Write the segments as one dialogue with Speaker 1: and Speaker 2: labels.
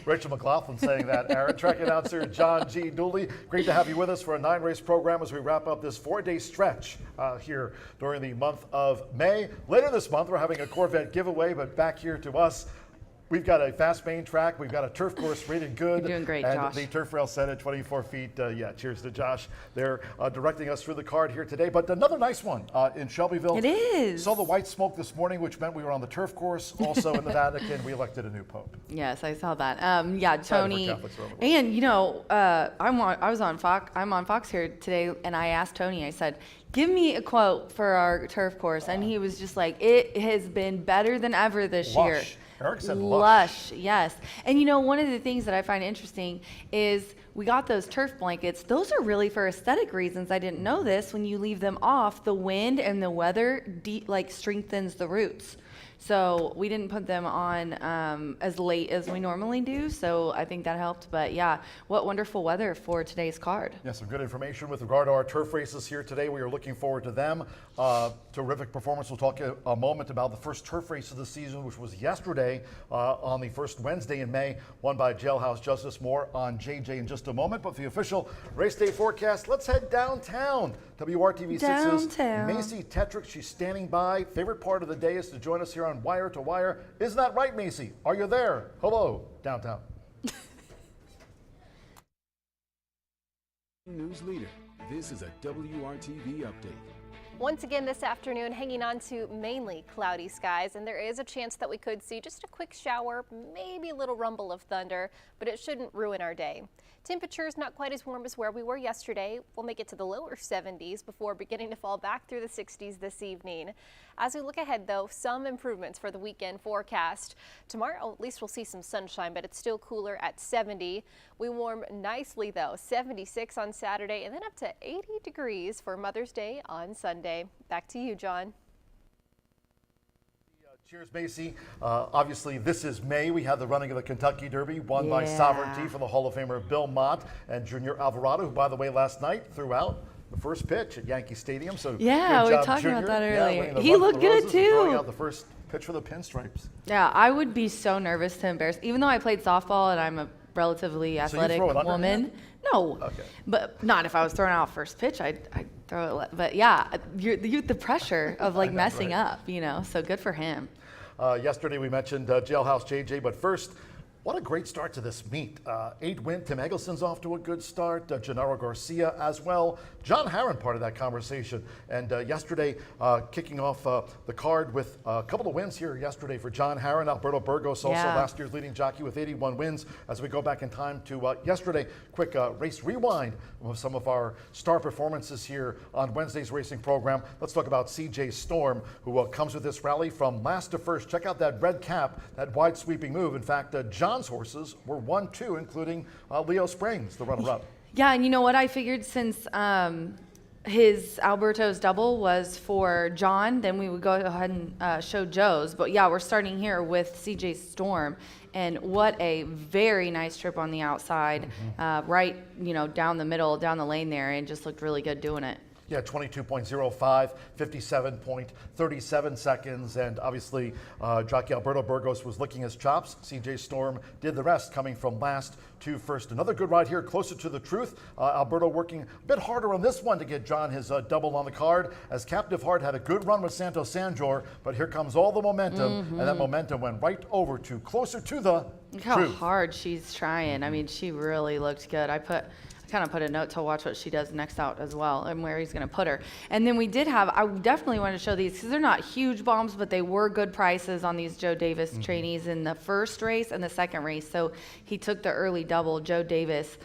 Speaker 1: Rachel McLaughlin saying that. Aaron, track announcer John G. Dooley, great to have you with us for a 9-race program as we wrap up this 4-day stretch here during the month of May. Later this month, we're having a Corvette giveaway, but back here to us, we've got a fast main track. We've got a turf course rated good.
Speaker 2: You're doing great,
Speaker 1: and
Speaker 2: Josh.
Speaker 1: the turf rail set at 24 feet. Cheers to Josh. They're directing us through the card here today. But another nice one in Shelbyville.
Speaker 2: It is.
Speaker 1: Saw the white smoke this morning, which meant we were on the turf course. Also in the Vatican, we elected a new pope.
Speaker 2: Yes, I saw that. Tony.
Speaker 1: And
Speaker 2: you know, I'm on Fox here today, and I asked Tony. I said, "Give me a quote for our turf course," and he was just like, "It has been better than ever this year."
Speaker 1: Eric said lush.
Speaker 2: Yes. And you know, one of the things that I find interesting is we got those turf blankets. Those are really for aesthetic reasons. I didn't know this. When you leave them off, the wind and the weather strengthens the roots. So we didn't put them on as late as we normally do, so I think that helped. But yeah, what wonderful weather for today's card.
Speaker 1: Yeah, some good information with regard to our turf races here today. We are looking forward to them. Terrific performance. We'll talk a moment about the first turf race of the season, which was yesterday on the first Wednesday in May, won by Jailhouse Justice. More on JJ in just a moment. But for the official race day forecast, let's head downtown. WRTV 6's Macy Tetrick. She's standing by. Favorite part of the day is to join us here on Wire to Wire. Isn't that right, Macy? Are you there? Hello, downtown.
Speaker 3: News leader. This is a WRTV update.
Speaker 4: Once again this afternoon, hanging on to mainly cloudy skies, and there is a chance that we could see just a quick shower, maybe a little rumble of thunder, but it shouldn't ruin our day. Temperatures not quite as warm as where we were yesterday. We'll make it to the lower 70s before beginning to fall back through the 60s this evening. As we look ahead, though, some improvements for the weekend forecast. Tomorrow, at least we'll see some sunshine, but it's still cooler at 70. We warm nicely, though, 76 on Saturday, and then up to 80 degrees for Mother's Day on Sunday. Back to you, John.
Speaker 1: Cheers, Macy. Obviously, this is May. We have the running of the Kentucky Derby, won by Sovereignty for the Hall of Famer Bill Mott and Junior Alvarado, who, by the way, last night threw out the first pitch at Yankee Stadium. So
Speaker 2: yeah, we were talking about that earlier. He looked good too.
Speaker 1: Throwing out the first pitch for the Pinstripes.
Speaker 2: Yeah, I would be so nervous to embarrass, even though I played softball and I'm a relatively athletic woman. No, okay. But not if I was throwing out first pitch. I'd throw it. But yeah, the pressure of like messing up, you know. So good for him.
Speaker 1: Yesterday we mentioned Jailhouse JJ, but first, what a great start to this meet. 8-win, Tim Eggleston's off to a good start, Gennaro Garcia as well. John Harron part of that conversation. And yesterday, kicking off the card with a couple of wins here yesterday for John Harron. Alberto Burgos, also last year's leading jockey with 81 wins. As we go back in time to yesterday, quick race rewind of some of our star performances here on Wednesday's racing program. Let's talk about CJ Storm, who comes with this rally from last to first. Check out that red cap, that wide sweeping move. In fact, John's horses were 1-2, including Leo Springs, the runner-up.
Speaker 2: Yeah, and you know what? I figured since his Alberto's double was for John, then we would go ahead and show Joe's. But yeah, we're starting here with CJ Storm, and what a very nice trip on the outside, right, down the middle, down the lane there, and just looked really good doing it.
Speaker 1: Yeah, 22.05, 57.37 seconds, and obviously jockey Alberto Burgos was licking his chops. CJ Storm did the rest, coming from last to first. Another good ride here, closer to the truth. Alberto working a bit harder on this one to get John his double on the card, as Captive Heart had a good run with Santo Sandor, but here comes all the momentum, and that momentum went right over to closer to the
Speaker 2: Look how
Speaker 1: truth.
Speaker 2: hard she's trying. I mean, she really looked good. I kind of put a note to watch what she does next out as well and where he's going to put her. And then we did have, I definitely want to show these because they're not huge bombs, but they were good prices on these Joe Davis trainees in the first race and the second race. So he took the early double, Joe Davis,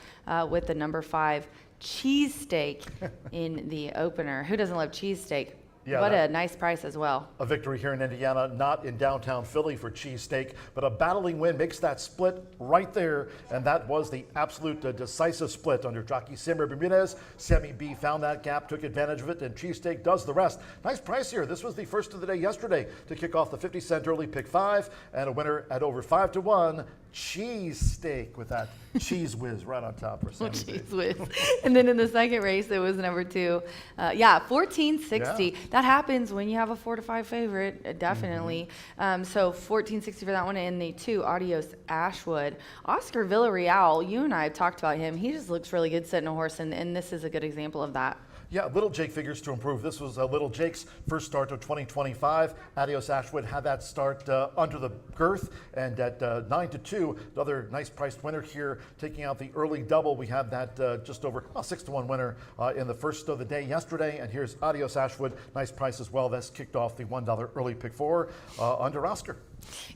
Speaker 2: with the number 5 cheesesteak in the opener. Who doesn't love cheesesteak? Yeah, what a nice price as well.
Speaker 1: A victory here in Indiana, not in downtown Philly for cheesesteak, but a battling win makes that split right there, and that was the absolute decisive split under jockey Samuel Bermudez. Sammy B found that gap, took advantage of it, and cheesesteak does the rest. Nice price here. This was the first of the day yesterday to kick off the 50-cent early pick 5, and a winner at over 5-1, cheese steak with that cheese whiz right on top for Sammy B.
Speaker 2: Cheese whiz. And then in the second race, it was number 2. 1460.
Speaker 1: Yeah.
Speaker 2: That happens when you have a 4 to 5 favorite, definitely. So 1460 for that one. And the 2, Adios Ashwood. Oscar Villarreal, you and I have talked about him. He just looks really good sitting a horse, and this is a good example of that.
Speaker 1: Yeah, Little Jake figures to improve. This was Little Jake's first start of 2025. Adios Ashwood had that start under the girth, and at 9-2, another nice priced winner here, taking out the early double. We had that just over 6-1 winner in the first of the day yesterday, and here's Adios Ashwood, nice price as well. That's kicked off the $1 early pick 4 under Oscar.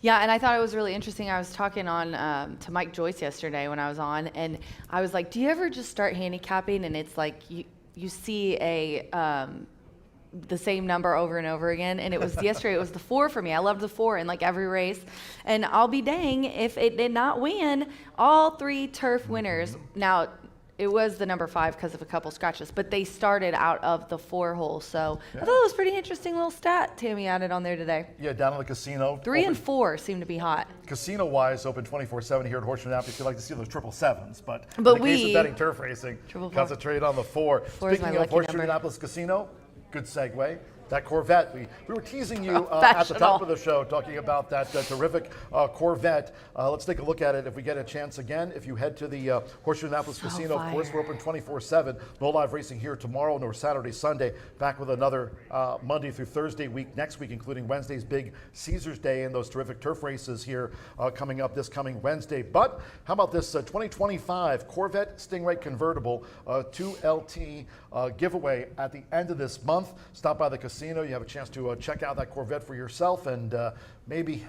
Speaker 2: Yeah, and I thought it was really interesting. I was talking on to Mike Joyce yesterday when I was on, and I was like, do you ever just start handicapping and it's like you see the same number over and over again? And it was yesterday, it was the 4 for me. I loved the 4 in like every race. And I'll be dang if it did not win all 3 turf winners. Now, it was the number 5 because of a couple scratches, but they started out of the 4 hole. So I thought it was a pretty interesting little stat Tammy added on there today.
Speaker 1: Yeah, down in the casino.
Speaker 2: 3 and 4 seem to be hot.
Speaker 1: Casino-wise, open 24/7 here at Horseshoe Indianapolis. You like to see those 777s, but in
Speaker 2: But
Speaker 1: the case of
Speaker 2: we-
Speaker 1: betting turf racing,
Speaker 2: 4.
Speaker 1: concentrate on the 4.
Speaker 2: 4 is my
Speaker 1: Speaking of
Speaker 2: lucky
Speaker 1: Horseshoe
Speaker 2: number.
Speaker 1: Indianapolis Casino, good segue. That Corvette, we were teasing you at the top of the show, talking about that terrific Corvette. Let's take a look at it if we get a chance again. If you head to the Horseshoe Indianapolis Casino, of course, we're open 24/7. No live racing here tomorrow, nor Saturday, Sunday. Back with another Monday through Thursday week next week, including Wednesday's big Caesars Day and those terrific turf races here coming up this coming Wednesday. But how about this 2025 Corvette Stingray convertible 2LT giveaway at the end of this month? Stop by the casino. You have a chance to check out that Corvette for yourself, and maybe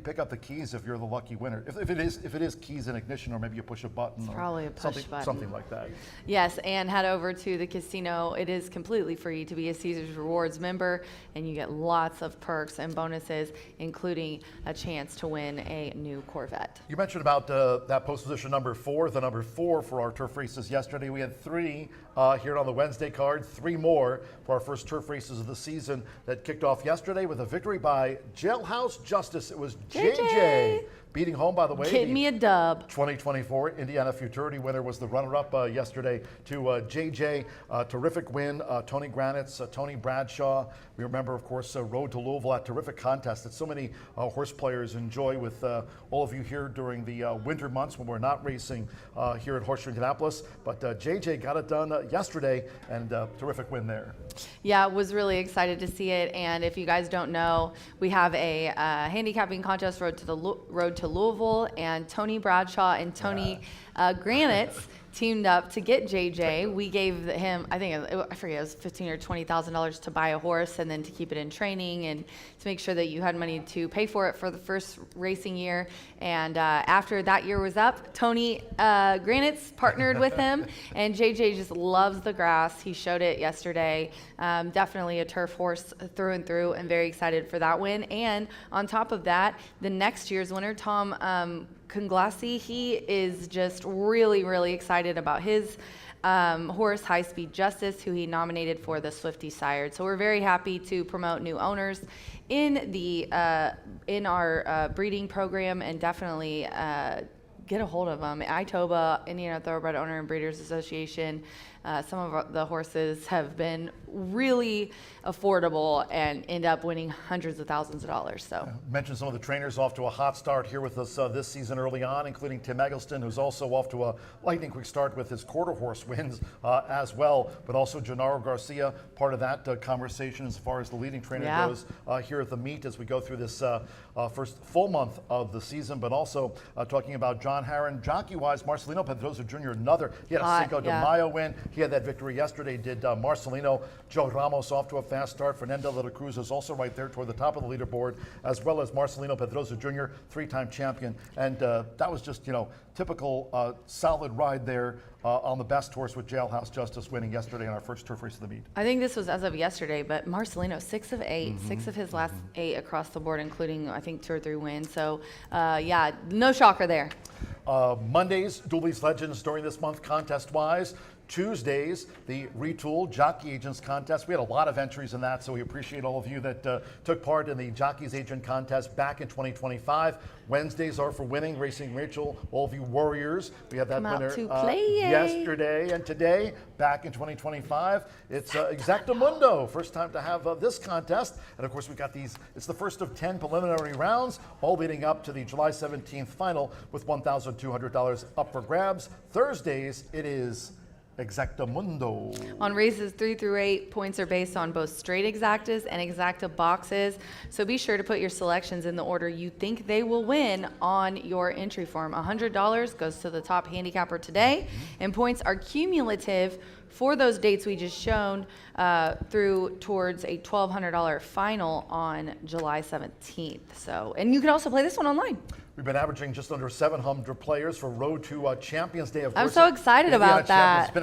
Speaker 1: pick up the keys if you're the lucky winner. If it is keys and ignition, or maybe you push a button, or
Speaker 2: probably a push button.
Speaker 1: something like that.
Speaker 2: Yes, and head over to the casino. It is completely free to be a Caesars Rewards member, and you get lots of perks and bonuses, including a chance to win a new Corvette.
Speaker 1: You mentioned about that post position number 4, the number 4 for our turf races yesterday. We had 3 here on the Wednesday card, 3 more for our first turf races of the season that kicked off yesterday with a victory by Jailhouse Justice. It was JJ beating home, by the way.
Speaker 2: Get me a dub.
Speaker 1: 2024 Indiana Futurity winner was the runner-up yesterday to JJ. Terrific win. Tony Granitz, Tony Bradshaw. We remember, of course, Road to Louisville, that terrific contest that so many horse players enjoy with all of you here during the winter months when we're not racing here at Horseshoe Indianapolis. But JJ got it done yesterday, and terrific win there.
Speaker 2: Yeah, was really excited to see it. And if you guys don't know, we have a handicapping contest, Road to Louisville, and Tony Bradshaw and Tony Granitz teamed up to get JJ. We gave him, I forget, it was $15,000 or $20,000 to buy a horse, and then to keep it in training, and to make sure that you had money to pay for it for the first racing year. And after that year was up, Tony Granitz partnered with him, and JJ just loves the grass. He showed it yesterday. Definitely a turf horse through and through, and very excited for that win. And on top of that, the next year's winner, Tom Conglasi, he is just really, really excited about his horse, High Speed Justice, who he nominated for the Swifty Sired. So we're very happy to promote new owners in the in our breeding program, and definitely get a hold of them. ITOBA, Indiana Thoroughbred Owner and Breeders Association. Some of the horses have been really affordable and end up winning hundreds of thousands of dollars. So
Speaker 1: mentioned some of the trainers off to a hot start here with us this season early on, including Tim Eggleston, who's also off to a lightning quick start with his quarter horse wins as well, but also Gennaro Garcia, part of that conversation as far as the leading trainer goes here at the meet as we go through this first full month of the season, but also talking about John Herron. Jockey-wise, Marcelino Pedrosa Jr., another. He had a Cinco de Mayo win. He had that victory yesterday, did Marcelino. Joe Ramos off to a fast start. Fernando de la Cruz is also right there toward the top of the leaderboard, as well as Marcelino Pedrosa Jr., 3-time champion. And that was just, typical solid ride there on the best horse with Jailhouse Justice winning yesterday in our first turf race of the meet.
Speaker 2: I think this was as of yesterday, but Marcelino, 6 of 8, 6 of his last 8 across the board, including, I think, 2 or 3 wins. So, no shocker there.
Speaker 1: Monday's Dooley's Legends during this month, contest-wise. Tuesdays, the Retool Jockey Agents Contest. We had a lot of entries in that, so we appreciate all of you that took part in the Jockeys Agent Contest back in 2025. Wednesdays are for winning. Racing Rachel, all of you warriors. We had that
Speaker 2: Come out
Speaker 1: winner
Speaker 2: to play.
Speaker 1: yesterday, and today, back in 2025, it's Exactamundo. First time to have this contest. And of course, we've got these, it's the first of 10 preliminary rounds, all leading up to the July 17th final with $1,200 up for grabs. Thursdays, it is Exactamundo.
Speaker 2: On races 3 through 8, points are based on both straight exactas and exacta boxes. So be sure to put your selections in the order you think they will win on your entry form. $100 goes to the top handicapper today, and points are cumulative for those dates we just shown through towards a $1,200 final on July 17th. So, and you can also play this one online.
Speaker 1: We've been averaging just under 700 players for Road to Champions Day. Of
Speaker 2: I'm
Speaker 1: course,
Speaker 2: so excited
Speaker 1: Indiana
Speaker 2: about that.
Speaker 1: It's been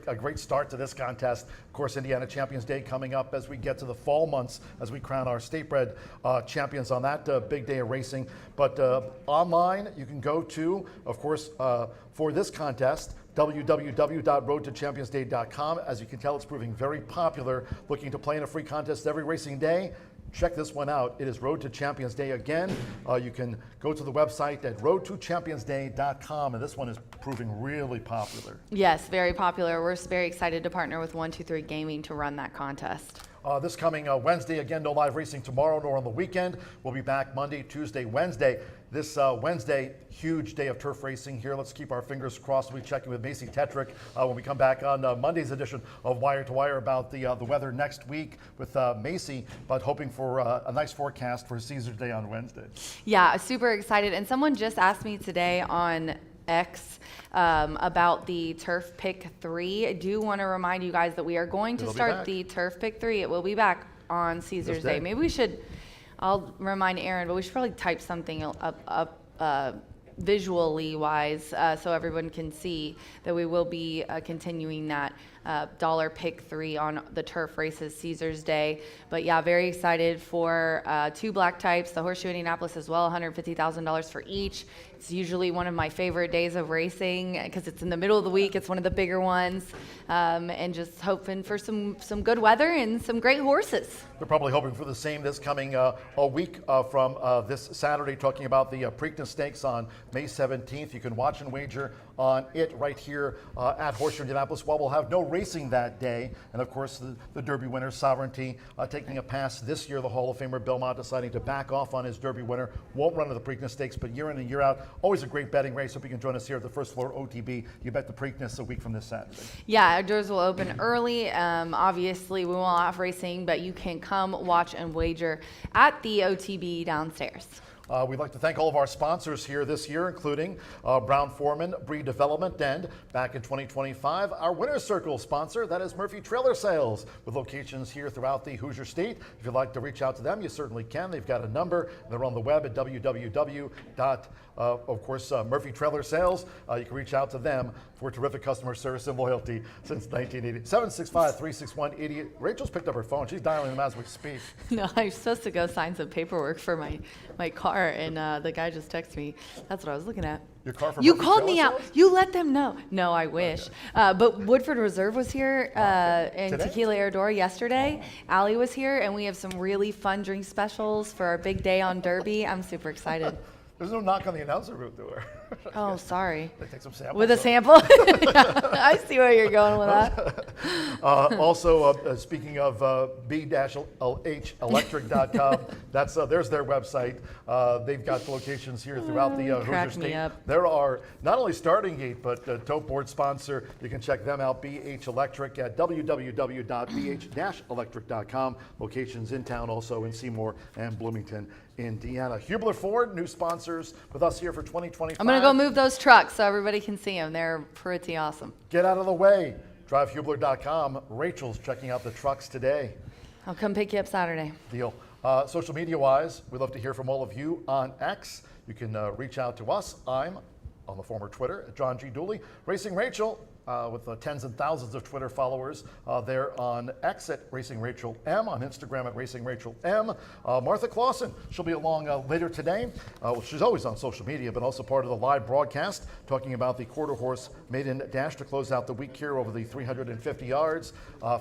Speaker 1: a great start to this contest. Of course, Indiana Champions Day coming up as we get to the fall months, as we crown our state-bred champions on that big day of racing. But online, you can go to, of course, for this contest, www.roadtochampionsday.com. As you can tell, it's proving very popular. Looking to play in a free contest every racing day? Check this one out. It is Road to Champions Day again. You can go to the website at roadtochampionsday.com, and this one is proving really popular.
Speaker 2: Yes, very popular. We're very excited to partner with 123 Gaming to run that contest.
Speaker 1: This coming Wednesday, again, no live racing tomorrow nor on the weekend. We'll be back Monday, Tuesday, Wednesday. This Wednesday, huge day of turf racing here. Let's keep our fingers crossed. We'll be checking with Macy Tetrick when we come back on Monday's edition of Wire to Wire about the weather next week with Macy, but hoping for a nice forecast for Caesar's Day on Wednesday.
Speaker 2: Yeah, super excited. And someone just asked me today on X about the Turf Pick 3. I do want to remind you guys that we are going to start the Turf Pick 3. It will be back on Caesar's Day. Maybe we should, I'll remind Aaron, but we should probably type something up visually wise so everyone can see that we will be continuing that dollar pick 3 on the turf races Caesar's Day. But yeah, very excited for 2 black types, the Horseshoe Indianapolis as well, $150,000 for each. It's usually one of my favorite days of racing because it's in the middle of the week. It's one of the bigger ones, and just hoping for some good weather and some great horses.
Speaker 1: They're probably hoping for the same this coming a week from this Saturday, talking about the Preakness Stakes on May 17th. You can watch and wager on it right here at Horseshoe Indianapolis. While we'll have no racing that day, and of course the Derby winner, Sovereignty, taking a pass this year. The Hall of Famer Belmont deciding to back off on his Derby winner. Won't run to the Preakness Stakes, but year in and year out, always a great betting race. Hope you can join us here at the First Floor OTB. You bet the Preakness a week from this Saturday. Yeah,
Speaker 2: our doors will open early. Obviously, we won't have racing, but you can come watch and wager at the OTB downstairs.
Speaker 1: We'd like to thank all of our sponsors here this year, including Brown Foreman Breed Development, and back in 2025, our Winner's Circle sponsor, that is Murphy Trailer Sales, with locations here throughout the Hoosier State. If you'd like to reach out to them, you certainly can. They've got a number. They're on the web at Murphy Trailer Sales. You can reach out to them for terrific customer service and loyalty since 1980. 765-361-88. Rachel's picked up her phone. She's dialing them as we speak.
Speaker 2: No, I'm supposed to go sign some paperwork for my car, and the guy just texted me. That's what I was looking at.
Speaker 1: Your car for
Speaker 2: You
Speaker 1: Murphy
Speaker 2: called
Speaker 1: Trailer
Speaker 2: me out.
Speaker 1: Sales?
Speaker 2: You let them know. No, I wish. But Woodford Reserve was here and
Speaker 1: Today?
Speaker 2: Tequila Herrador yesterday. Allie was here, and we have some really fun drink specials for our big day on Derby. I'm super excited.
Speaker 1: There's no knock on the announcer booth door.
Speaker 2: Oh, sorry.
Speaker 1: They take some samples.
Speaker 2: With a sample? I see where you're going with that.
Speaker 1: Also, speaking of b-helectric.com, there's their website. They've got locations here throughout the Hoosier State. There are not only Starting Gate, but tote board sponsor. You can check them out, BH Electric, at www.bh-electric.com. Locations in town, also in Seymour and Bloomington, Indiana. Hubler Ford, new sponsors with us here for 2025.
Speaker 2: I'm going to go move those trucks so everybody can see them. They're pretty awesome.
Speaker 1: Get out of the way. DriveHubler.com. Rachel's checking out the trucks today.
Speaker 2: I'll come pick you up Saturday.
Speaker 1: Deal. Social media-wise, we'd love to hear from all of you on X. You can reach out to us. I'm on the former Twitter at John G. Dooley. Racing Rachel with tens and thousands of Twitter followers there on X at Racing Rachel M, on Instagram at Racing Rachel M. Martha Clausen, she'll be along later today. Well, she's always on social media, but also part of the live broadcast, talking about the quarter horse maiden dash to close out the week here over the 350 yards.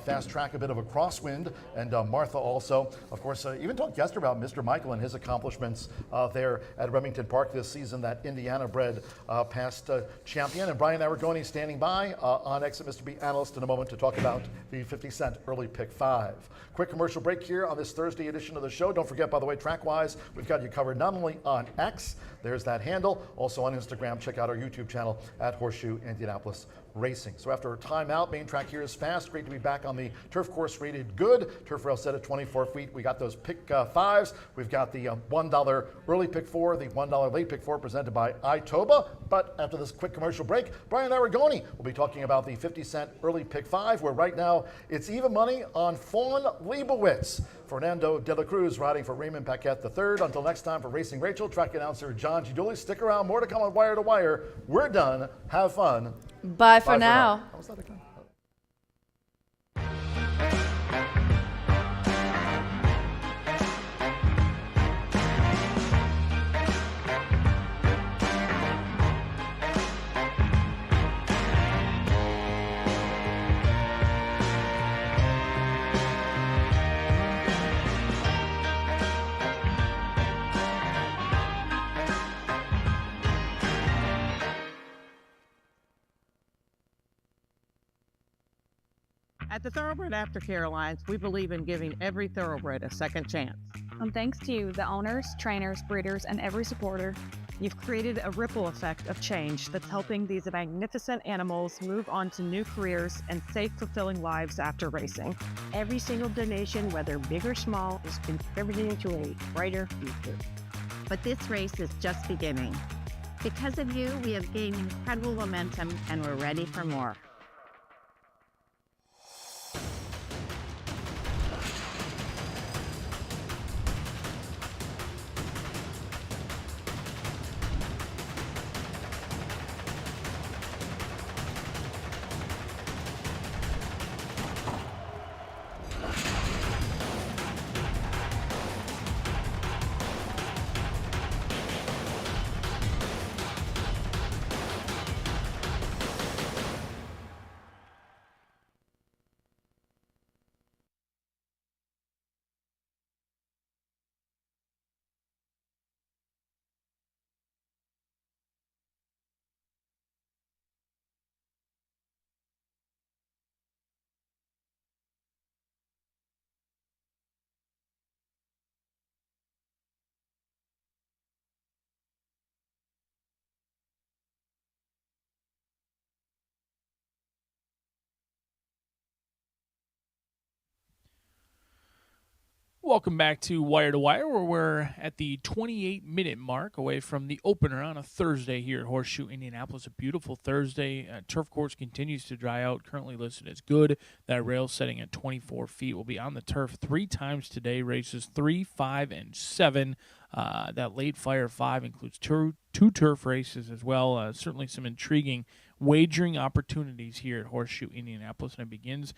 Speaker 1: Fast track, a bit of a crosswind, and Martha also, of course, even talked yesterday about Mr. Michael and his accomplishments there at Remington Park this season, that Indiana-bred past champion. And Brian Aragoni standing by on Exit Mr. B analyst in a moment to talk about the 50-cent early pick 5. Quick commercial break here on this Thursday edition of the show. Don't forget, by the way, track-wise, we've got you covered not only on X, there's that handle, also on Instagram. Check out our YouTube channel at Horseshoe Indianapolis Racing. So after a timeout, main track here is fast. Great to be back on the turf course rated good. Turf rail set at 24 feet. We got those pick 5s. We've got the $1 early pick 4, the $1 late pick 4 presented by iToba. But after this quick commercial break, Brian Aragoni will be talking about the 50-cent early pick 5, where right now it's even money on Fawn Leibowitz. Fernando De La Cruz riding for Raymond Paquette III. Until next time, for Racing Rachel, track announcer John Giduli. Stick around. More to come on Wire to Wire. We're done. Have fun.
Speaker 2: Bye for now.
Speaker 1: How was that again?
Speaker 5: At the Thoroughbred Aftercare Alliance, we believe in giving every thoroughbred a second chance.
Speaker 6: And thanks to you, the owners, trainers, breeders, and every supporter,
Speaker 5: You've created a ripple effect of change that's helping these magnificent animals move on to new careers and safe, fulfilling lives after racing.
Speaker 7: Every single donation, whether big or small, is contributing to a brighter future.
Speaker 8: But this race is just beginning. Because of you, we have gained incredible momentum and we're ready for more.
Speaker 9: Welcome back to Wire to Wire, where we're at the 28-minute mark away from the opener on a Thursday here at Horseshoe Indianapolis. A beautiful Thursday. Turf course continues to dry out, currently listed as good. That rail setting at 24 feet will be on the turf 3 times today, races 3, 5, and 7. That late fire 5 includes two turf races as well. Certainly some intriguing wagering opportunities here at Horseshoe Indianapolis, and it begins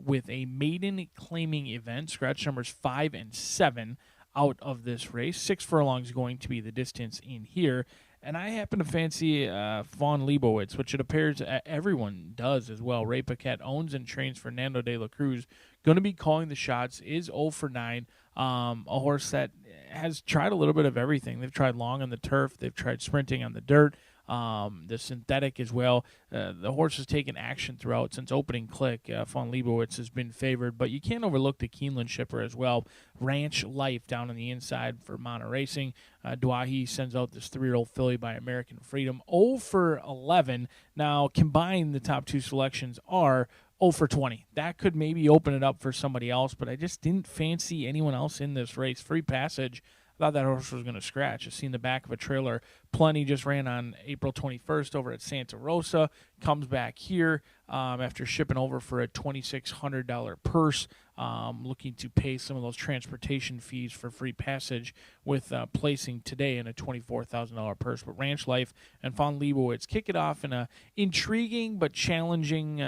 Speaker 9: with a maiden claiming event. Scratch numbers 5 and 7 out of this race. 6 furlongs going to be the distance in here. And I happen to fancy Fawn Leibowitz, which it appears everyone does as well. Ray Paquette owns and trains Fernando De La Cruz. Going to be calling the shots, is 0 for 9. A horse that has tried a little bit of everything. They've tried long on the turf. They've tried sprinting on the dirt. The synthetic as well. The horse has taken action throughout since opening click. Fawn Leibowitz has been favored, but you can't overlook the Keeneland shipper as well. Ranch Life down on the inside for Mana Racing. Dwahi sends out this 3-year-old filly by American Freedom. 0 for 11. Now, combined, the top 2 selections are 0 for 20. That could maybe open it up for somebody else, but I just didn't fancy anyone else in this race. Free Passage, I thought that horse was going to scratch. I've seen the back of a trailer. Plenty just ran on April 21st over at Santa Rosa. Comes back here after shipping over for a $2,600 purse. looking to pay some of those transportation fees for free passage with placing today in a $24,000 purse. But Ranch Life and Von Leibowitz kick it off in a intriguing but challenging,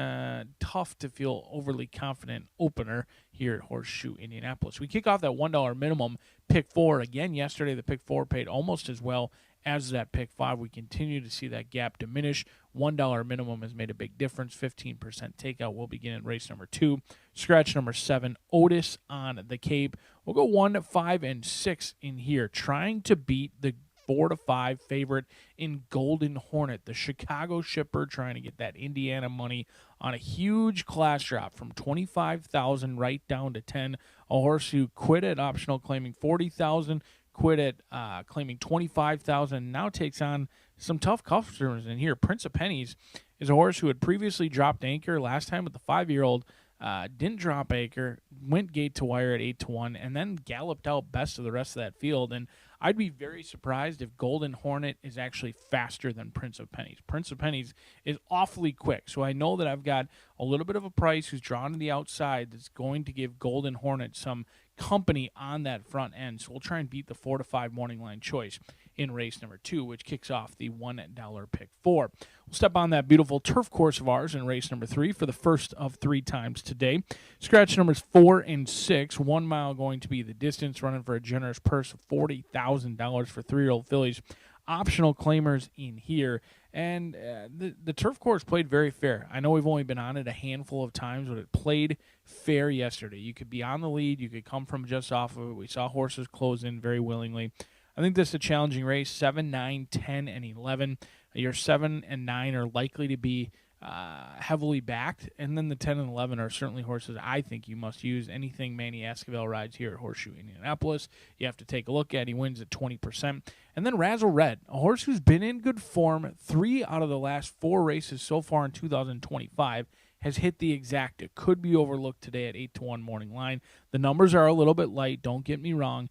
Speaker 9: tough to feel overly confident opener here at Horseshoe Indianapolis. We kick off that $1 minimum pick 4 again yesterday. The pick 4 paid almost as well as that pick 5. We continue to see that gap diminish. $1 minimum has made a big difference. 15% takeout will begin in race number 2. Scratch number 7, Otis on the Cape. We'll go 1, 5, and 6 in here, trying to beat the 4-5 favorite in Golden Hornet, the Chicago shipper, trying to get that Indiana money on a huge class drop from 25,000 right down to 10. A horse who quit at optional claiming 40,000, quit at claiming 25,000, now takes on some tough customers in here. Prince of Pennies is a horse who had previously dropped anchor last time with the 5-year-old. Didn't drop anchor, went gate to wire at 8-1, and then galloped out best of the rest of that field. And I'd be very surprised if Golden Hornet is actually faster than Prince of Pennies. Prince of Pennies is awfully quick, so I know that I've got a little bit of a price who's drawn to the outside that's going to give Golden Hornet some company on that front end. So we'll try and beat the 4-5 morning line choice in race number 2, which kicks off the $1 pick 4. We'll step on that beautiful turf course of ours in race number 3 for the first of 3 times today. Scratch numbers 4 and 6. 1 mile going to be the distance, running for a generous purse of $40,000 for 3-year-old fillies. Optional claimers in here. And the turf course played very fair. I know we've only been on it a handful of times, but it played fair yesterday. You could be on the lead. You could come from just off of it. We saw horses close in very willingly. I think this is a challenging race. 7, 9, 10, and 11. Your 7 and 9 are likely to be heavily backed, and then the 10 and 11 are certainly horses I think you must use. Anything Manny Esquivel rides here at Horseshoe Indianapolis, you have to take a look at. He wins at 20%. And then Razzle Red, a horse who's been in good form 3 out of the last 4 races so far in 2025, has hit the exacta. Could be overlooked today at 8-1 morning line. The numbers are a little bit light, don't get me wrong.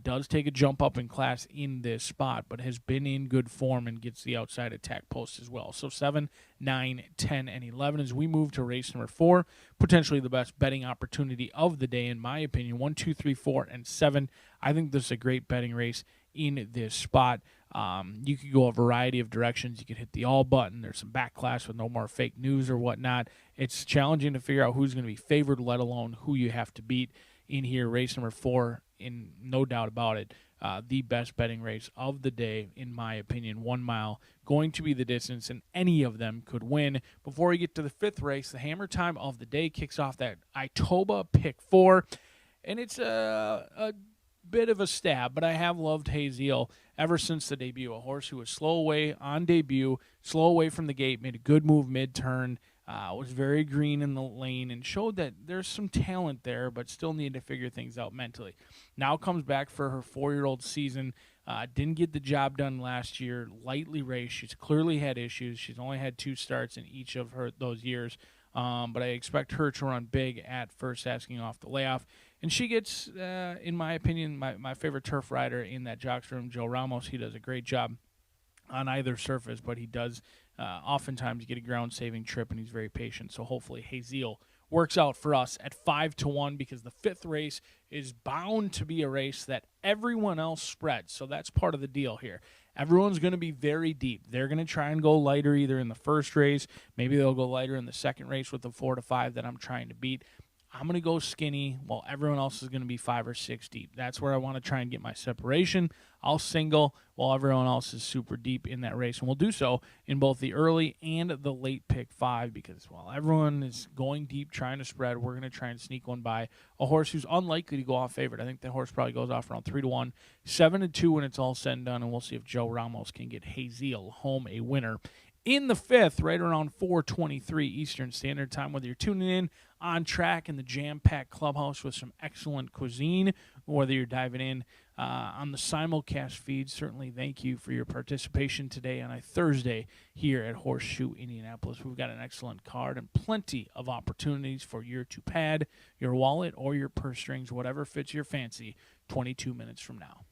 Speaker 9: Does take a jump up in class in this spot, but has been in good form and gets the outside attack post as well. So 7, 9, 10, and 11 as we move to race number 4. Potentially the best betting opportunity of the day, in my opinion. 1, 2, 3, 4, and 7. I think this is a great betting race in this spot. You could go a variety of directions. You could hit the all button. There's some back class with no more fake news or whatnot. It's challenging to figure out who's going to be favored, let alone who you have to beat in here. Race number 4, in no doubt about it, the best betting race of the day, in my opinion. 1 mile going to be the distance, and any of them could win. Before we get to the 5th race, the hammer time of the day kicks off that Itoba pick 4, and it's a bit of a stab, but I have loved Haziel ever since the debut. A horse who was slow away on debut, slow away from the gate, made a good move mid-turn, was very green in the lane, and showed that there's some talent there, but still needed to figure things out mentally. Now comes back for her 4-year-old season. Didn't get the job done last year. Lightly raced. She's clearly had issues. She's only had 2 starts in each of those years. But I expect her to run big at first, asking off the layoff. And she gets, in my opinion, my favorite turf rider in that jocks room, Joe Ramos. He does a great job on either surface, but he does oftentimes get a ground-saving trip, and he's very patient. So hopefully Haziel works out for us at 5-1, because the 5th race is bound to be a race that everyone else spreads. So that's part of the deal here. Everyone's going to be very deep. They're going to try and go lighter either in the first race. Maybe they'll go lighter in the second race with the 4-5 that I'm trying to beat. I'm going to go skinny while everyone else is going to be 5 or 6 deep. That's where I want to try and get my separation. I'll single while everyone else is super deep in that race. And we'll do so in both the early and the late pick 5, because while everyone is going deep trying to spread, we're going to try and sneak one by a horse who's unlikely to go off favorite. I think that horse probably goes off around 3-1, 7-2 when it's all said and done, and we'll see if Joe Ramos can get Haziel home a winner. In the 5th, right around 4:23 Eastern Standard Time, whether you're tuning in on track in the jam-packed clubhouse with some excellent cuisine, or whether you're diving in on the simulcast feed, certainly thank you for your participation today on a Thursday here at Horseshoe Indianapolis. We've got an excellent card and plenty of opportunities for you to pad your wallet or your purse strings, whatever fits your fancy, 22 minutes from now.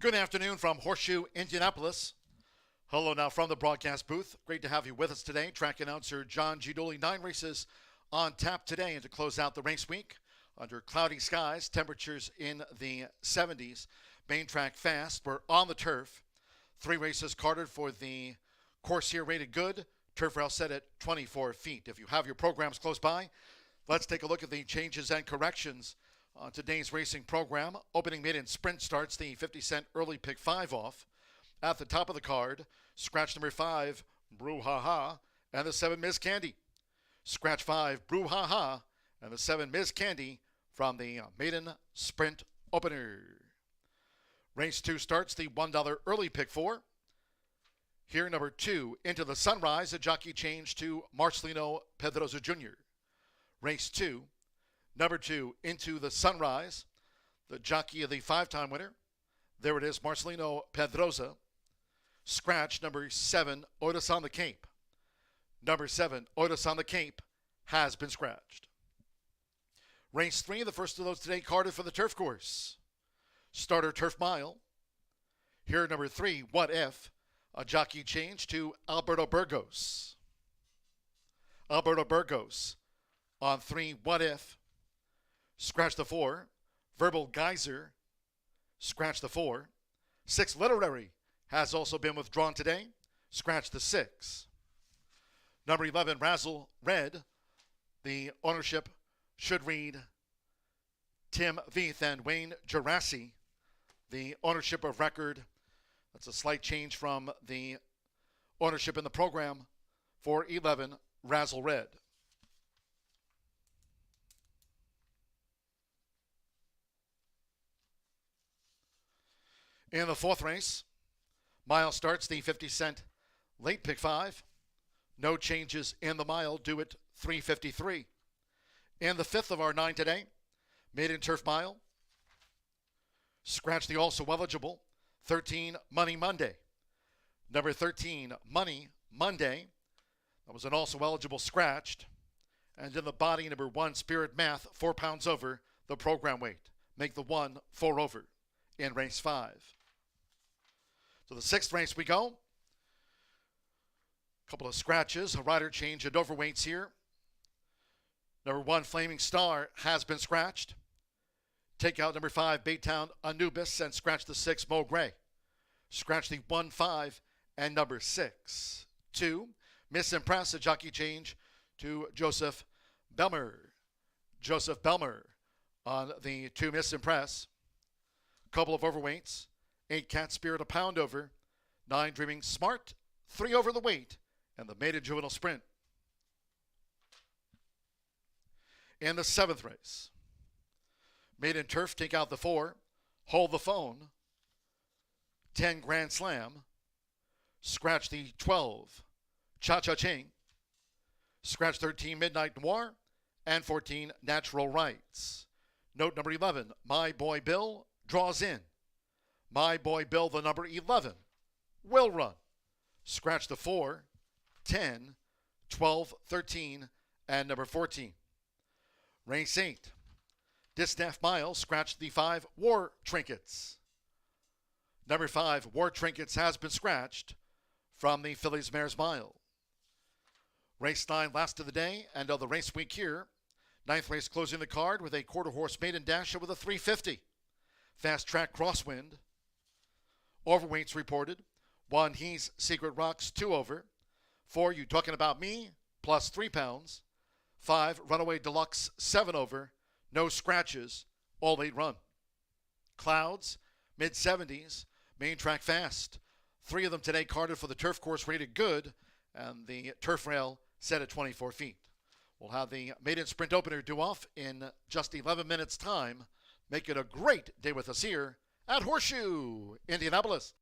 Speaker 1: Good afternoon from Horseshoe Indianapolis. Hello now from the broadcast booth. Great to have you with us today. Track announcer John Gidoli. 9 races on tap today, and to close out the race week under cloudy skies, temperatures in the 70s. Main track fast. We're on the turf. 3 races carded for the course here rated good. Turf rail set at 24 feet. If you have your programs close by, let's take a look at the changes and corrections on today's racing program. Opening maiden sprint starts the 50-cent early pick 5 off. At the top of the card, scratch number 5, Brouhaha, and the 7, Ms. Candy. Scratch 5, Brouhaha, and the 7, Ms. Candy from the maiden sprint opener. Race 2 starts the $1 early pick 4. Here, number 2, Into the Sunrise, a jockey change to Marcelino Pedroza Jr. Race 2, number 2, Into the Sunrise, the jockey of the 5-time winner. There it is, Marcelino Pedroza. Scratch number 7, Otis on the Cape. Number 7, Otis on the Cape, has been scratched. Race 3, the first of those today, carded for the turf course. Starter Turf Mile. Here, number 3, What If, a jockey change to Alberto Burgos. Alberto Burgos on 3, What If. Scratch the 4, Verbal Geyser. Scratch the 4. 6, Literary, has also been withdrawn today. Scratch the 6. Number 11, Razzle Red. The ownership should read Tim Veith and Wayne Gerassi. The ownership of record, that's a slight change from the ownership in the program for 11, Razzle Red. In the 4th race, mile starts the 50-cent late pick 5. No changes in the mile, due at 3:53. In the 5th of our 9 today, maiden turf mile. Scratch the also eligible 13, Money Monday. Number 13, Money Monday. That was an also eligible scratched. And in the body, number 1, Spirit Math, 4 pounds over the program weight. Make the 1 4 over in race 5. So the 6th race we go. A couple of scratches, a rider change and overweights here. Number 1, Flaming Star, has been scratched. Take out number 5, Baytown Anubis, and scratch the 6, Mo Gray. Scratch the 1, 5, and number 6. 2, Miss Impress, a jockey change to Joseph Belmer. Joseph Belmer on the 2, Miss Impress. Couple of overweights. 8, Cat Spirit, a pound over. 9, Dreaming Smart, 3 over the weight, and the maiden juvenile sprint. In the 7th race, maiden turf, take out the 4, Hold the Phone, 10, Grand Slam, scratch the 12, Cha-Cha-Ching, scratch 13, Midnight Noir, and 14, Natural Rights. Note number 11, My Boy Bill, draws in. My Boy Bill, the number 11, will run. Scratch the 4, 10, 12, 13, and number 14. Race 8. Distaff Mile, scratch the 5, War Trinkets. Number 5, War Trinkets, has been scratched from the Fillies Mares Mile. Race 9, last of the day and of the race week here. 9th race closing the card with a quarter horse maiden dasher with a 350. Fast Track Crosswind. Overweights reported. 1, He's Secret Rocks, 2 over. 4, You Talking About Me, plus 3 pounds. 5, Runaway Deluxe, 7 over. No scratches, all 8 run. Clouds, mid-70s, main track fast. 3 of them today carded for the turf course rated good, and the turf rail set at 24 feet. We'll have the maiden sprint opener due off in just 11 minutes' time. Make it a great day with us here at Horseshoe, Indianapolis.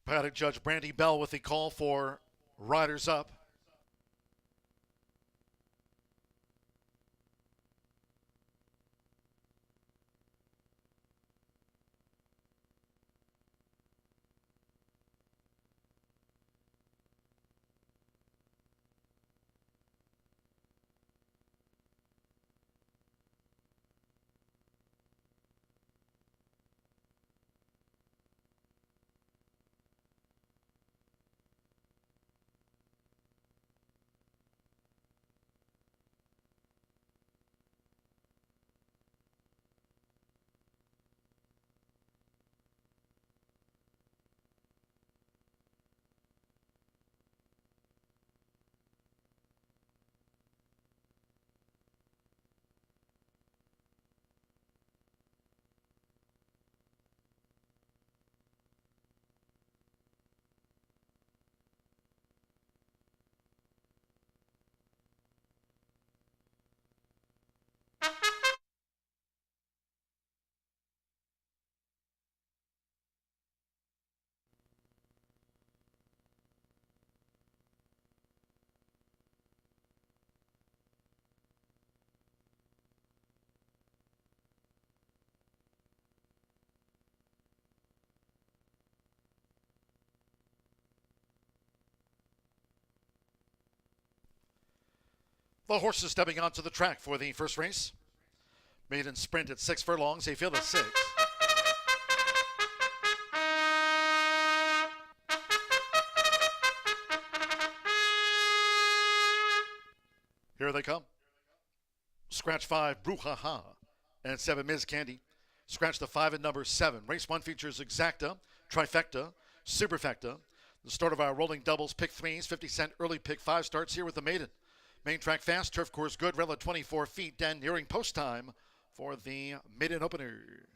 Speaker 1: Paddock Judge Brandy Bell with the call for riders up. The horses stepping onto the track for the first race. Maiden sprint at 6 furlongs, a field of 6. Here they come. Scratch 5, Brouhaha, and 7, Ms. Candy. Scratch the 5 and number 7. Race 1 features Exacta, Trifecta, Superfecta. The start of our rolling doubles, pick 3s, 50-cent early pick 5 starts here with the maiden. Main track fast, turf course good, rel at 24 feet, then nearing post time for the maiden opener.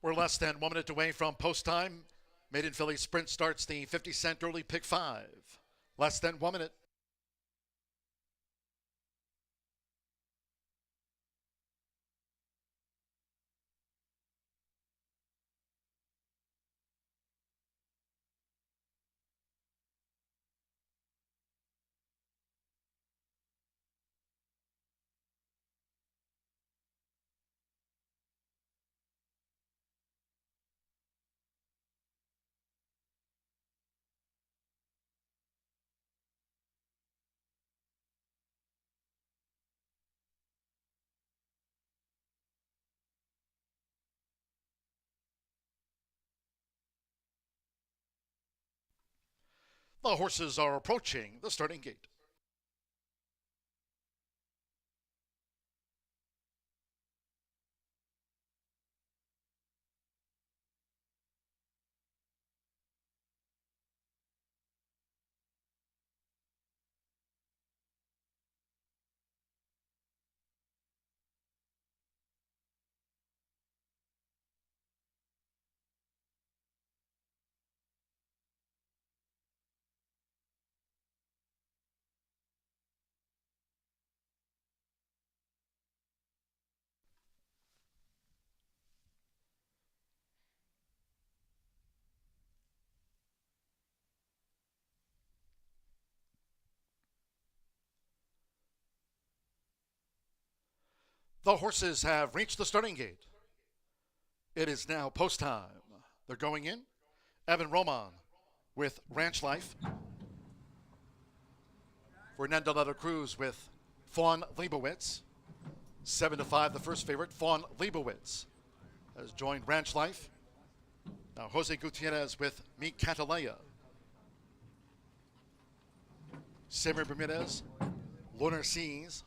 Speaker 1: We're less than 1 minute away from post time. Maiden Philly Sprint starts the 50-cent early pick 5. Less than 1 minute. The horses are approaching the starting gate. The horses have reached the starting gate. It is now post time. They're going in. Evan Roman with Ranch Life. Fernando Leather Cruz with Fawn Leibowitz. 7-5, the first favorite. Fawn Leibowitz has joined Ranch Life. Now Jose Gutierrez with Meet Catalea. Samir Bermudez, Lunar Seas.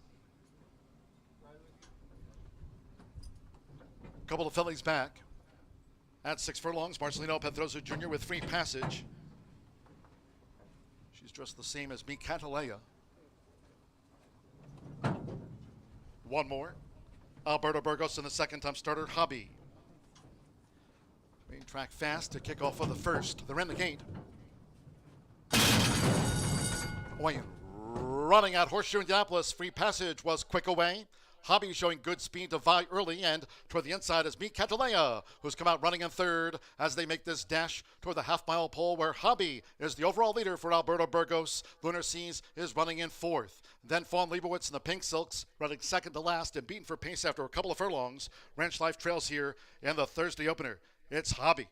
Speaker 1: Couple of fillies back. At 6 furlongs, Marcelino Pedroza Jr. with Free Passage. She's dressed the same as me, Catalea. One more. Alberto Burgos in the second-time starter, Hobby. Main track fast to kick off for the first. They're in the gate. Away, running at Horseshoe Indianapolis. Free Passage was quick away. Hobby showing good speed to vie early, and toward the inside is Meet Catalea, who's come out running in third as they make this dash toward the half-mile pole where Hobby is the overall leader for Alberto Burgos. Lunar Seas is running in fourth. Then Fawn Leibowitz and the Pink Silks running second to last and beaten for pace after a couple of furlongs. Ranch Life trails here in the Thursday opener. It's Hobby.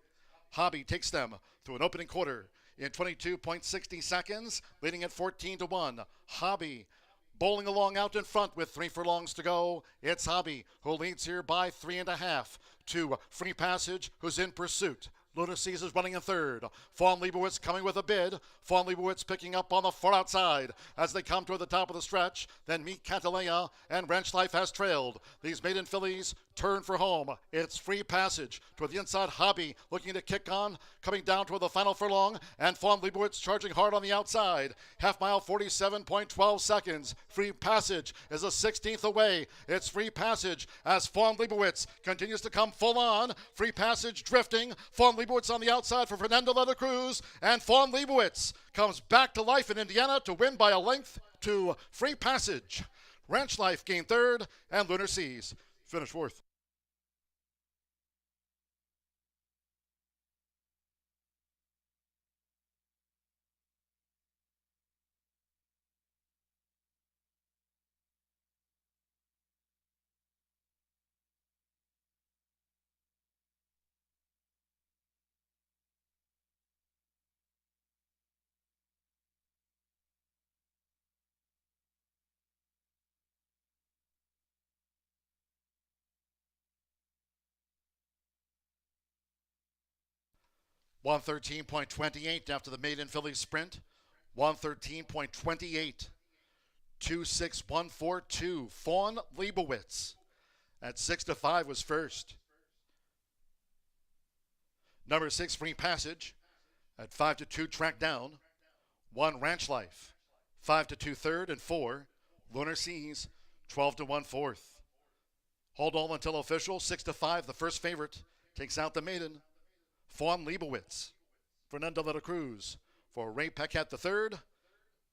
Speaker 1: Hobby takes them through an opening quarter in 22.60 seconds, leading at 14-1. Hobby bowling along out in front with 3 furlongs to go. It's Hobby who leads here by 3.5 to Free Passage, who's in pursuit. Lunar Seas is running in third. Fawn Leibowitz coming with a bid. Fawn Leibowitz picking up on the far outside as they come toward the top of the stretch. Then Meet Catalea and Ranch Life has trailed. These maiden fillies turn for home. It's Free Passage toward the inside. Hobby looking to kick on, coming down toward the final furlong, and Fawn Leibowitz charging hard on the outside. Half mile, 47.12 seconds. Free Passage is a 16th away. It's Free Passage as Fawn Leibowitz continues to come full on. Free Passage drifting. Fawn Leibowitz on the outside for Fernando Leather Cruz, and Fawn Leibowitz comes back to life in Indiana to win by a length to Free Passage. Ranch Life gained third, and Lunar Seas finished fourth. $113.28 after the maiden filly sprint. $113.28. 26142. Fawn Leibowitz at 6-5 was first. Number 6, Free Passage at 5-2, track down. 1, Ranch Life, 5-2 third, and 4, Lunar Seas, 12-1 fourth. Hold all until official, 6-5, the first favorite. takes out the maiden, Fawn Leibowitz. Fernando de la Cruz for Ray Paquette III,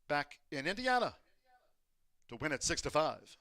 Speaker 1: back in Indiana to win at 6-5.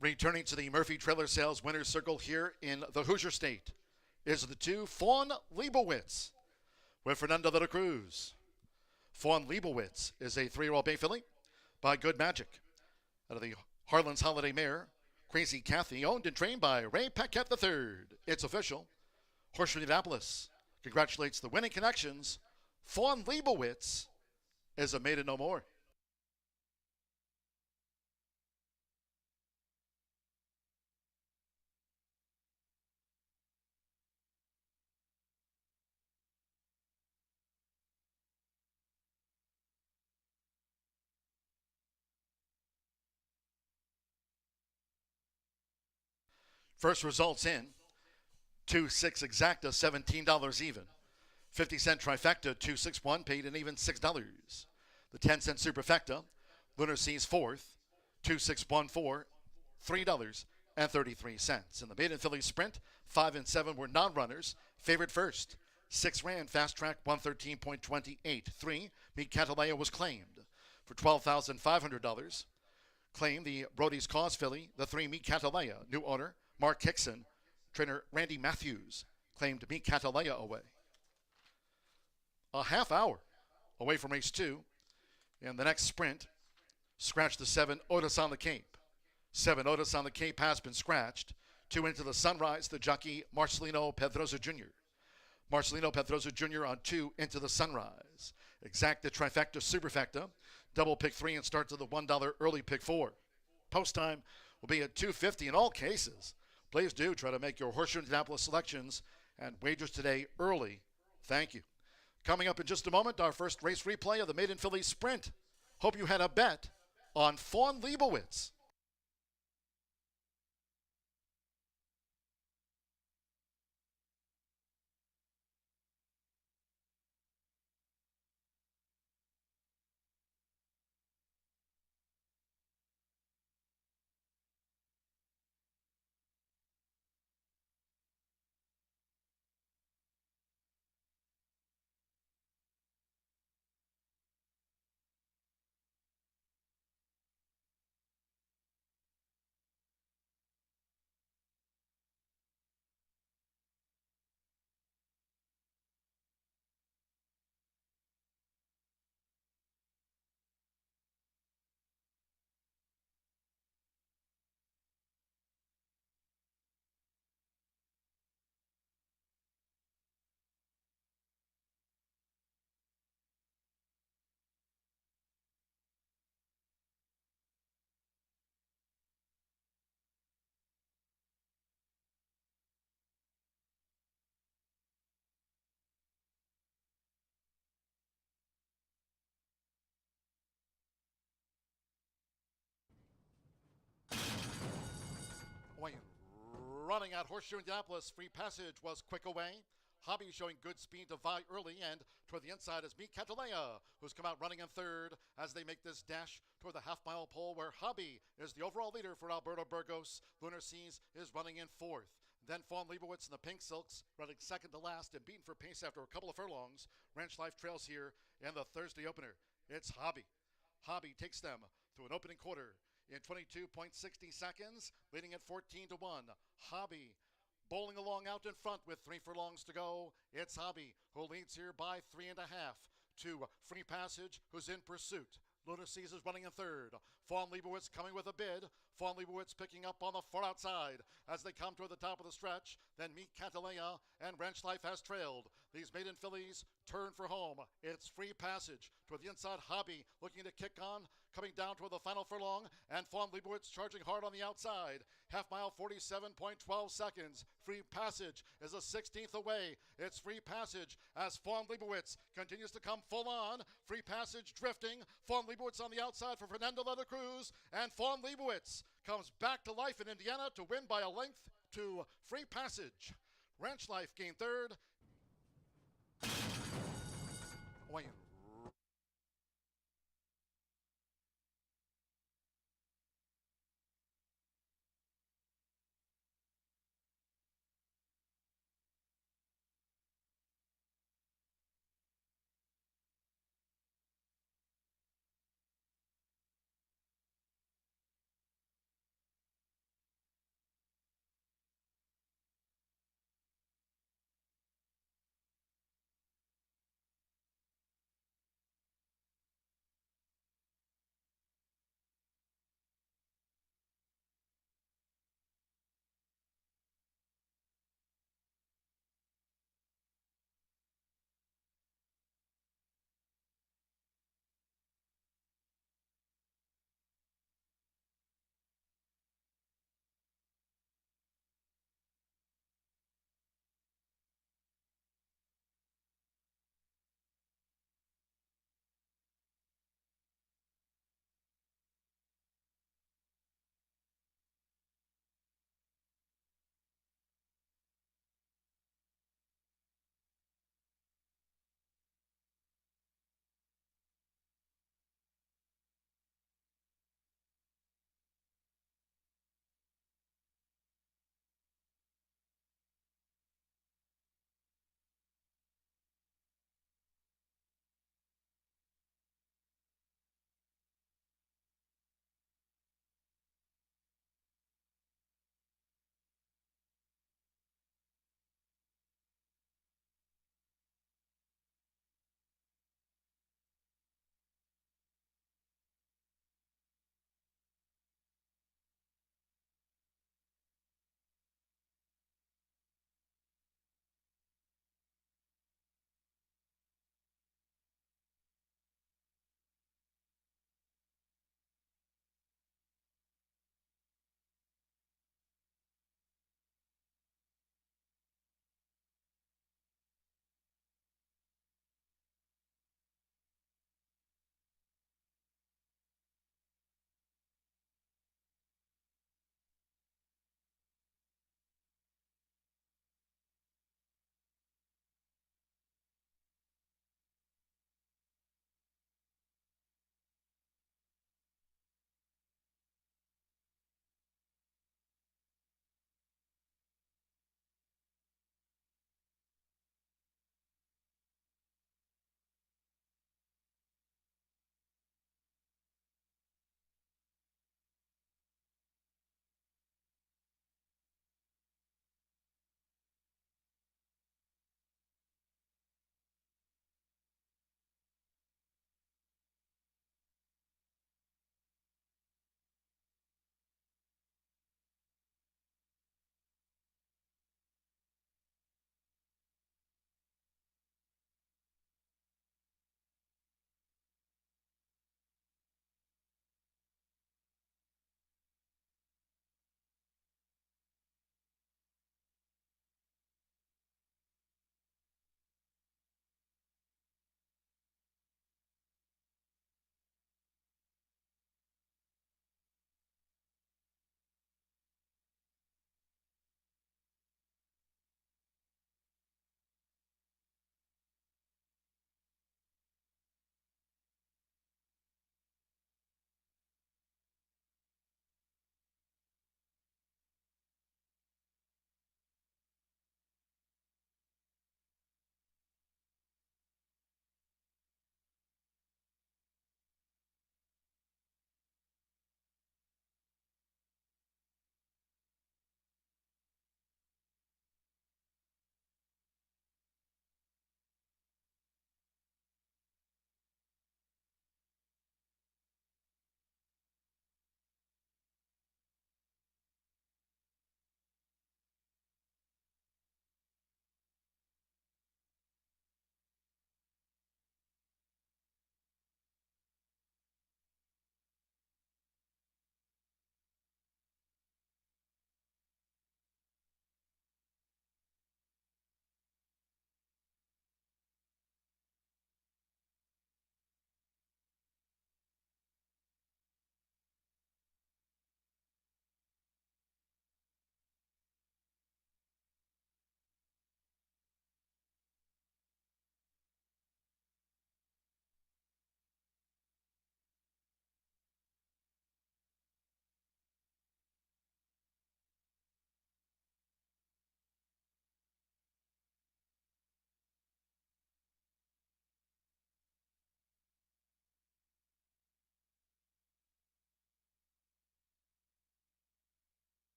Speaker 1: Returning to the Murphy Trailer Sales Winners Circle here in the Hoosier State is the two Fawn Leibowitz with Fernando de la Cruz. Fawn Leibowitz is a 3-year-old bay filly by Good Magic out of the Harlan's Holiday Mare, Crazy Cathy, owned and trained by Ray Paquette III. It's official. Horseshoe Indianapolis congratulates the winning connections. Fawn Leibowitz is a maiden no more. First results in. 2-6 exacta, $17 even. 50-cent trifecta, 2-6-1, paid an even $6. The 10-cent superfecta, Lunar Seas fourth, 2-6-1-4, $3.33. In the maiden filly sprint, 5 and 7 were non-runners. Favorite first. 6 ran, fast track, 113.28. 3, Meet Catalaya was claimed for $12,500. Claimed the Brody's Cause filly, the 3, Meet Catalaya. New owner, Mark Hickson. Trainer Randy Matthews claimed Meet Catalaya away. A half hour away from race 2. And the next sprint, scratch the 7, Otis on the Cape. 7, Otis on the Cape has been scratched. 2 into the Sunrise, the jockey Marcelino Pedroza Jr. Marcelino Pedroza Jr. on 2 into the Sunrise. Exacta, trifecta, superfecta. Double pick 3 and start to the $1 early pick 4. Post time will be at $2.50 in all cases. Please do try to make your Horseshoe Indianapolis selections and wagers today early. Thank you. Coming up in just a moment, our first race replay of the Maiden Filly Sprint. Hope you had a bet on Fawn Leibowitz. running at Horseshoe Indianapolis. Free Passage was quick away. Hobby showing good speed to vie early, and toward the inside is Meet Catalea, who's come out running in third as they make this dash toward the half-mile pole where Hobby is the overall leader for Alberto Burgos. Lunar Seas is running in fourth. Then Fawn Leibowitz and the Pink Silks running second to last and beaten for pace after a couple of furlongs. Ranch Life trails here in the Thursday opener. It's Hobby. Hobby takes them through an opening quarter in 22.60 seconds, leading at 14-1. Hobby bowling along out in front with 3 furlongs to go. It's Hobby who leads here by 3.5 to Free Passage, who's in pursuit. Lunar Seas is running in third. Fawn Leibowitz coming with a bid. Fawn Leibowitz picking up on the far outside as they come toward the top of the stretch. Then Meet Catalea and Ranch Life has trailed. These maiden fillies turn for home. It's Free Passage toward the inside. Hobby looking to kick on, coming down toward the final furlong, and Fawn Leibowitz charging hard on the outside. Half mile, 47.12 seconds. Free Passage is a 16th away. It's Free Passage as Fawn Leibowitz continues to come full on. Free Passage drifting. Fawn Leibowitz on the outside for Fernando de la Cruz, and Fawn Leibowitz comes back to life in Indiana to win by a length to Free Passage. Ranch Life gained third. Wayne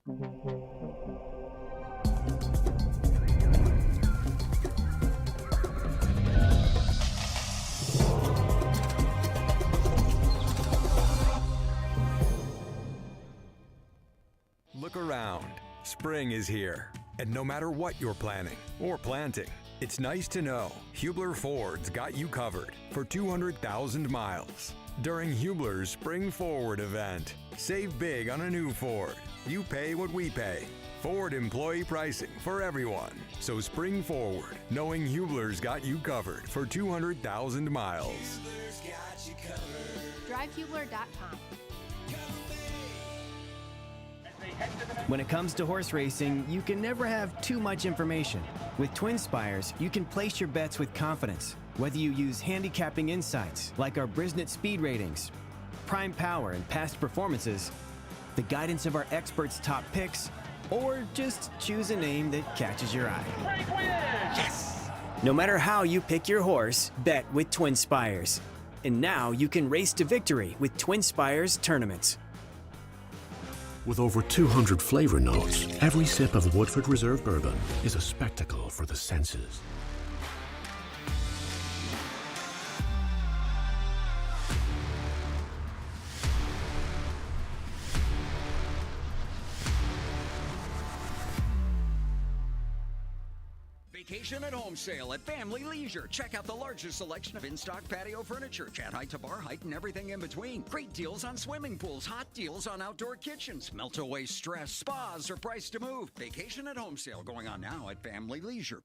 Speaker 10: Look around. Spring is here. And no matter what you're planning or planting, it's nice to know Hubler Ford's got you covered for 200,000 miles. During Hubler's Spring Forward event, save big on a new Ford. You pay what we pay. Ford employee pricing for everyone. So spring forward, knowing Hubler's got you covered for 200,000 miles.
Speaker 4: DriveHubler.com.
Speaker 11: When it comes to horse racing, you can never have too much information. With Twin Spires, you can place your bets with confidence. Whether you use handicapping insights like our Brisnet speed ratings, prime power and past performances, the guidance of our experts' top picks, or just choose a name that catches your eye. Yes! No matter how you pick your horse, bet with Twin Spires. And now you can race to victory with Twin Spires tournaments.
Speaker 12: With over 200 flavor notes, every sip of Woodford Reserve Bourbon is a spectacle for the senses.
Speaker 13: Vacation at home sale at Family Leisure. Check out the largest selection of in-stock patio furniture, cat height to bar height, and everything in between. Great deals on swimming pools, hot deals on outdoor kitchens. Melt away stress. Spas are priced to move. Vacation at home sale going on now at Family Leisure.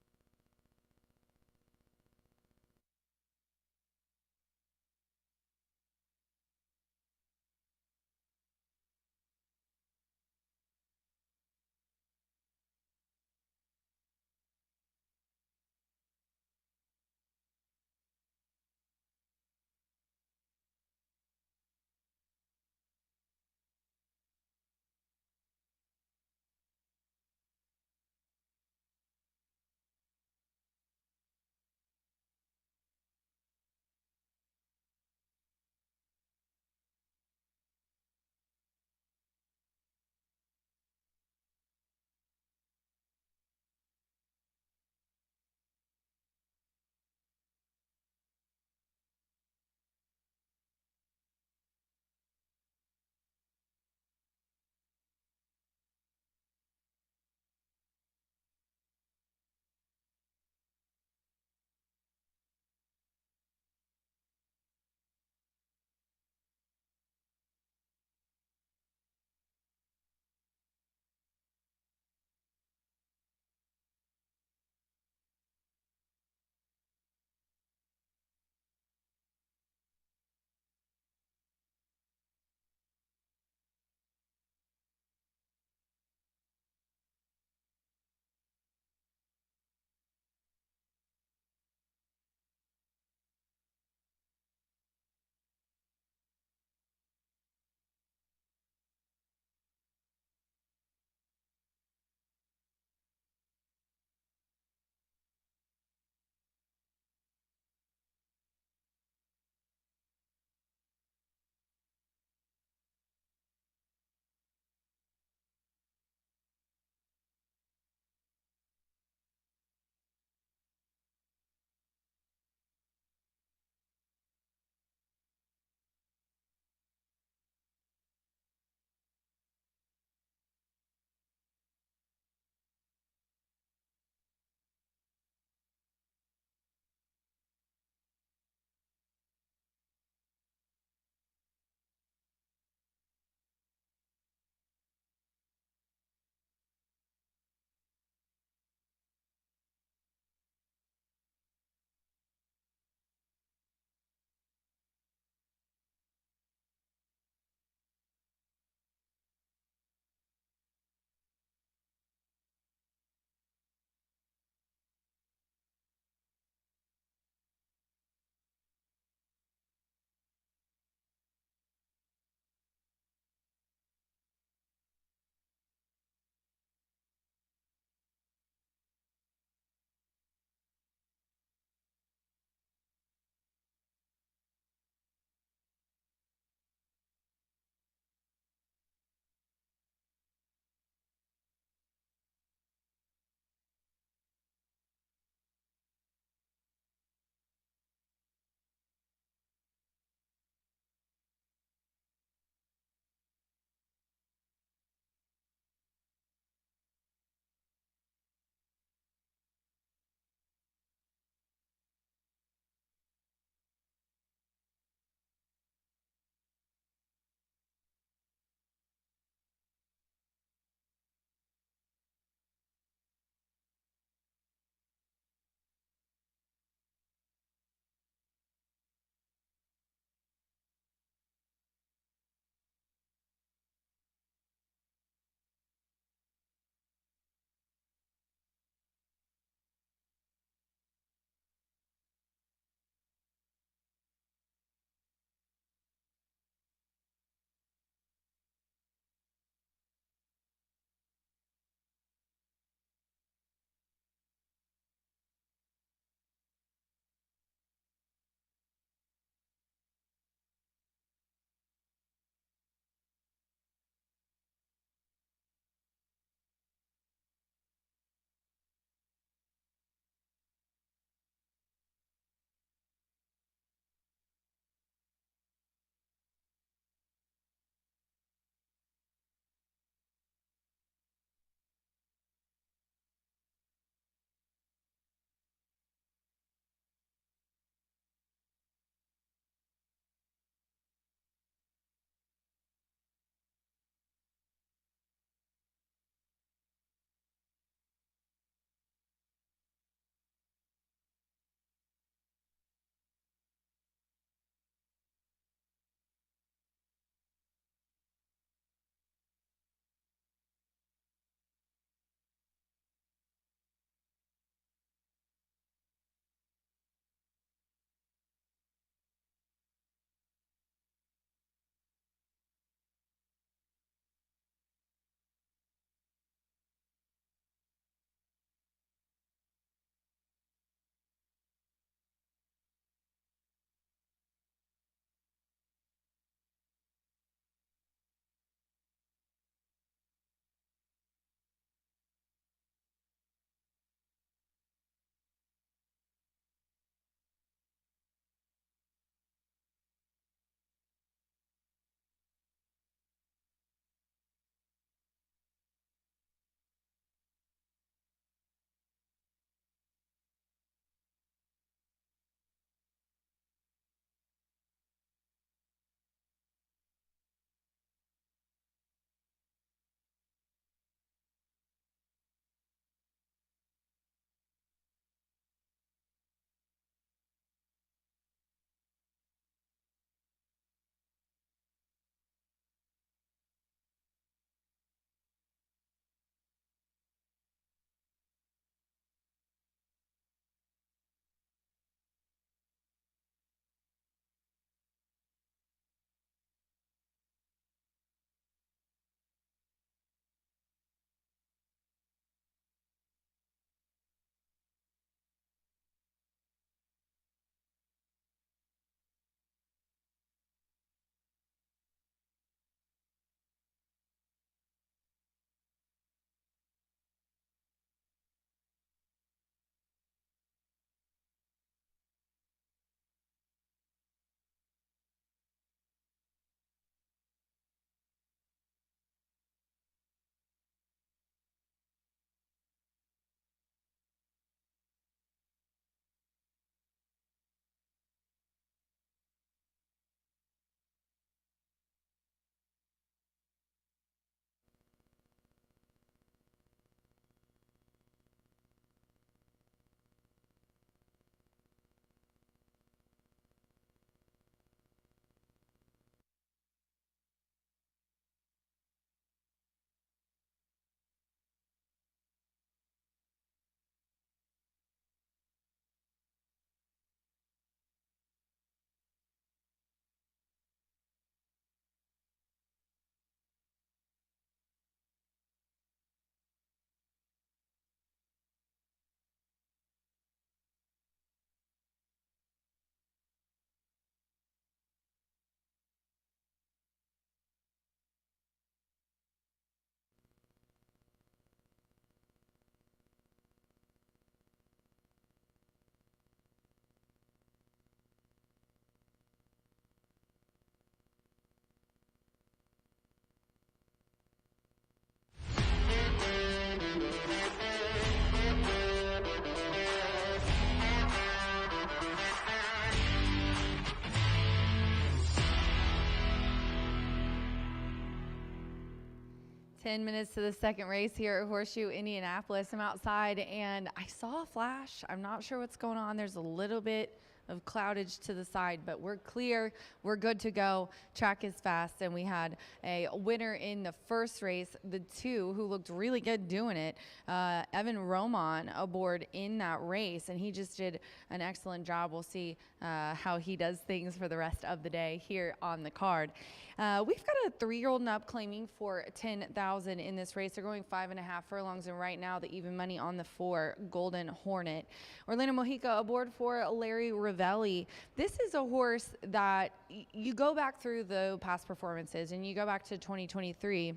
Speaker 2: 10 minutes to the second race here at Horseshoe Indianapolis. I'm outside and I saw a flash. I'm not sure what's going on. There's a little bit of cloudage to the side, but we're clear. We're good to go. Track is fast, and we had a winner in the first race. The two who looked really good doing it, Evan Roman aboard in that race, and he just did an excellent job. We'll see how he does things for the rest of the day here on the card. We've got a 3-year-old and up claiming for 10,000 in this race. They're going 5.5 furlongs, and right now the even money on the 4 Golden Hornet. Orlando Mojica aboard for Larry Ravelli. This is a horse that you go back through the past performances and you go back to 2023,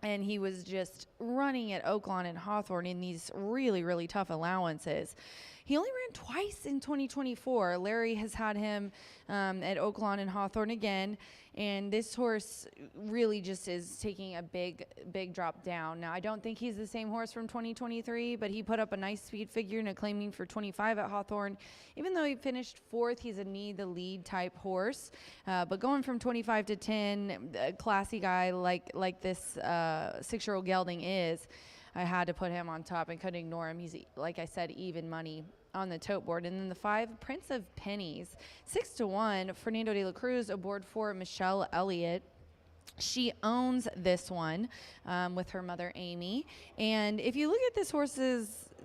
Speaker 2: and he was just running at Oaklawn and Hawthorne in these really, really tough allowances. He only ran twice in 2024. Larry has had him at Oaklawn and Hawthorne again, and this horse really just is taking a big drop down. Now, I don't think he's the same horse from 2023, but he put up a nice speed figure and a claiming for 25 at Hawthorne. Even though he finished 4th, he's a need the lead type horse. But going from 25 to 10, a classy guy like this 6-year-old gelding is, I had to put him on top and couldn't ignore him. He's, like I said, even money on the tote board. And then the 5 Prince of Pennies, 6-1, Fernando de la Cruz aboard for Michelle Elliott. She owns this one with her mother, Amy. And if you look at this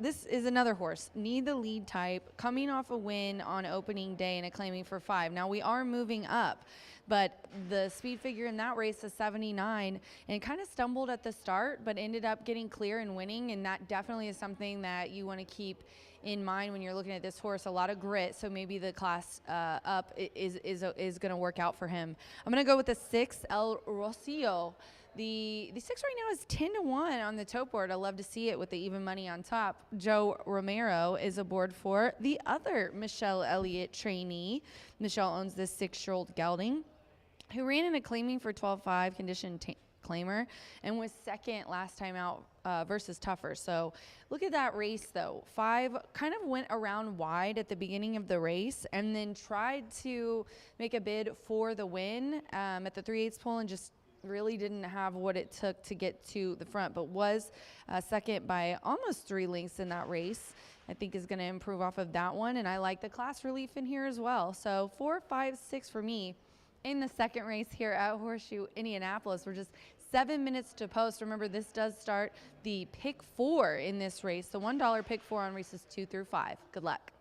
Speaker 2: this is another horse, need the lead type, coming off a win on opening day and a claiming for 5. Now, we are moving up, but the speed figure in that race is 79, and kind of stumbled at the start, but ended up getting clear and winning. And that definitely is something that you want to keep in mind when you're looking at this horse. A lot of grit, so maybe the class up is going to work out for him. I'm going to go with the 6, El Rocio. The 6 right now is 10-1 on the tote board. I love to see it with the even money on top. Joe Romero is aboard for the other Michelle Elliott trainee. Michelle owns this 6-year-old gelding, who ran in a claiming for 12.5 condition claimer and was second last time out versus Tougher. So look at that race though. 5 kind of went around wide at the beginning of the race and then tried to make a bid for the win at the 3/8 pole, and just really didn't have what it took to get to the front, but was second by almost 3 lengths in that race. I think is going to improve off of that one, and I like the class relief in here as well. So 4, 5, 6 for me in the second race here at Horseshoe Indianapolis. We're just 7 minutes to post. Remember, this does start the pick 4 in this race, the $1 pick 4 on races 2 through 5. Good luck.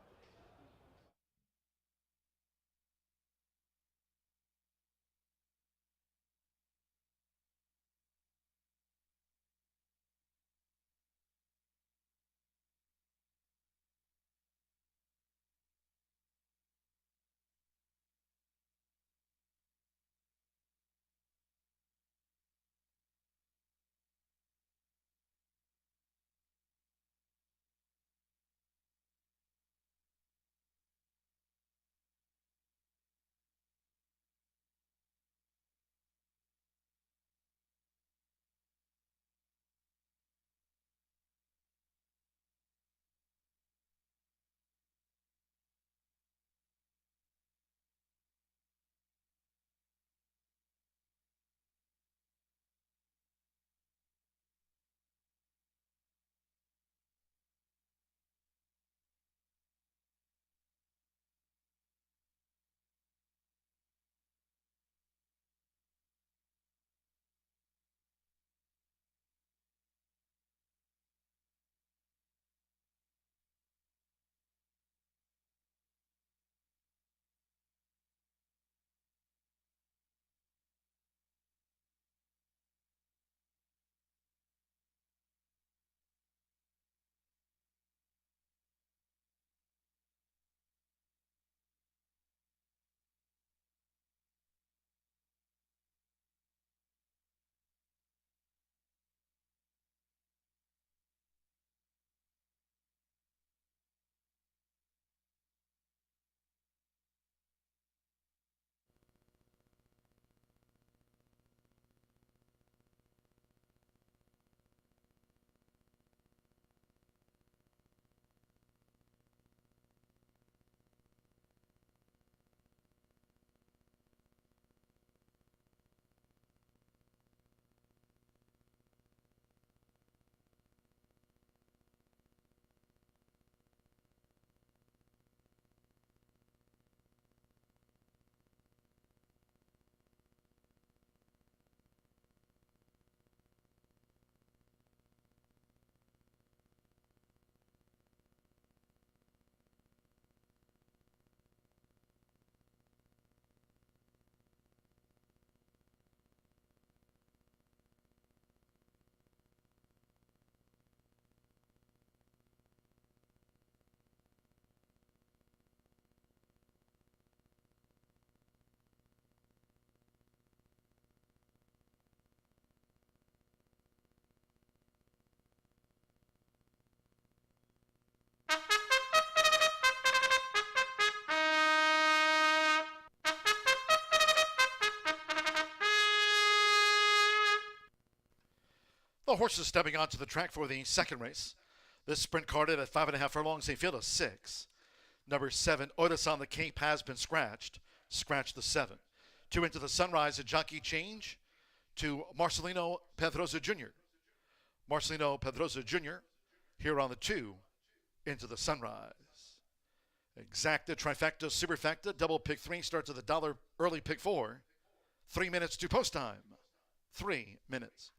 Speaker 1: The horses stepping onto the track for the second race. This sprint carded at 5.5 furlongs, a field of 6. Number 7, Otis on the Cape has been scratched. Scratch the 7. 2 into the Sunrise, a jockey change to Marcelino Pedrosa Jr. Marcelino Pedrosa Jr. here on the 2 into the Sunrise. Exacta, trifecta, superfecta, double pick 3 starts at the $1 early pick 4. 3 minutes to post time. 3 minutes.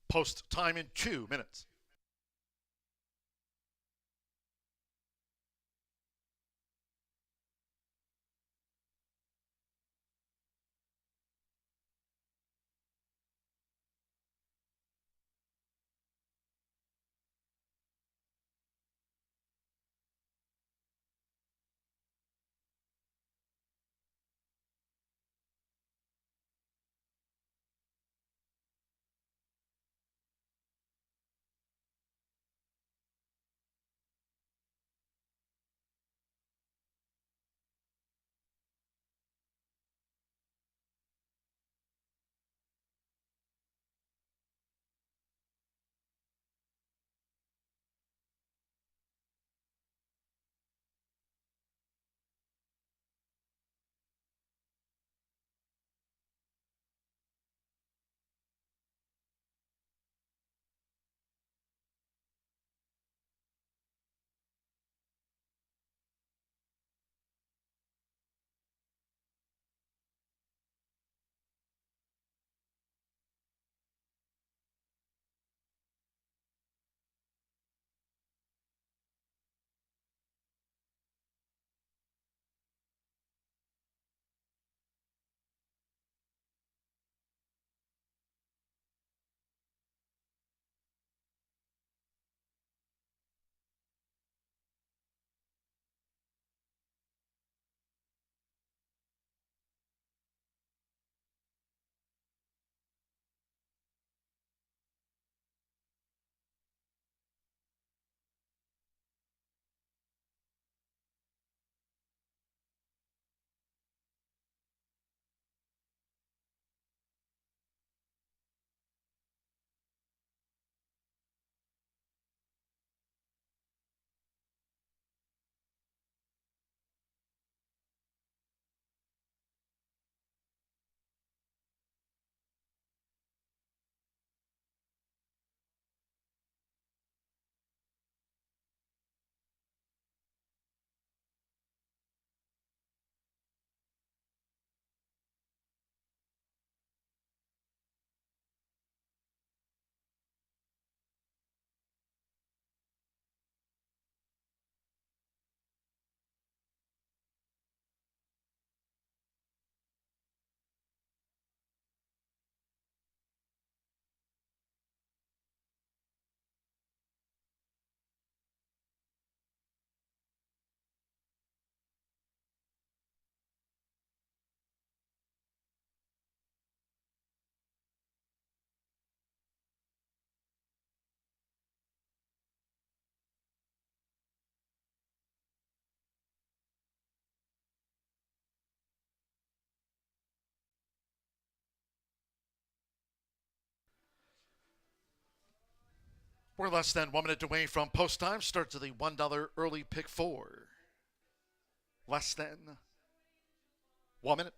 Speaker 1: Post time in 2 minutes. We're less than 1 minute away from post time. Start to the $1 early pick four. Less than 1 minute.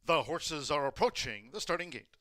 Speaker 1: The horses are approaching the starting gate.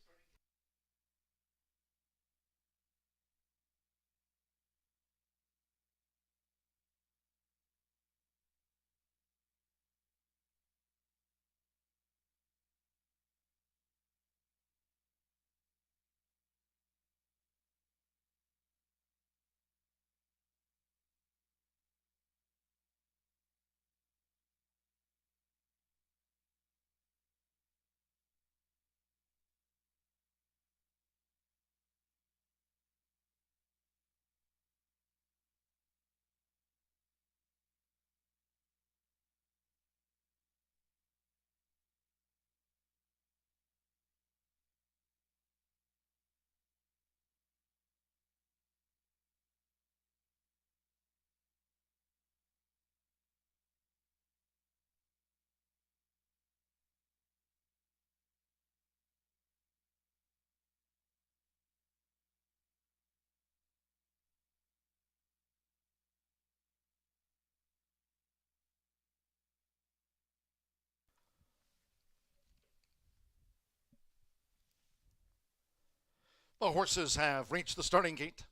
Speaker 1: The horses have reached the starting gate.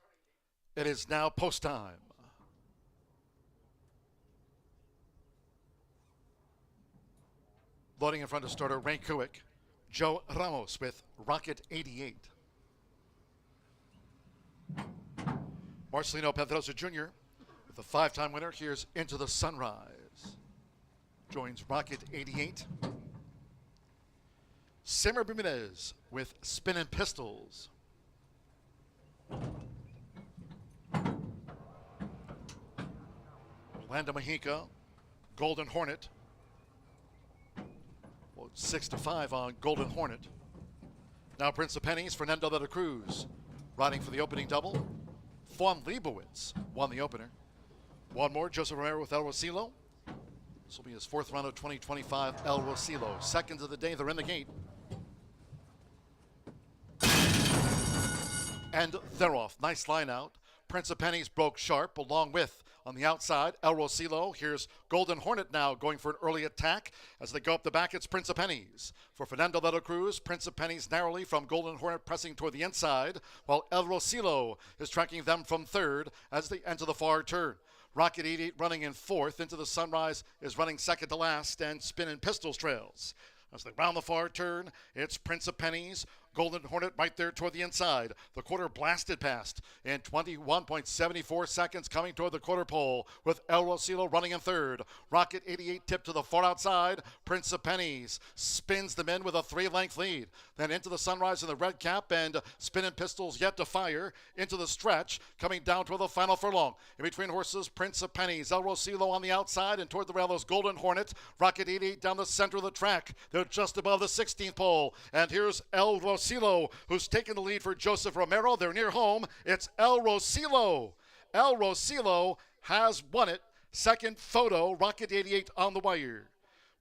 Speaker 1: It is now post time. Loading in front of starter Ray Kuick. Joe Ramos with Rocket 88. Marcelino Pedrosa Jr. with the 5-time winner. Here's Into the Sunrise. Joins Rocket 88. Simmer Bermudez with Spinnin' Pistols. Orlando Mejica, Golden Hornet. Well, 6-5 on Golden Hornet. Now Prince of Pennies, Fernando de la Cruz, riding for the opening double. Fawn Leibowitz won the opener. One more, Joseph Romero with El Rosilo. This will be his 4th round of 2025 El Rosilo. Seconds of the day, they're in the gate. And they're off. Nice line out. Prince of Pennies broke sharp along with, on the outside, El Rosilo. Here's Golden Hornet now going for an early attack. As they go up the back, it's Prince of Pennies. For Fernando de la Cruz, Prince of Pennies narrowly from Golden Hornet pressing toward the inside, while El Rosilo is tracking them from third as they enter the far turn. Rocket 88 running in 4th. Into the Sunrise is running second to last, and Spinnin' Pistols trails. As they round the far turn, it's Prince of Pennies. Golden Hornet right there toward the inside. The quarter blasted past in 21.74 seconds coming toward the quarter pole with El Rosilo running in 3rd. Rocket 88 tipped to the far outside. Prince of Pennies spins them in with a 3-length lead. Then Into the Sunrise in the red cap and Spinnin' Pistols yet to fire into the stretch coming down toward the final furlong. In between horses, Prince of Pennies, El Rosilo on the outside and toward the rail is Golden Hornet. Rocket 88 down the center of the track. They're just above the 16th pole. And here's El Rosilo, who's taken the lead for Joseph Romero. They're near home. It's El Rosilo. El Rosilo has won it. Second photo, Rocket 88 on the wire.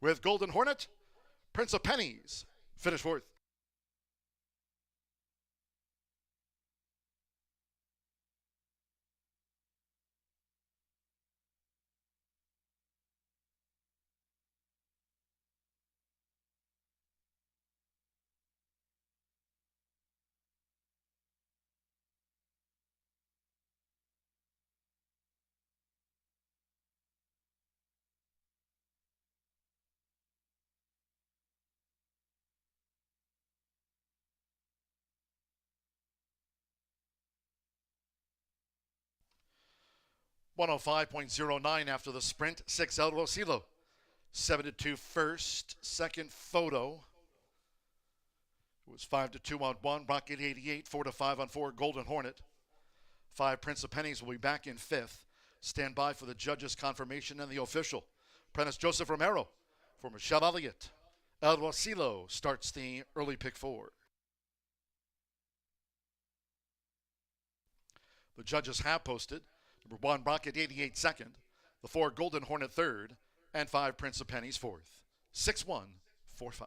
Speaker 1: With Golden Hornet, Prince of Pennies finished 4th. .105.09 after the sprint. 6 El Rosilo. 7-2 first. Second photo. It was 5-2 on 1. Rocket 88, 4-5 on 4. Golden Hornet. 5 Prince of Pennies will be back in 5th. Stand by for the judges' confirmation and the official. Apprentice Joseph Romero for Michelle Elliott. El Rosilo starts the early pick 4. The judges have posted number 1 Rocket 88 second, the 4 Golden Hornet third, and 5 Prince of Pennies fourth. 6-1, 4-5.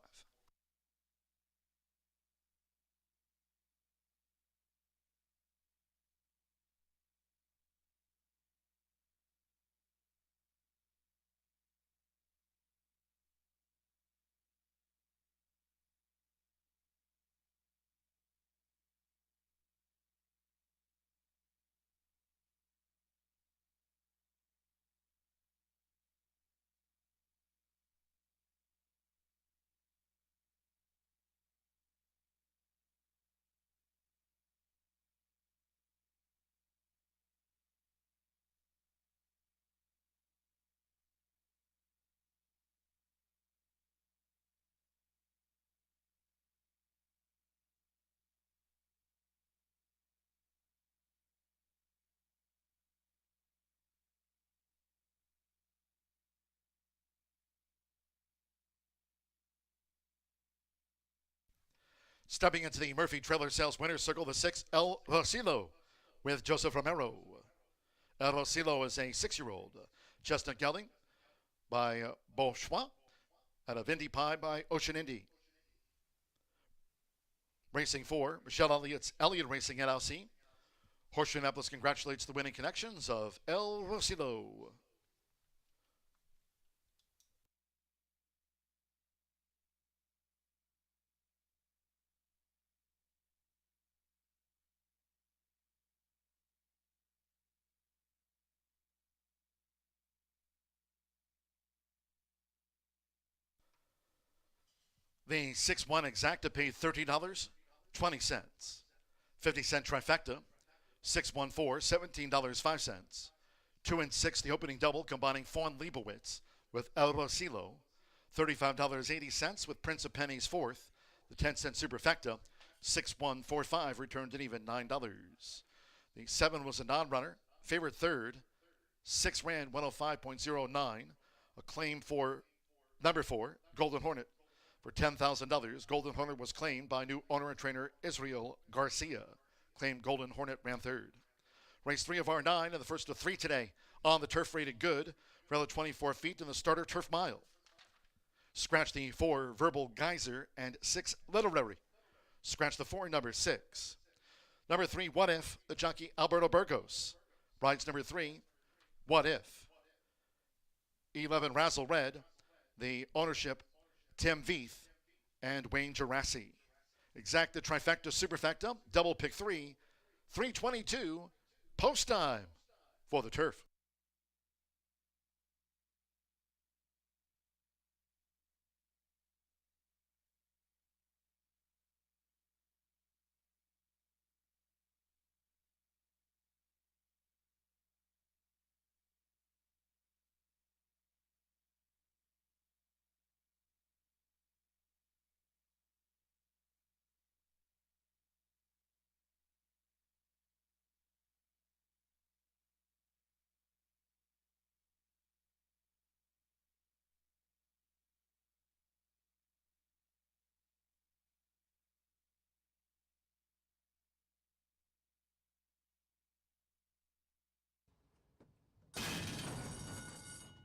Speaker 1: Stepping into the Murphy Trailer Sales Winners Circle, the 6 El Rosilo with Joseph Romero. El Rosilo is a 6-year-old. Chestnut Gelding by Beauchois out of Indy Pie by Ocean Indy. Racing 4, Michelle Elliott's Elliott Racing LLC. Horseshoe Indianapolis congratulates the winning connections of El Rosilo. The 6-1 exacta paid $30.20. 50-cent trifecta, 6-1-4, $17.05. 2 and 6, the opening double, combining Fawn Leibowitz with El Rosilo, $35.80 with Prince of Pennies fourth. The 10-cent superfecta, 6-1-4-5, returned an even $9. The 7 was a non-runner, favorite third, 6 ran 105.09. A claim for number 4, Golden Hornet, for $10,000. Golden Hornet was claimed by new owner and trainer Israel Garcia. Claimed Golden Hornet ran third. Race 3 of our 9 and the first of 3 today on the turf rated good. Rail 24 feet in the starter turf mile. Scratch the 4 Verbal Geyser and 6 Literary. Scratch the 4 number 6. Number 3 What If, the jockey Alberto Burgos. Rides number 3 What If. 11 Razzle Red, the ownership Tim Veith and Wayne Gerassi. Exacta trifecta superfecta, double pick 3, 322, post time for the turf.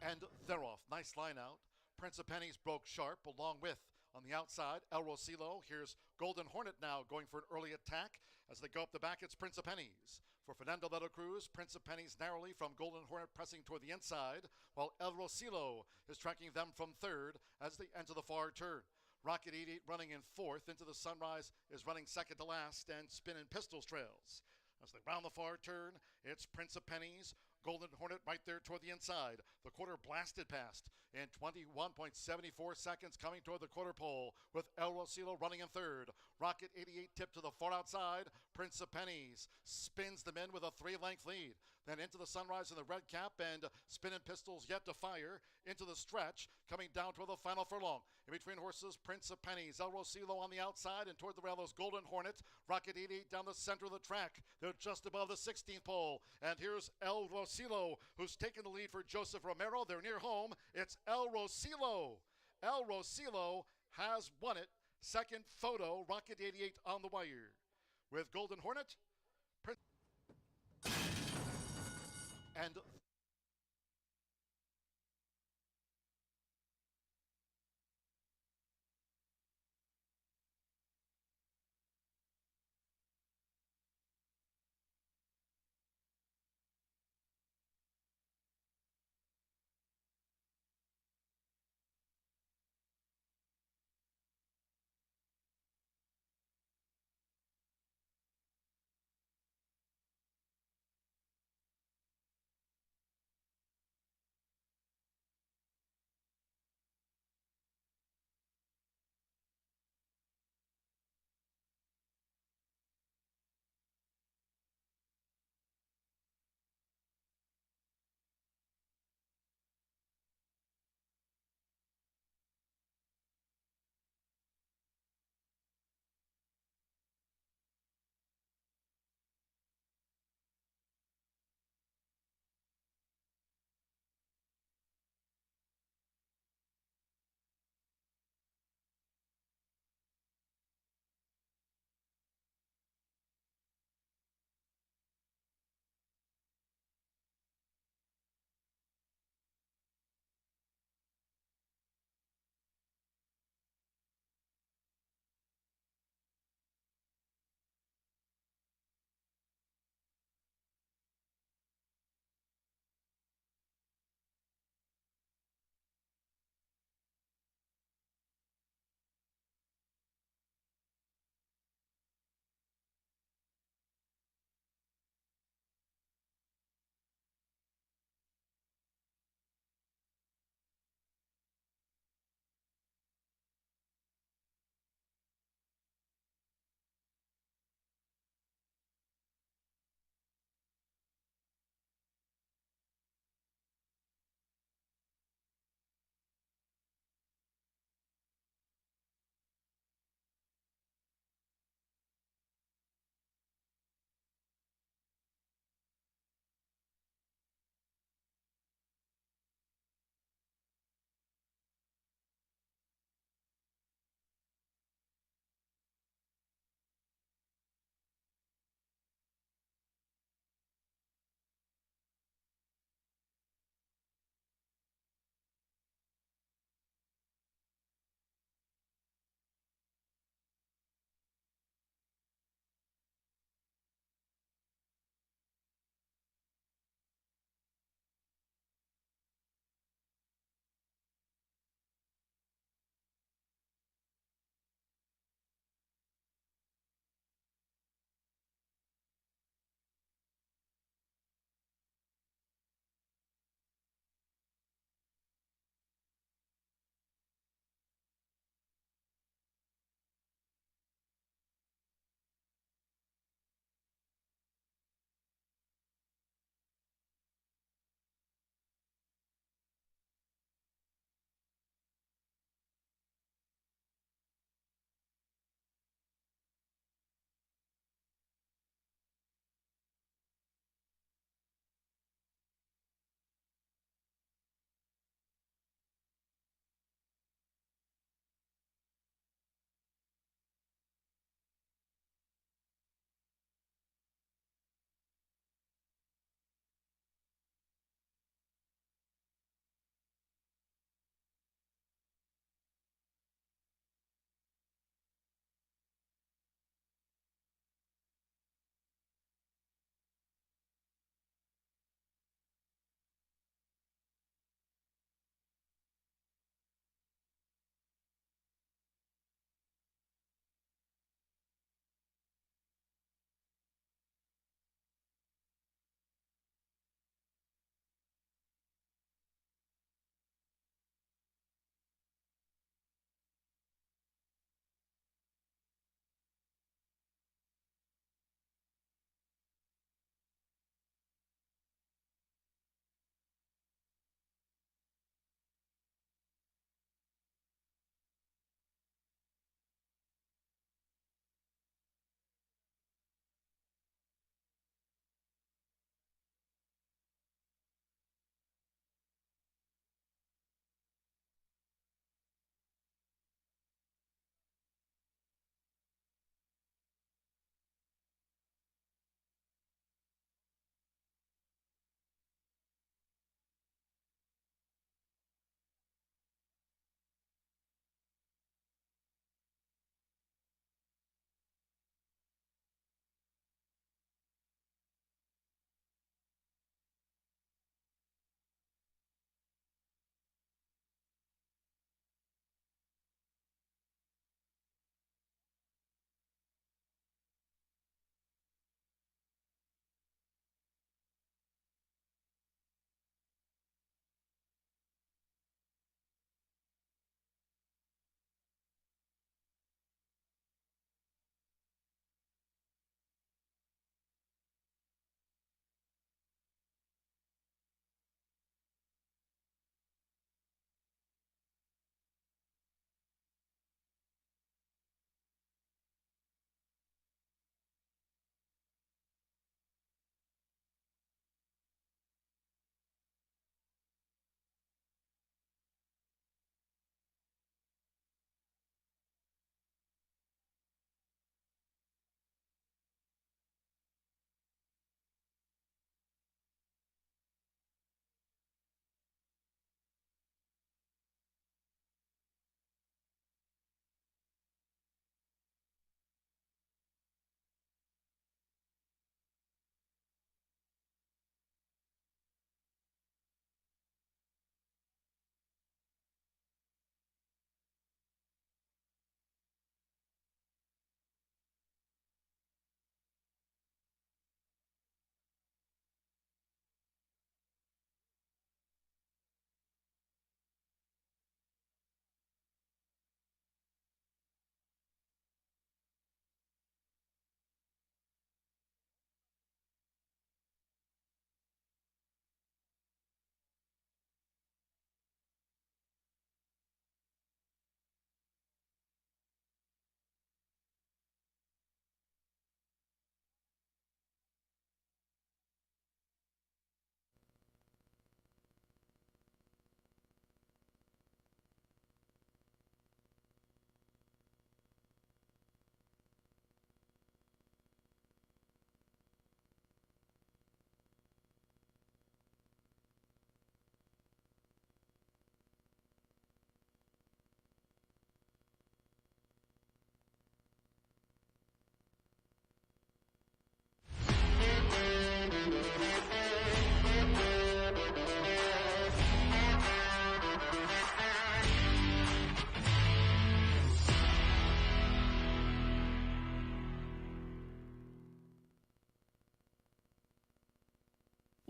Speaker 1: And they're off. Nice line out. Prince of Pennies broke sharp along with, on the outside, El Rosilo. Here's Golden Hornet now going for an early attack. As they go up the back, it's Prince of Pennies. For Fernando Leto Cruz, Prince of Pennies narrowly from Golden Hornet pressing toward the inside, while El Rosilo is tracking them from third as they enter the far turn. Rocket 88 running in fourth. Into the Sunrise is running second to last, and Spin and Pistols trails. As they round the far turn, it's Prince of Pennies. Golden Hornet right there toward the inside. The quarter blasted past in 21.74 seconds, coming toward the quarter pole with El Rosilo running in third. Rocket 88 tipped to the far outside. Prince of Pennies spins them in with a 3-length lead. Then into the Sunrise in the red cap and spinning pistols yet to fire. Into the stretch, coming down toward the final furlong. In between horses, Prince of Pennies, El Rosilo on the outside, and toward the rail is Golden Hornet. Rocket 88 down the center of the track. They're just above the 16th pole. And here's El Rosilo, who's taken the lead for Joseph Romero. They're near home. It's El Rosilo. El Rosilo has won it. Second photo, Rocket 88 on the wire. With Golden Hornet, Prince, and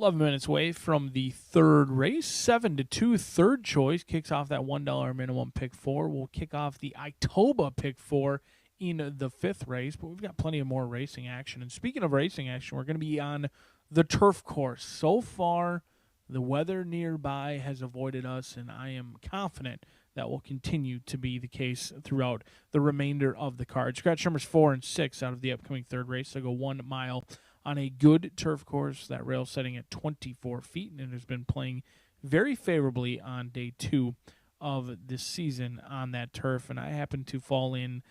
Speaker 9: 11 minutes away from the third race, 7-2, third choice, kicks off that $1 minimum pick 4. We'll kick off the Itoba pick 4 in the fifth race, but we've got plenty of more racing action. And speaking of racing action, we're going to be on the turf course. So far, the weather nearby has avoided us, and I am confident that will continue to be the case throughout the remainder of the card. Scratch numbers 4 and 6 out of the upcoming third race. They'll go 1 mile on a good turf course. That rail setting at 24 feet, and it has been playing very favorably on day 2 of this season on that turf. And I happen to fall in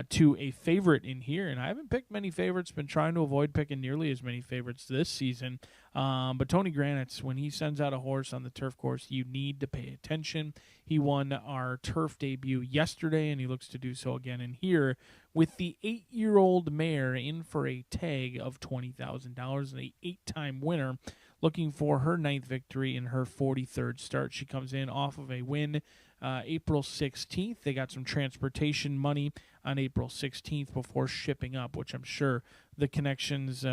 Speaker 9: to a favorite in here, and I haven't picked many favorites, been trying to avoid picking nearly as many favorites this season. But Tony Granitz, when he sends out a horse on the turf course, you need to pay attention. He won our turf debut yesterday, and he looks to do so again in here with the 8-year-old mare in for a tag of $20,000, an 8-time winner, looking for her 9th victory in her 43rd start. She comes in off of a win April 16th. They got some transportation money on April 16th before shipping up, which I'm sure the Connections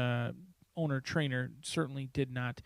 Speaker 9: owner-trainer certainly did not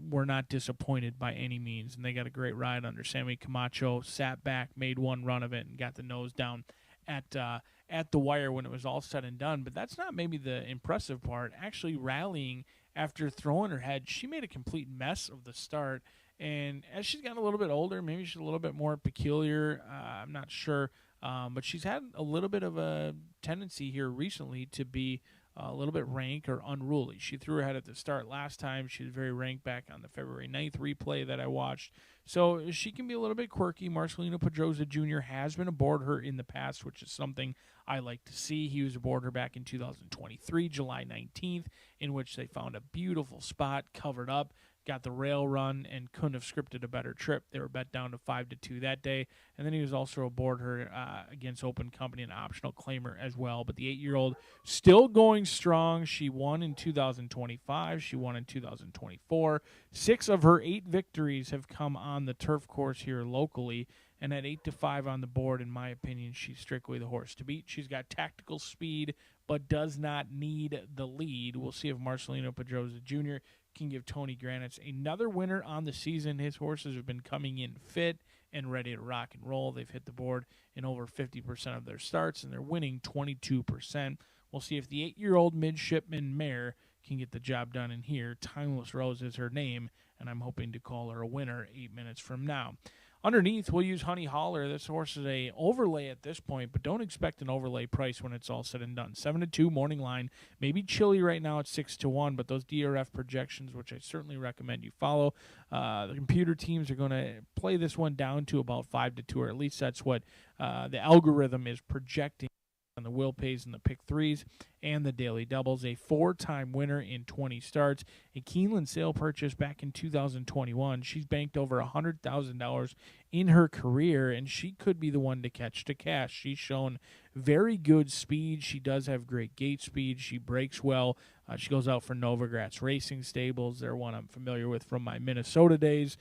Speaker 9: were not disappointed by any means. And they got a great ride under Sammy Camacho, sat back, made one run of it, and got the nose down at the wire when it was all said and done. But that's not maybe the impressive part. Actually rallying after throwing her head, she made a complete mess of the start. And as she's gotten a little bit older, maybe she's a little bit more peculiar. I'm not sure. But she's had a little bit of a tendency here recently to be a little bit rank or unruly. She threw her head at the start last time. She was very rank back on the February 9th replay that I watched. So she can be a little bit quirky. Marcelino Pedroza Jr. has been aboard her in the past, which is something I like to see. He was aboard her back in 2023, July 19th, in which they found a beautiful spot, covered up, got the rail run, and couldn't have scripted a better trip. They were bet down to 5-2 that day. And then he was also aboard her against Open Company, an optional claimer as well. But the 8-year-old still going strong. She won in 2025. She won in 2024. 6 of her 8 victories have come on the turf course here locally. And at 8-5 on the board, in my opinion, she's strictly the horse to beat. She's got tactical speed, but does not need the lead. We'll see if Marcelino Pedroza Jr. can give Tony Granitz another winner on the season. His horses have been coming in fit and ready to rock and roll. They've hit the board in over 50% of their starts, and they're winning 22%. We'll see if the 8-year-old midshipman mare can get the job done in here. Timeless Rose is her name, and I'm hoping to call her a winner 8 minutes from now. Underneath, we'll use Honey Holler. This horse is a overlay at this point, but don't expect an overlay price when it's all said and done. 7-2 morning line, maybe chilly right now at 6-1, but those DRF projections, which I certainly recommend you follow, the computer teams are going to play this one down to about 5-2, or at least that's what the algorithm is projecting on the Will Pays and the Pick 3s and the Daily Doubles. A 4-time winner in 20 starts. A Keeneland sale purchase back in 2021. She's banked over $100,000 in her career, and she could be the one to catch to cash. She's shown very good speed. She does have great gate speed. She breaks well. She goes out for Novogratz Racing Stables. They're one I'm familiar with from my Minnesota days.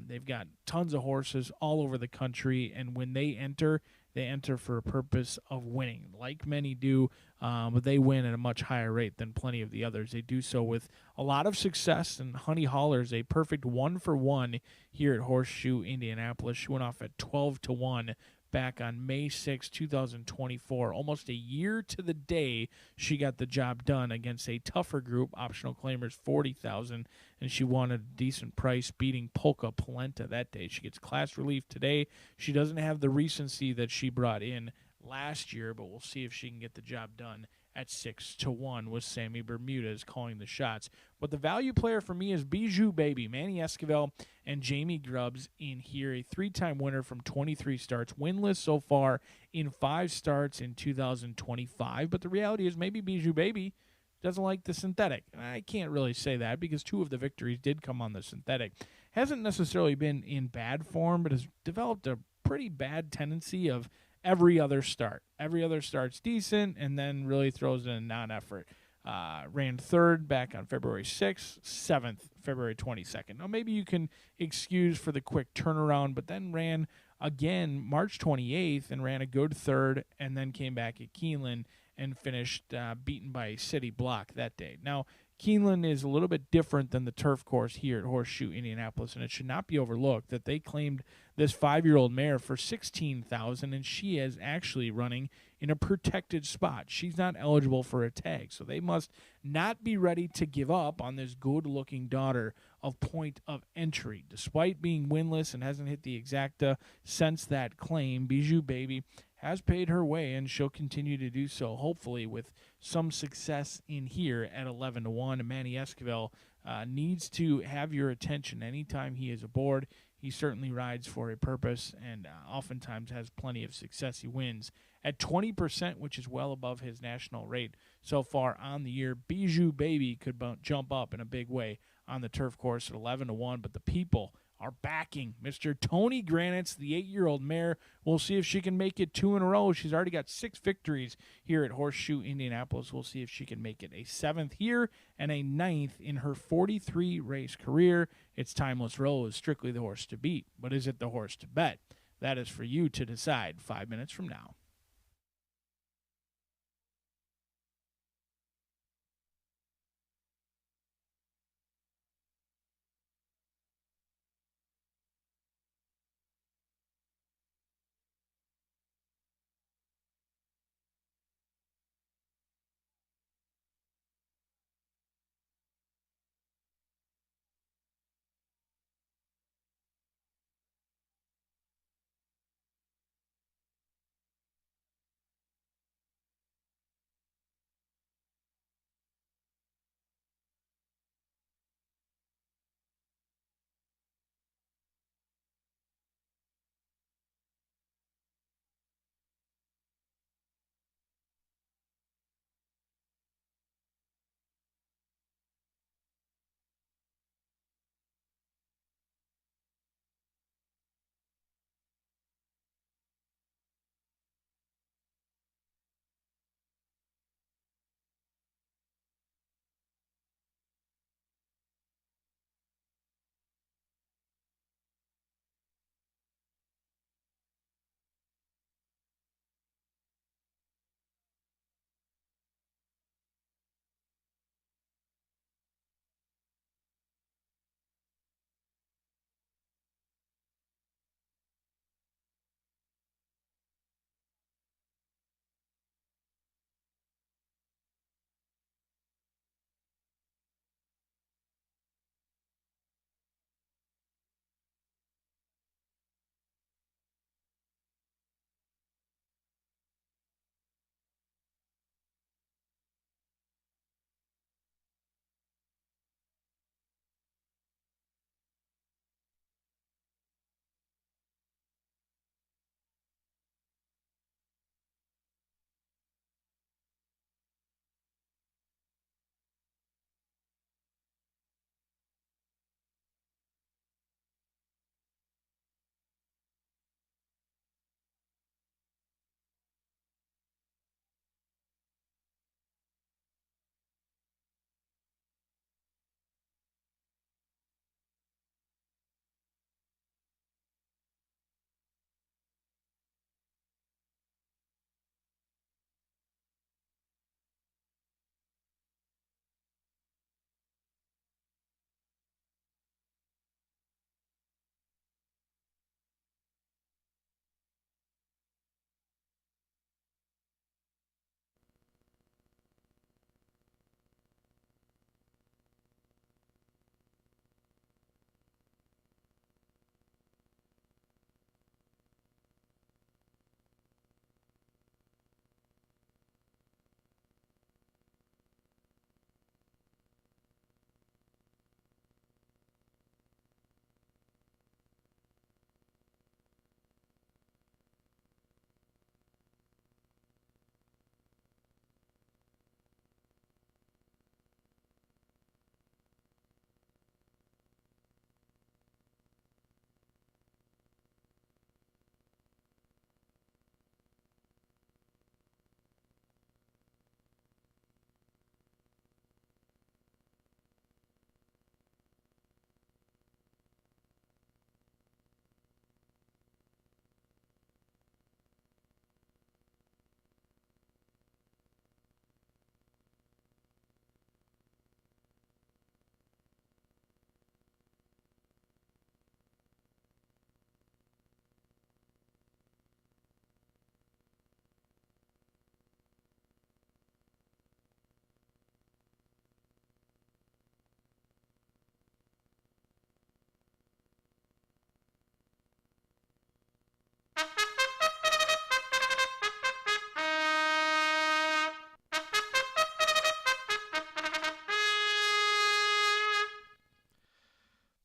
Speaker 9: They've got tons of horses all over the country, and when they enter for a purpose of winning, like many do, but they win at a much higher rate than plenty of the others. They do so with a lot of success, and Honey Holler is a perfect 1-for-1 here at Horseshoe Indianapolis. She went off at 12-1 back on May 6, 2024. Almost a year to the day, she got the job done against a tougher group, optional claimers $40,000, and she won a decent price, beating Polka Polenta that day. She gets class relief today. She doesn't have the recency that she brought in last year, but we'll see if she can get the job done at 6-1 with Sammy Bermudez calling the shots. But the value player for me is Bijou Baby, Manny Esquivel and Jamie Grubbs in here. A 3-time winner from 23 starts, winless so far in 5 starts in 2025. But the reality is maybe Bijou Baby doesn't like the synthetic. And I can't really say that because 2 of the victories did come on the synthetic. Hasn't necessarily been in bad form, but has developed a pretty bad tendency of every other start. Every other start's decent, and then really throws in a non-effort. Ran 3rd back on February 6th, 7th, February 22nd. Now, maybe you can excuse for the quick turnaround, but then ran again March 28th and ran a good 3rd, and then came back at Keeneland and finished beaten by City Block that day. Now, Keeneland is a little bit different than the turf course here at Horseshoe Indianapolis, and it should not be overlooked that they claimed this 5-year-old mare for $16,000, and she is actually running in a protected spot. She's not eligible for a tag, so they must not be ready to give up on this good-looking daughter of Point of Entry. Despite being winless and hasn't hit the exacta since that claim, Bijou Baby has paid her way, and she'll continue to do so, hopefully with some success in here at 11-1. Manny Esquivel needs to have your attention anytime he is aboard. He certainly rides for a purpose and oftentimes has plenty of success. He wins at 20%, which is well above his national rate so far on the year. Bijou Baby could jump up in a big way on the turf course at 11-1, but the people are backing Mr. Tony Granitz, the 8-year-old mare. We'll see if she can make it 2 in a row. She's already got 6 victories here at Horseshoe Indianapolis. We'll see if she can make it a 7th here and a 9th in her 43-race career. It's Timeless Rose, strictly the horse to beat. But is it the horse to bet? That is for you to decide 5 minutes from now.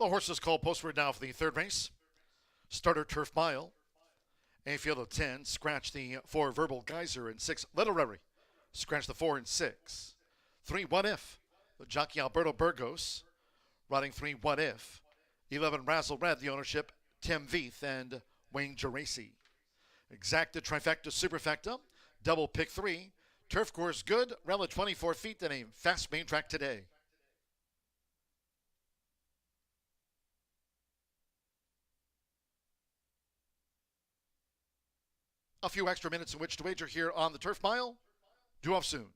Speaker 1: The horses called postward now for the third race. Starter Turf Mile. A field of 10. Scratch the 4 Verbal Geyser and 6 Literary. Scratch the 4 and 6. 3 What If. The jockey Alberto Burgos. Riding 3 What If. 11 Razzle Red, the ownership Tim Veith and Wayne Geraci. Exacta Trifecta Superfecta. Double Pick 3. Turf course good. Rel at 24 feet and a fast main track today. A few extra minutes in which to wager here on the Turf Mile. Due off soon.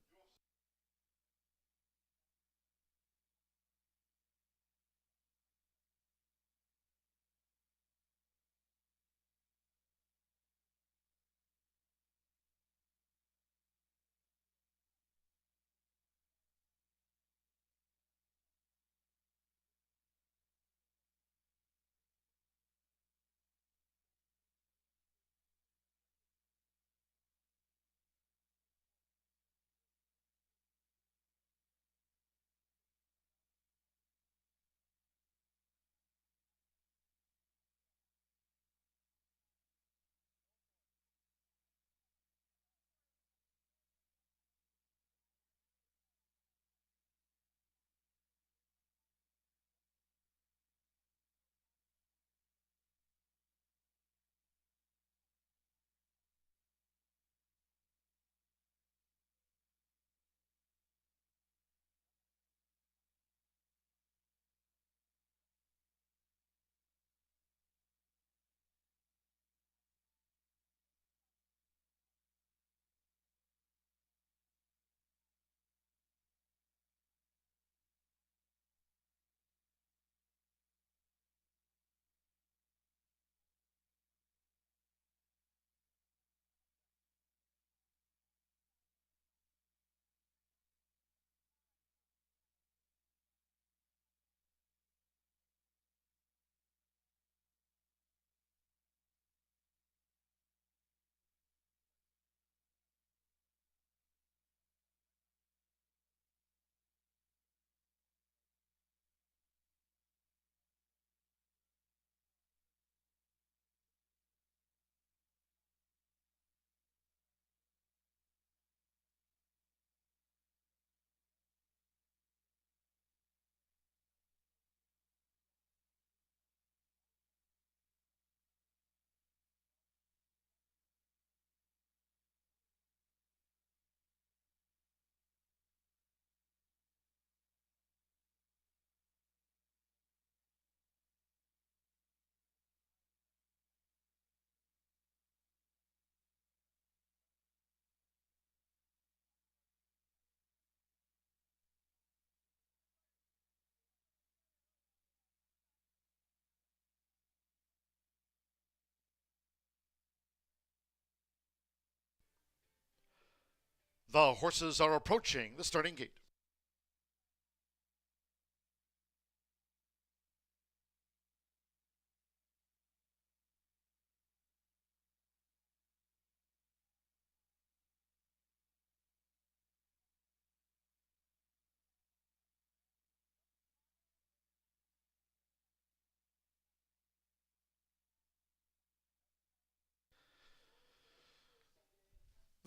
Speaker 1: The horses are approaching the starting gate.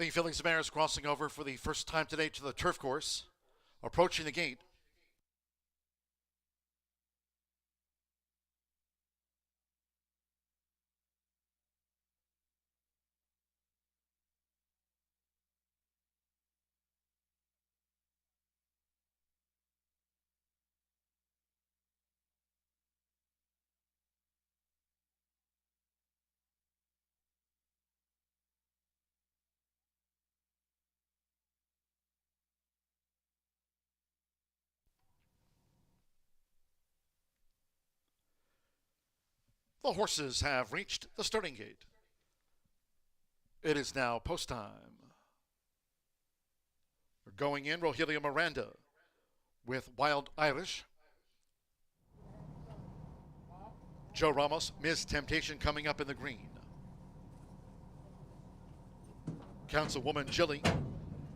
Speaker 1: The Fillings Mares crossing over for the first time today to the turf course, approaching the gate. The horses have reached the starting gate. It is now post time. We're going in, Rogelio Miranda with Wild Irish. Joe Ramos, Miss Temptation coming up in the green. Councilwoman Jilly,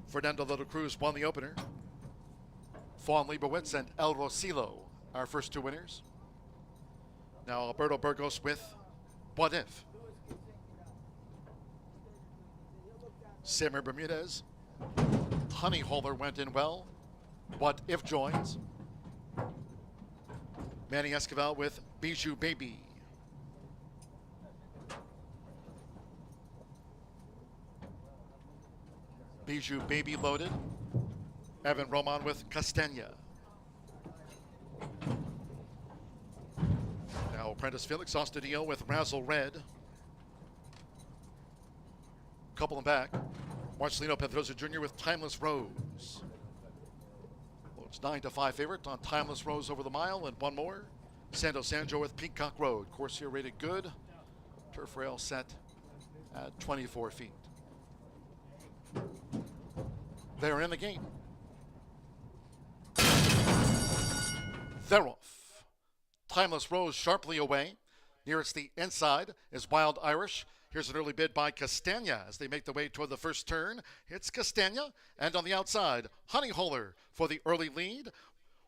Speaker 1: Fernando Little Cruz won the opener. Fawn Leibowitz and El Rosilo, our first two winners. Now Alberto Burgos with What If. Simmer Bermudez. Honey Holder went in well. What If joins. Manny Esquivel with Bijou Baby. Bijou Baby loaded. Evan Roman with Castagna. Now apprentice Felix Ostadillo with Razzle Red. Couple them back. Marcelino Pedrosa Jr. with Timeless Rose. Well, it's 9-5 favorite on Timeless Rose over the mile, and one more. Sando Sanjo with Peacock Road. Course here rated good. Turf rail set at 24 feet. They're in the game. They're off. Timeless Rose sharply away. Nearest the inside is Wild Irish. Here's an early bid by Castagna as they make the way toward the first turn. It's Castagna, and on the outside, Honey Holler for the early lead,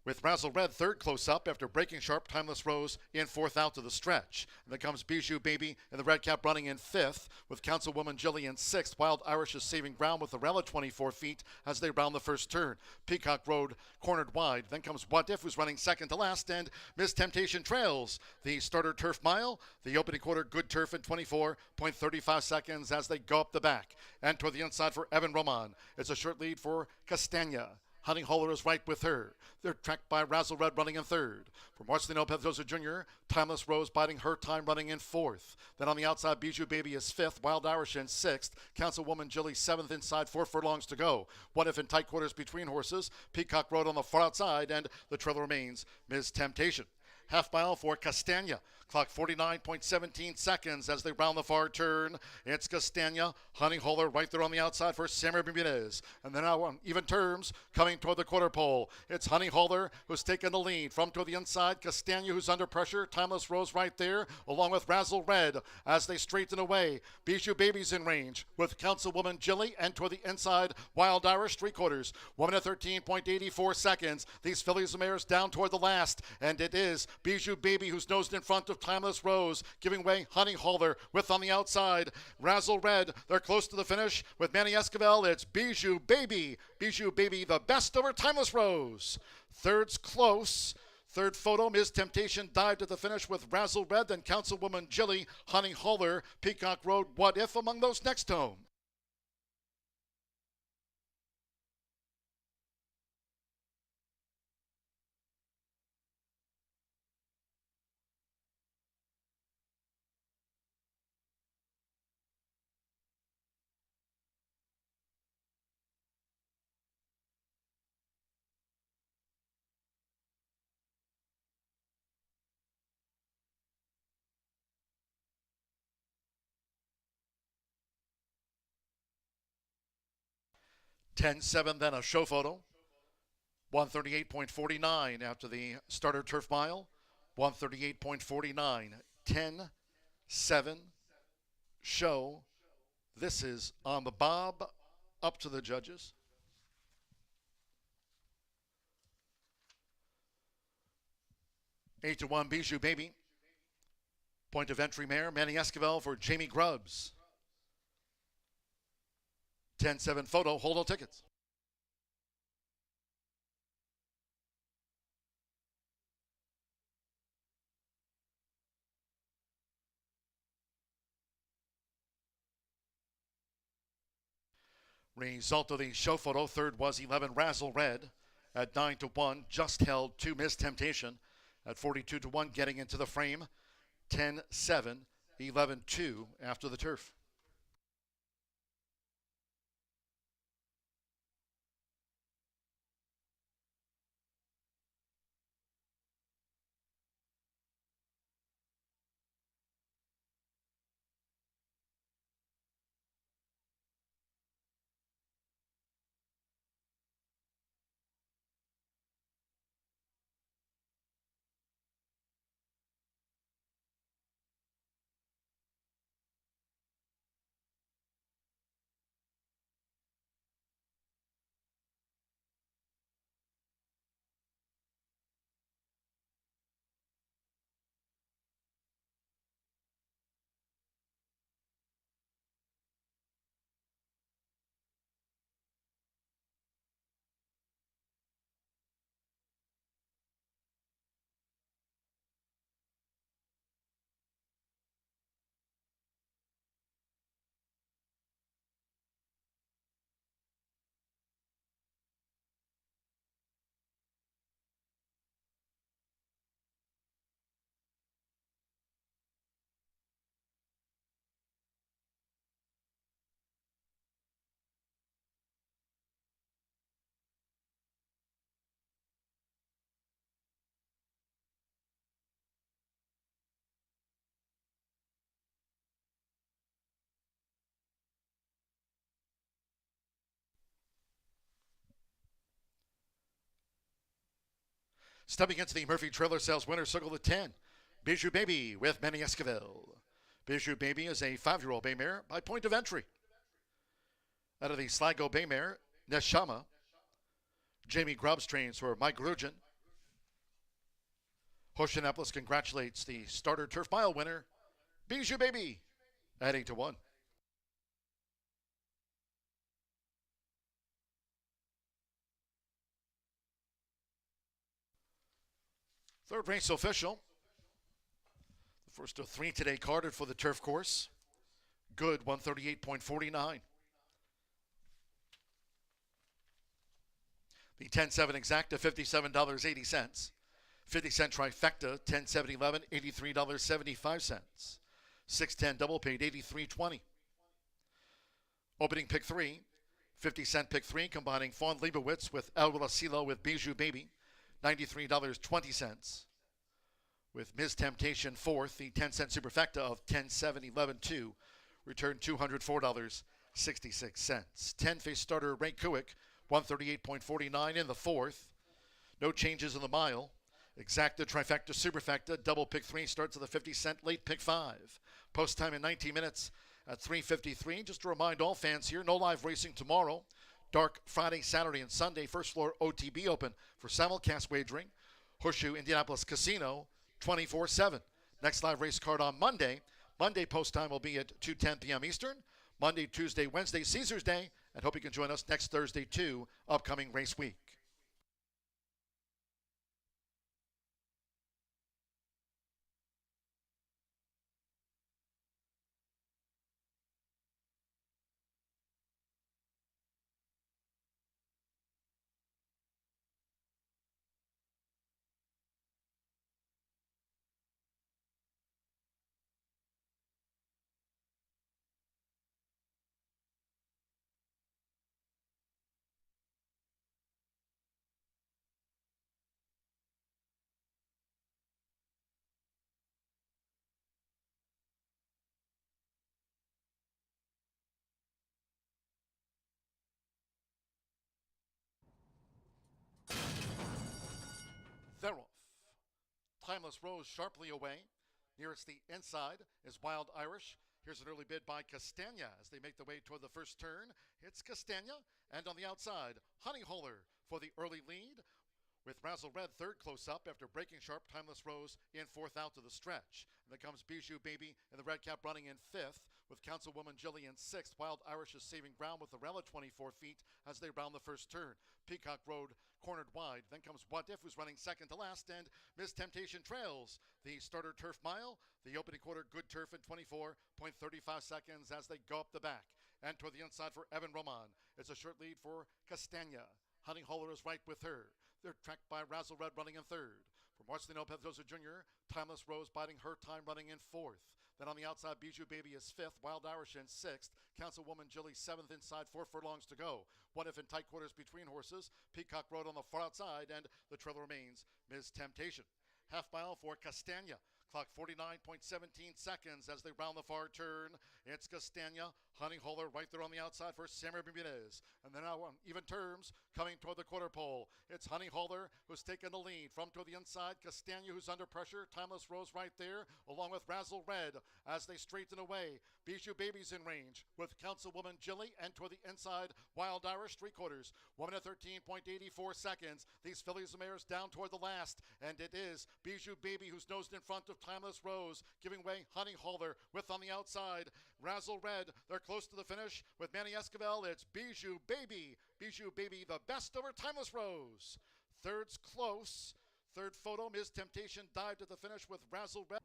Speaker 1: with Razzle Red third close up after breaking sharp. Timeless Rose in fourth out to the stretch. And then comes Bijou Baby and the Red Cap running in fifth, with Councilwoman Jilly in sixth. Wild Irish is saving ground with the rail at 24 feet as they round the first turn. Peacock Road cornered wide. Then comes What If, who's running second to last, and Miss Temptation trails the starter turf mile. The opening quarter, good turf in 24.35 seconds as they go up the back. And toward the inside for Evan Roman. It's a short lead for Castagna. Honey Holler is right with her. They're tracked by Razzle Red running in third. For Marcelino Pedrosa Jr., Timeless Rose biding her time running in fourth. Then on the outside, Bijou Baby is fifth. Wild Irish in sixth. Councilwoman Jilly seventh inside, 4 furlongs to go. What If in tight quarters between horses. Peacock Road on the far outside, and the trail remains Ms. Temptation. Half mile for Castagna. Clock 49.17 seconds as they round the far turn. It's Castagna. Honey Holler right there on the outside for Samuel Bermudez. And then now on even terms, coming toward the quarter pole. It's Honey Holler who's taken the lead. From to the inside, Castagna who's under pressure. Timeless Rose right there, along with Razzle Red as they straighten away. Bijou Baby's in range with Councilwoman Jilly, and toward the inside, Wild Irish 3/4. 1 minute 13.84 seconds. These fillies and mares down toward the last, and it is Bijou Baby who's nosed in front of Timeless Rose, giving way Honey Holler with on the outside Razzle Red. They're close to the finish with Manny Esquivel. It's Bijou Baby. Bijou Baby, the best over Timeless Rose. Third's close. Third photo, Ms. Temptation dived at the finish with Razzle Red, then Councilwoman Jilly, Honey Holler, Peacock Road, What If among those next home. (10-7) then a show photo. 138.49 after the starter turf mile. 138.49. 10-7 show. This is on the bob, up to the judges. Eight to 1 Bijou Baby. Point of entry mare, Manny Esquivel for Jamie Grubbs. 10-7 photo, hold all tickets. Result of the show photo, third was 11 Razzle Red at 9 to 1, just held 2 Miss Temptation at 42 to 1, getting into the frame. 10-7, 11-2 after the turf. Stepping into the Murphy Trailer Sales winner circle the 10, Bijou Baby with Manny Esquivel. Bijou Baby is a 5-year-old bay mare by point of entry. Out of the Sligo bay mare, Neshama. Jamie Grubbs trains for Mike Grugin. Horseshoe Indianapolis congratulates the starter turf mile winner, Bijou Baby, at 8-1. Third race official. The first of 3 today carded for the turf course. Good 138.49. The 10-7 exacta, $57.80. 50-cent trifecta, 10-7-11, $83.75. 6-10 double paid, $83.20. Opening pick 3, 50-cent pick 3, combining Fawn Leibowitz with El Guasilo with Bijou Baby, $93.20. With Ms. Temptation fourth, the 10-cent superfecta of 10-7-11-2, returned $204.66. 10-face starter Ray Kuick, 138.49 in the fourth. No changes in the mile. Exacta, trifecta, superfecta, double pick 3 starts at the 50-cent, late pick 5. Post time in 19 minutes at 3:53. Just to remind all fans here, no live racing tomorrow. Dark Friday, Saturday, and Sunday. First floor OTB open for simulcast wagering. Horseshoe Indianapolis Casino, 24/7. Next live race card on Monday. Monday post time will be at 2:10 p.m. Eastern. Monday, Tuesday, Wednesday, Caesars Day. And hope you can join us next Thursday, too, upcoming race week. They're off. Timeless Rose sharply away. Nearest the inside is Wild Irish. Here's an early bid by Castagna as they make their way toward the first turn. It's Castagna, and on the outside, Honey Holler for the early lead. With Razzle Red third close up after breaking sharp, Timeless Rose in fourth out to the stretch. And then comes Bijou Baby and the Red Cap running in fifth, with Councilwoman Jilly in sixth. Wild Irish is saving ground with the rail at 24 feet as they round the first turn. Peacock Road cornered wide. Then comes What If, who's running second to last, and Miss Temptation trails the starter turf mile. The opening quarter, good turf in 24.35 seconds as they go up the back. And toward the inside for Evan Roman. It's a short lead for Castagna. Honey Holler is right with her. They're tracked by Razzle Red running in third. For Marcelino Pedrosa Jr., Timeless Rose biding her time running in fourth. Then on the outside, Bijou Baby is fifth, Wild Irish in sixth, Councilwoman Jilly seventh inside, 4 furlongs to go. What If in tight quarters between horses, Peacock Road on the far outside, and the trail remains Ms. Temptation. Half mile for Castagna. Clock 49.17 seconds as they round the far turn. It's Castagna, Honey Holler right there on the outside for Samuel Bermudez. And then now on even terms, coming toward the quarter pole. It's Honey Holler who's taken the lead. From toward the inside, Castagna who's under pressure. Timeless Rose right there, along with Razzle Red as they straighten away. Bijou Baby's in range with Councilwoman Jilly, and toward the inside, Wild Irish 3/4. 1 minute 13.84 seconds. These fillies and mares down toward the last. And it is Bijou Baby who's nosed in front of Timeless Rose, giving way Honey Holler with on the outside Razzle Red. They're close to the finish with Manny Esquivel. It's Bijou Baby. Bijou Baby, the best over Timeless Rose. Third's close. Third photo, Ms. Temptation dived at the finish with Razzle Red.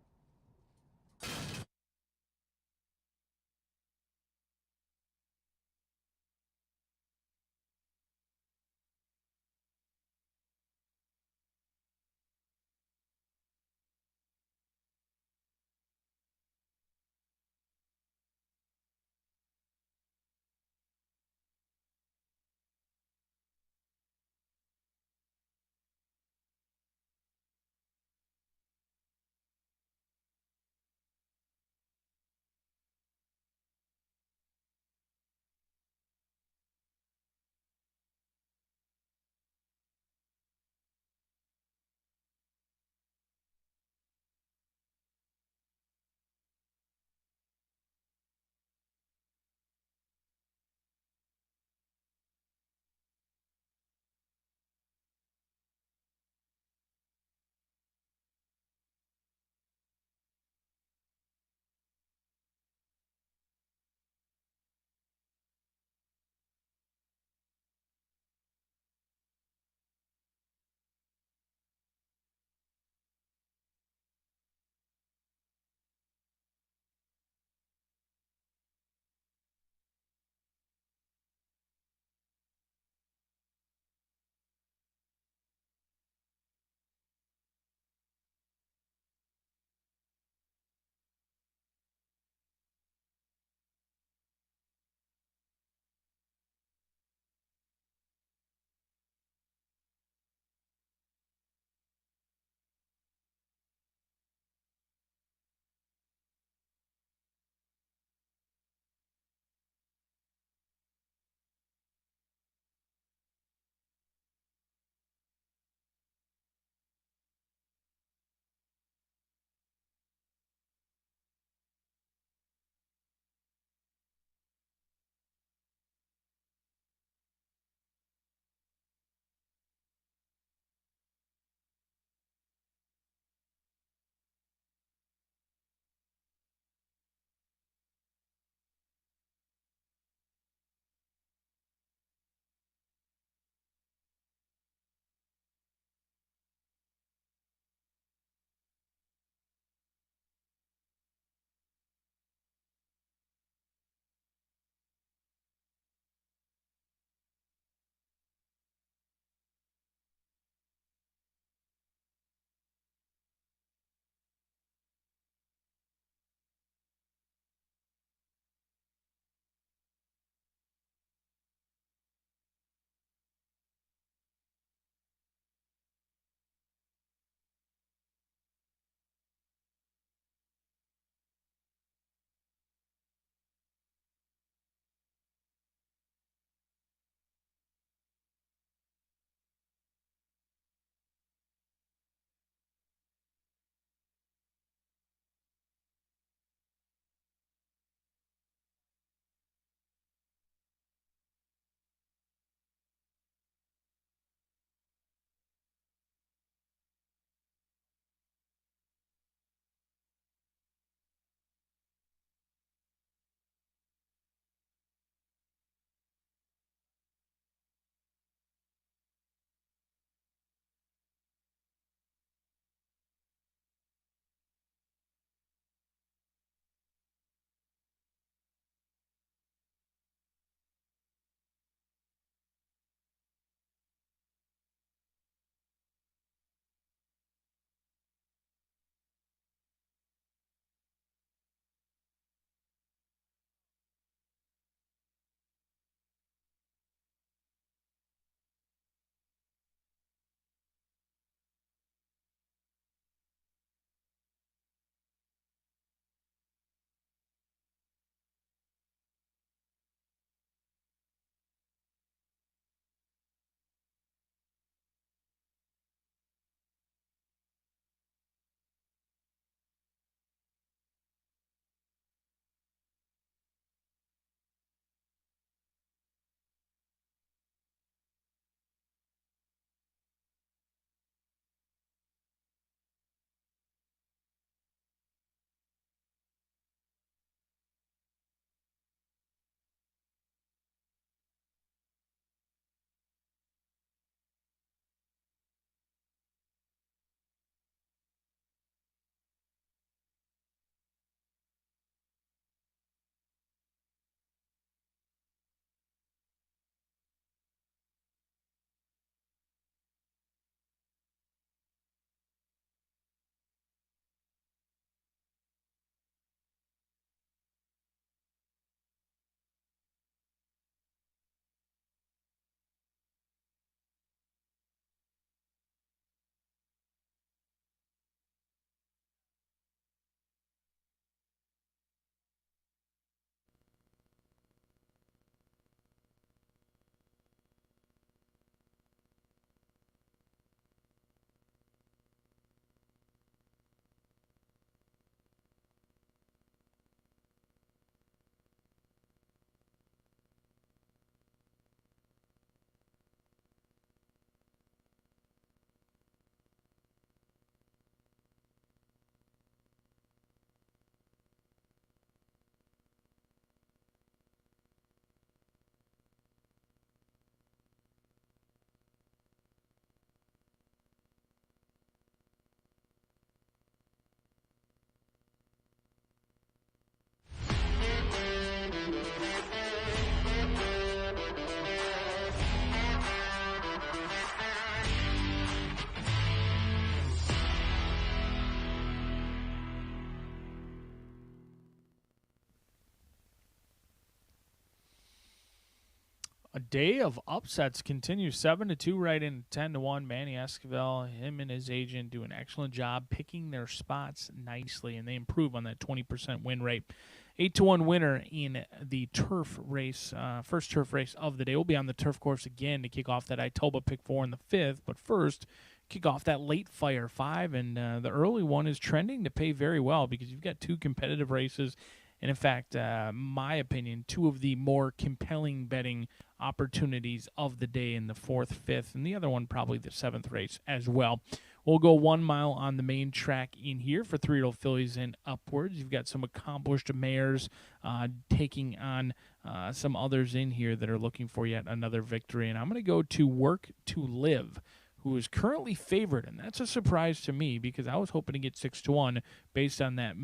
Speaker 9: A day of upsets continues. 7-2 right in 10-1. Manny Esquivel, him and his agent do an excellent job picking their spots nicely, and they improve on that 20% win rate. 8-1 winner in the turf race, first turf race of the day. We'll be on the turf course again to kick off that Itoba Pick 4 in the 5th, but first, kick off that late Fire 5, and the early one is trending to pay very well because you've got two competitive races, and in fact, my opinion, two of the more compelling betting opportunities of the day in the 4th, 5th, and the other one probably the 7th race as well. We'll go 1 mile on the main track in here for 3-year-old fillies and upwards. You've got some accomplished mares taking on some others in here that are looking for yet another victory. And I'm going to go to Work to Live, who is currently favored, and that's a surprise to me because I was hoping to get 6-1 based on that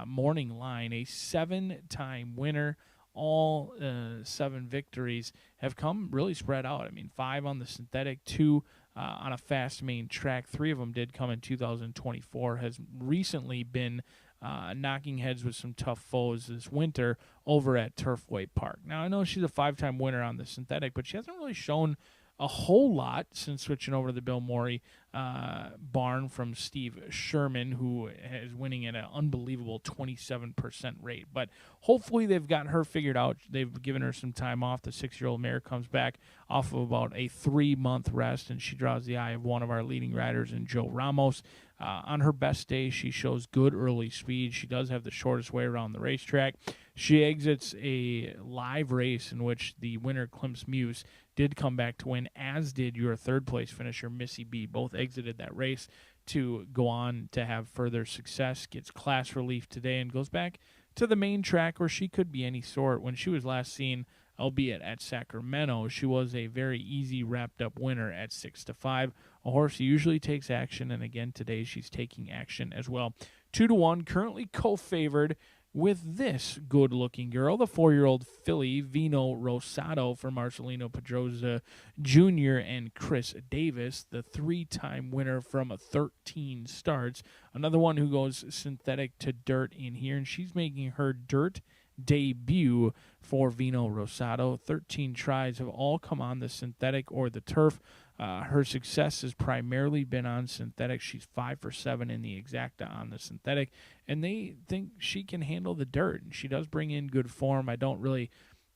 Speaker 9: morning line. A 7-time winner. All 7 victories have come really spread out. I mean, 5 on the synthetic, 2 on a fast main track. 3 of them did come in 2024. Has recently been knocking heads with some tough foes this winter over at Turfway Park. Now, I know she's a 5-time winner on the synthetic, but she hasn't really shown a whole lot since switching over to the Bill Morey barn from Steve Sherman, who is winning at an unbelievable 27% rate. But hopefully they've got her figured out. They've given her some time off. The 6-year-old mare comes back off of about a 3-month rest, and she draws the eye of one of our leading riders in Joe Ramos. On her best day, she shows good early speed. She does have the shortest way around the racetrack. She exits a live race in which the winner, Klim's Muse, did come back to win, as did your third-place finisher, Missy B. Both exited that race to go on to have further success, gets class relief today, and goes back to the main track where she could be any sort. When she was last seen, albeit at Sacramento, she was a very easy wrapped-up winner at 6-5. A horse usually takes action, and again today she's taking action as well. 2-1, currently co-favored with this good-looking girl, the 4-year-old filly, Vino Rosado, for Marcelino Pedroza Jr. and Chris Davis, the 3-time winner from 13 starts. Another one who goes synthetic to dirt in here, and she's making her dirt debut for Vino Rosado. 13 tries have all come on the synthetic or the turf. Her success has primarily been on synthetic. She's 5 for 7 in the exacta on the synthetic, and they think she can handle the dirt. And she does bring in good form. I don't really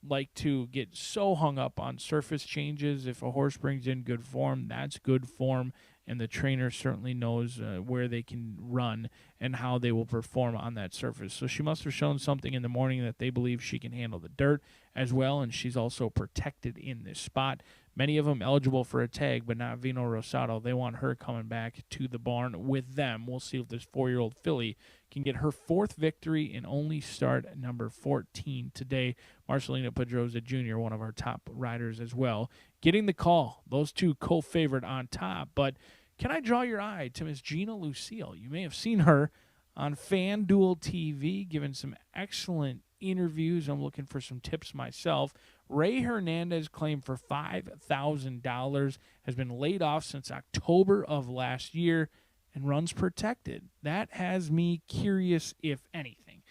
Speaker 9: like to get so hung up on surface changes. If a horse brings in good form, that's good form, and the trainer certainly knows where they can run and how they will perform on that surface. So she must have shown something in the morning that they believe she can handle the dirt as well, and she's also protected in this spot. Many of them eligible for a tag, but not Vino Rosado. They want her coming back to the barn with them. We'll see if this 4-year-old filly can get her 4th victory and only start at number 14 today. Marcelino Pedroza Jr., one of our top riders as well, getting the call. Those two co-favored on top. But can I draw your eye to Miss Gina Lucille? You may have seen her on FanDuel TV, giving some excellent interviews. I'm looking for some tips myself. Ray Hernandez claimed for $5,000, has been laid off since October of last year, and runs protected. That has me curious, if anything.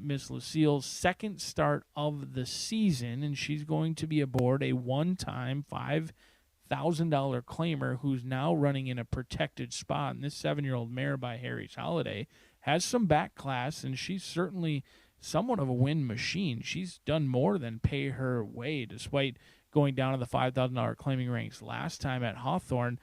Speaker 9: Miss Lucille's 2nd start of the season, and she's going to be aboard a one-time $5,000 claimer who's now running in a protected spot. And this 7-year-old mare by Harry's Holiday has some back class, and she's certainly somewhat of a win machine. She's done more than pay her way, despite going down to the $5,000 claiming ranks last time at Hawthorne.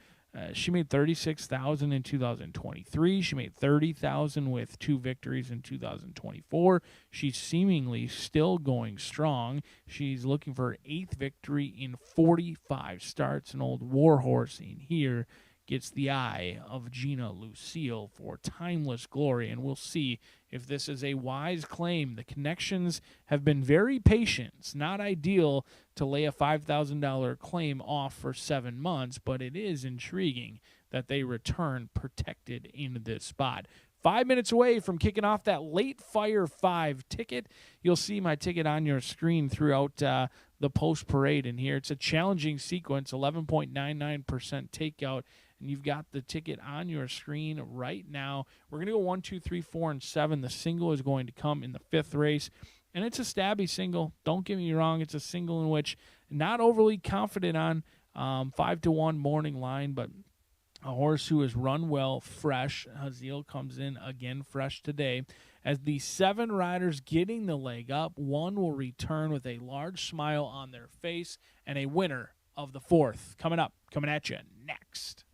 Speaker 9: She made $36,000 in 2023. She made $30,000 with 2 victories in 2024. She's seemingly still going strong. She's looking for her 8th victory in 45 starts. An old warhorse in here gets the eye of Gina Lucille for timeless glory, and we'll see if this is a wise claim. The connections have been very patient. It's not ideal to lay a $5,000 claim off for 7 months, but it is intriguing that they return protected in this spot. 5 minutes away from kicking off that late Fire 5 ticket. You'll see my ticket on your screen throughout the post parade in here. It's a challenging sequence, 11.99% takeout, and you've got the ticket on your screen right now. We're going to go 1, 2, 3, 4, and 7. The single is going to come in the 5th race, And it's a stabby single. Don't get me wrong. It's a single in which not overly confident on 5-1 morning line, but a horse who has run well, fresh. Haziel comes in again fresh today. As the 7 riders getting the leg up, one will return with a large smile on their face and a winner of the 4th. Coming at you next.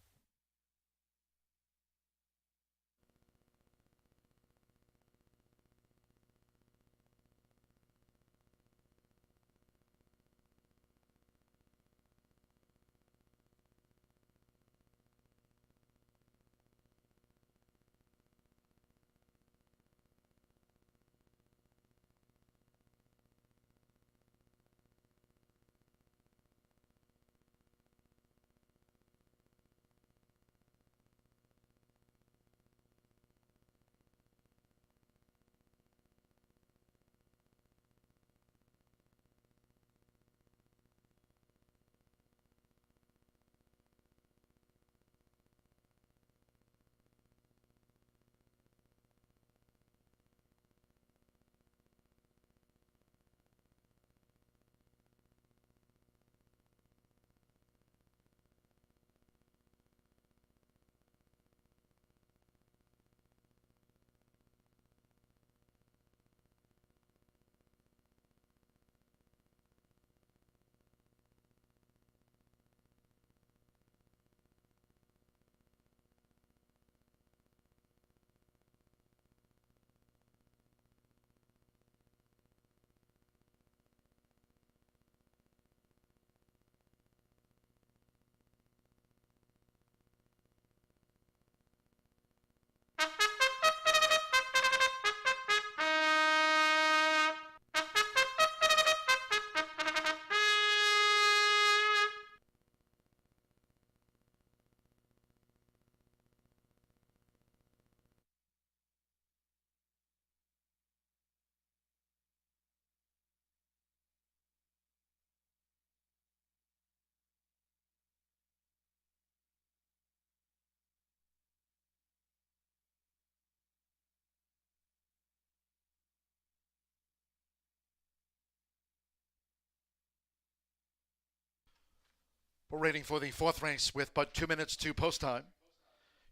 Speaker 1: We're waiting for the 4th race with but 2 minutes to post time.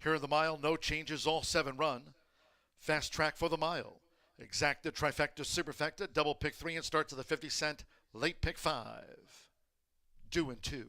Speaker 1: Here in the mile, no changes, all 7 run. Fast track for the mile. Exacta, trifecta, superfecta, double pick 3 and start to the 50 cent, late pick 5. 2 and 2.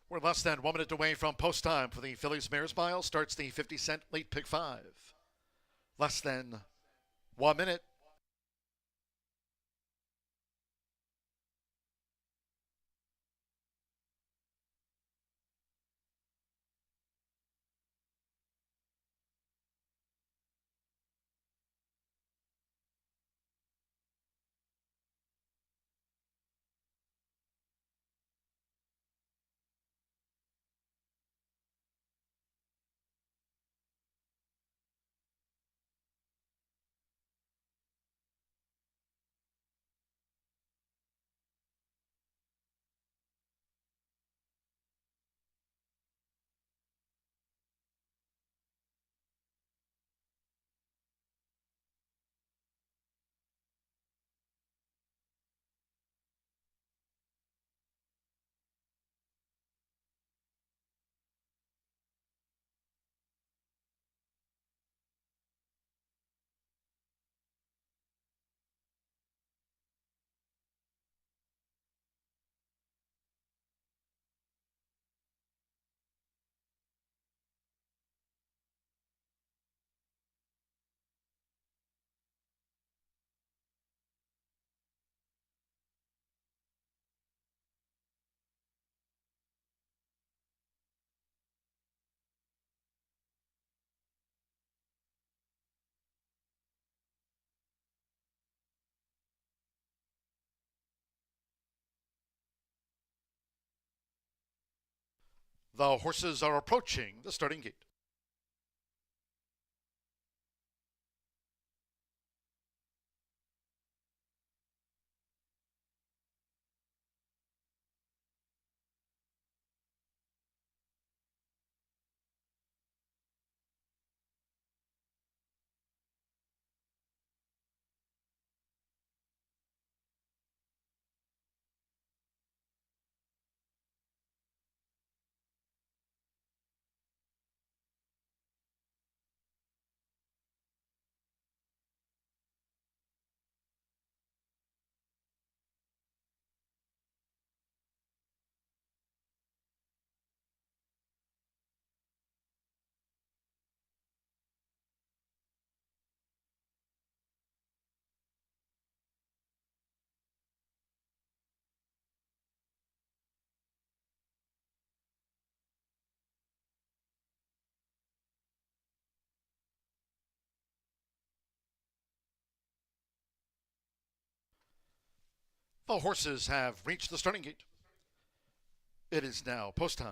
Speaker 1: We're less than 1 minute away from post time for the Phillies Mares Mile. Starts the 50-cent late pick 5. Less than 1 minute. The horses are approaching the starting gate. The horses have reached the starting gate. It is now post time.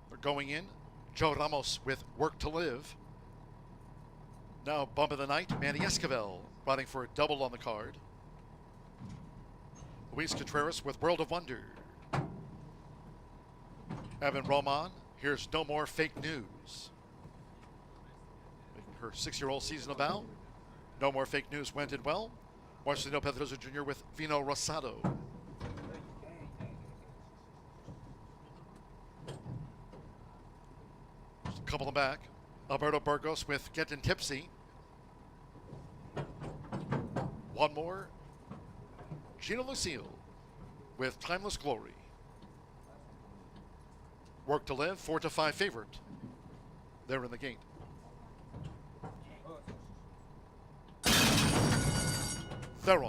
Speaker 1: They're going in. Joe Ramos with Work to Live. Now bump of the night, Manny Esquivel riding for a double on the card. Luis Contreras with World of Wonder. Evan Roman, here's No More Fake News. Making her 6-year-old season about. No More Fake News went in well. Marcelino Pedroza Jr. with Vino Rosado. Just a couple of them back. Alberto Burgos with Getting Tipsy. One more. Gina Lucille with Timeless Glory. Work to Live, 4-5 favorite. They're in the gate. They're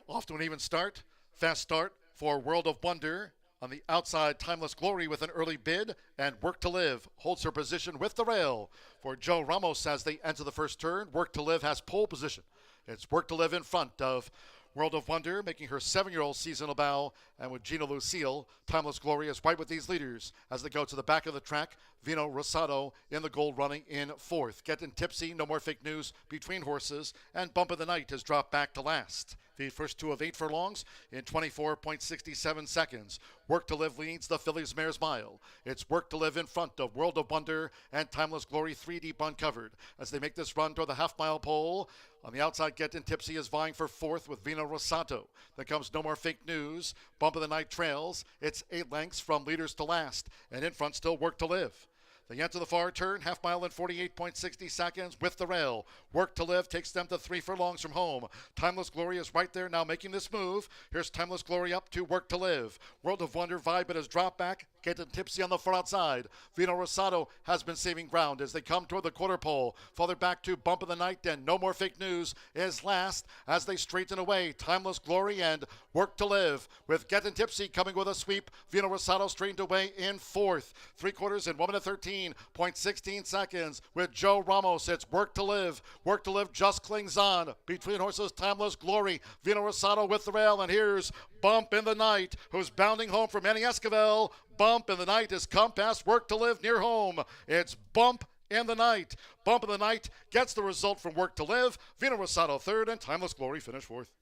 Speaker 1: off to an even start. Fast start for World of Wonder. On the outside, Timeless Glory with an early bid, and Work to Live holds her position with the rail for Joe Ramos as they enter the first turn. Work to Live has pole position. It's Work to Live in front of World of Wonder, making her 7-year-old seasonal bow, and with Gina Lucille, Timeless Glory is right with these leaders as they go to the back of the track. Vino Rosado in the gold running in fourth. Getting Tipsy, No More Fake News between horses, and Bump of the Night has dropped back to last. The first 2 of 8 furlongs in 24.67 seconds. Work to Live leads the Phillies Mares Mile. It's Work to Live in front of World of Wonder and Timeless Glory 3 deep uncovered as they make this run toward the half-mile pole. On the outside, Getting Tipsy is vying for fourth with Vino Rosato. Then comes No More Fake News. Bump of the Night trails. It's 8 lengths from leaders to last. And in front still Work to Live. They enter the far turn, half mile in 48.60 seconds with the rail. Work to Live takes them to 3 furlongs from home. Timeless Glory is right there now making this move. Here's Timeless Glory up to Work to Live. World of Wonder Vibe, but has dropped back. Getting tipsy on the far outside. Vino Rosado has been saving ground as they come toward the quarter pole. Farther back to Bump of the Night and No More Fake News is last as they straighten away. Timeless Glory and Work to Live with Getting Tipsy coming with a sweep. Vino Rosado straightened away in fourth. 3/4 in 1 minute 13.16 seconds with Joe Ramos. It's Work to Live. Work to Live just clings on. Between horses, Timeless Glory. Vino Rosado with the rail, and here's Bump in the Night, who's bounding home from Manny Esquivel. Bump in the Night has come past Work to Live near home. It's Bump in the Night. Bump in the Night gets the result from Work to Live. Vino Rosado third, and Timeless Glory finished fourth.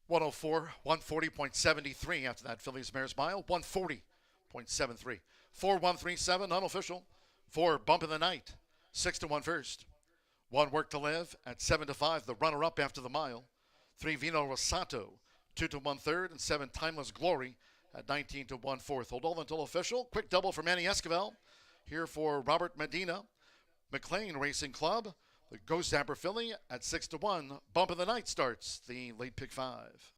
Speaker 1: .104, 140.73 after that Phillies Mares Mile, 140.73. 4-1-3-7, unofficial. 4, Bump in the Night, 6-1 first. 1, Work to Live at 7-5, the runner-up after the mile. 3, Vino Rosato, 2-1 third, and 7, Timeless Glory at 19-1 fourth. Hold all until official. Quick double for Manny Esquivel. Here for Robert Medina. McLean Racing Club. The Ghost Zapper filly at 6-1. Bump of the Night starts the late pick 5.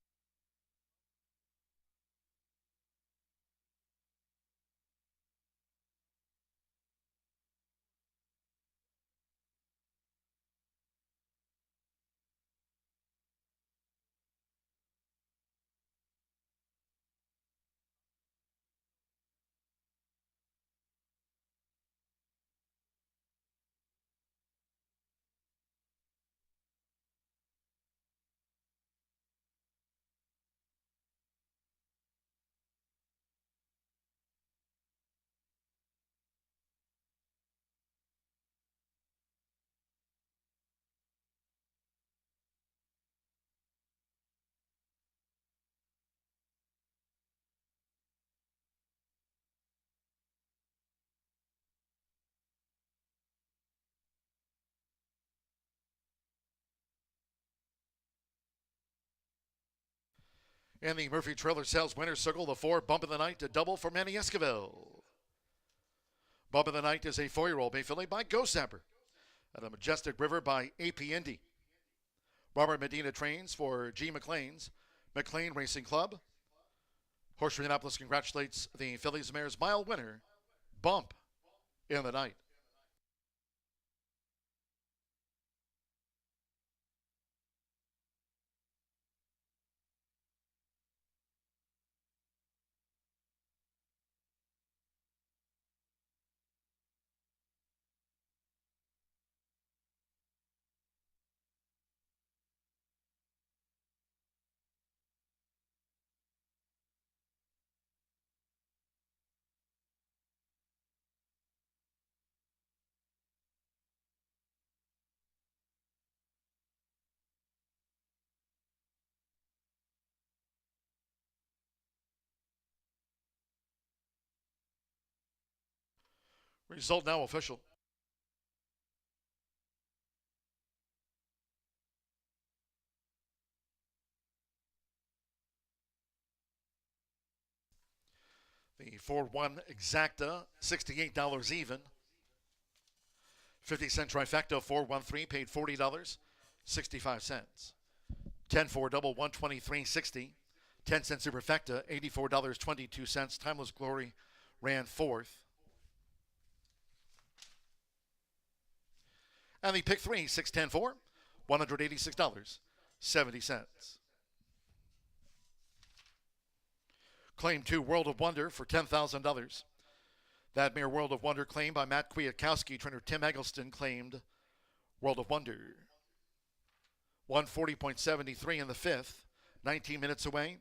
Speaker 1: And the Murphy Trailer Sales Winner's Circle, the 4, Bump of the Night, to double for Manny Esquivel. Bump of the Night is a 4-year-old bay filly by Ghost Zapper at a Majestic River by AP Indy. Robert Medina trains for G. McLean's McLean Racing Club. Horseshoe Indianapolis congratulates the Phillies Mares Mile winner, Bump in the Night. Result now official. The 4-1 exacta, $68 even. 50-cent trifecta, 4-1-3, paid $40, 65 cents. 10-4 double, 123.60. 10-cent superfecta, $84.22. Timeless Glory ran fourth. And the pick 3, 6-10-4, $186.70. Claim 2, World of Wonder, for $10,000. That mere World of Wonder claim by Matt Kwiatkowski. Trainer Tim Eggleston claimed World of Wonder. 140.73 in the fifth. 19 minutes away.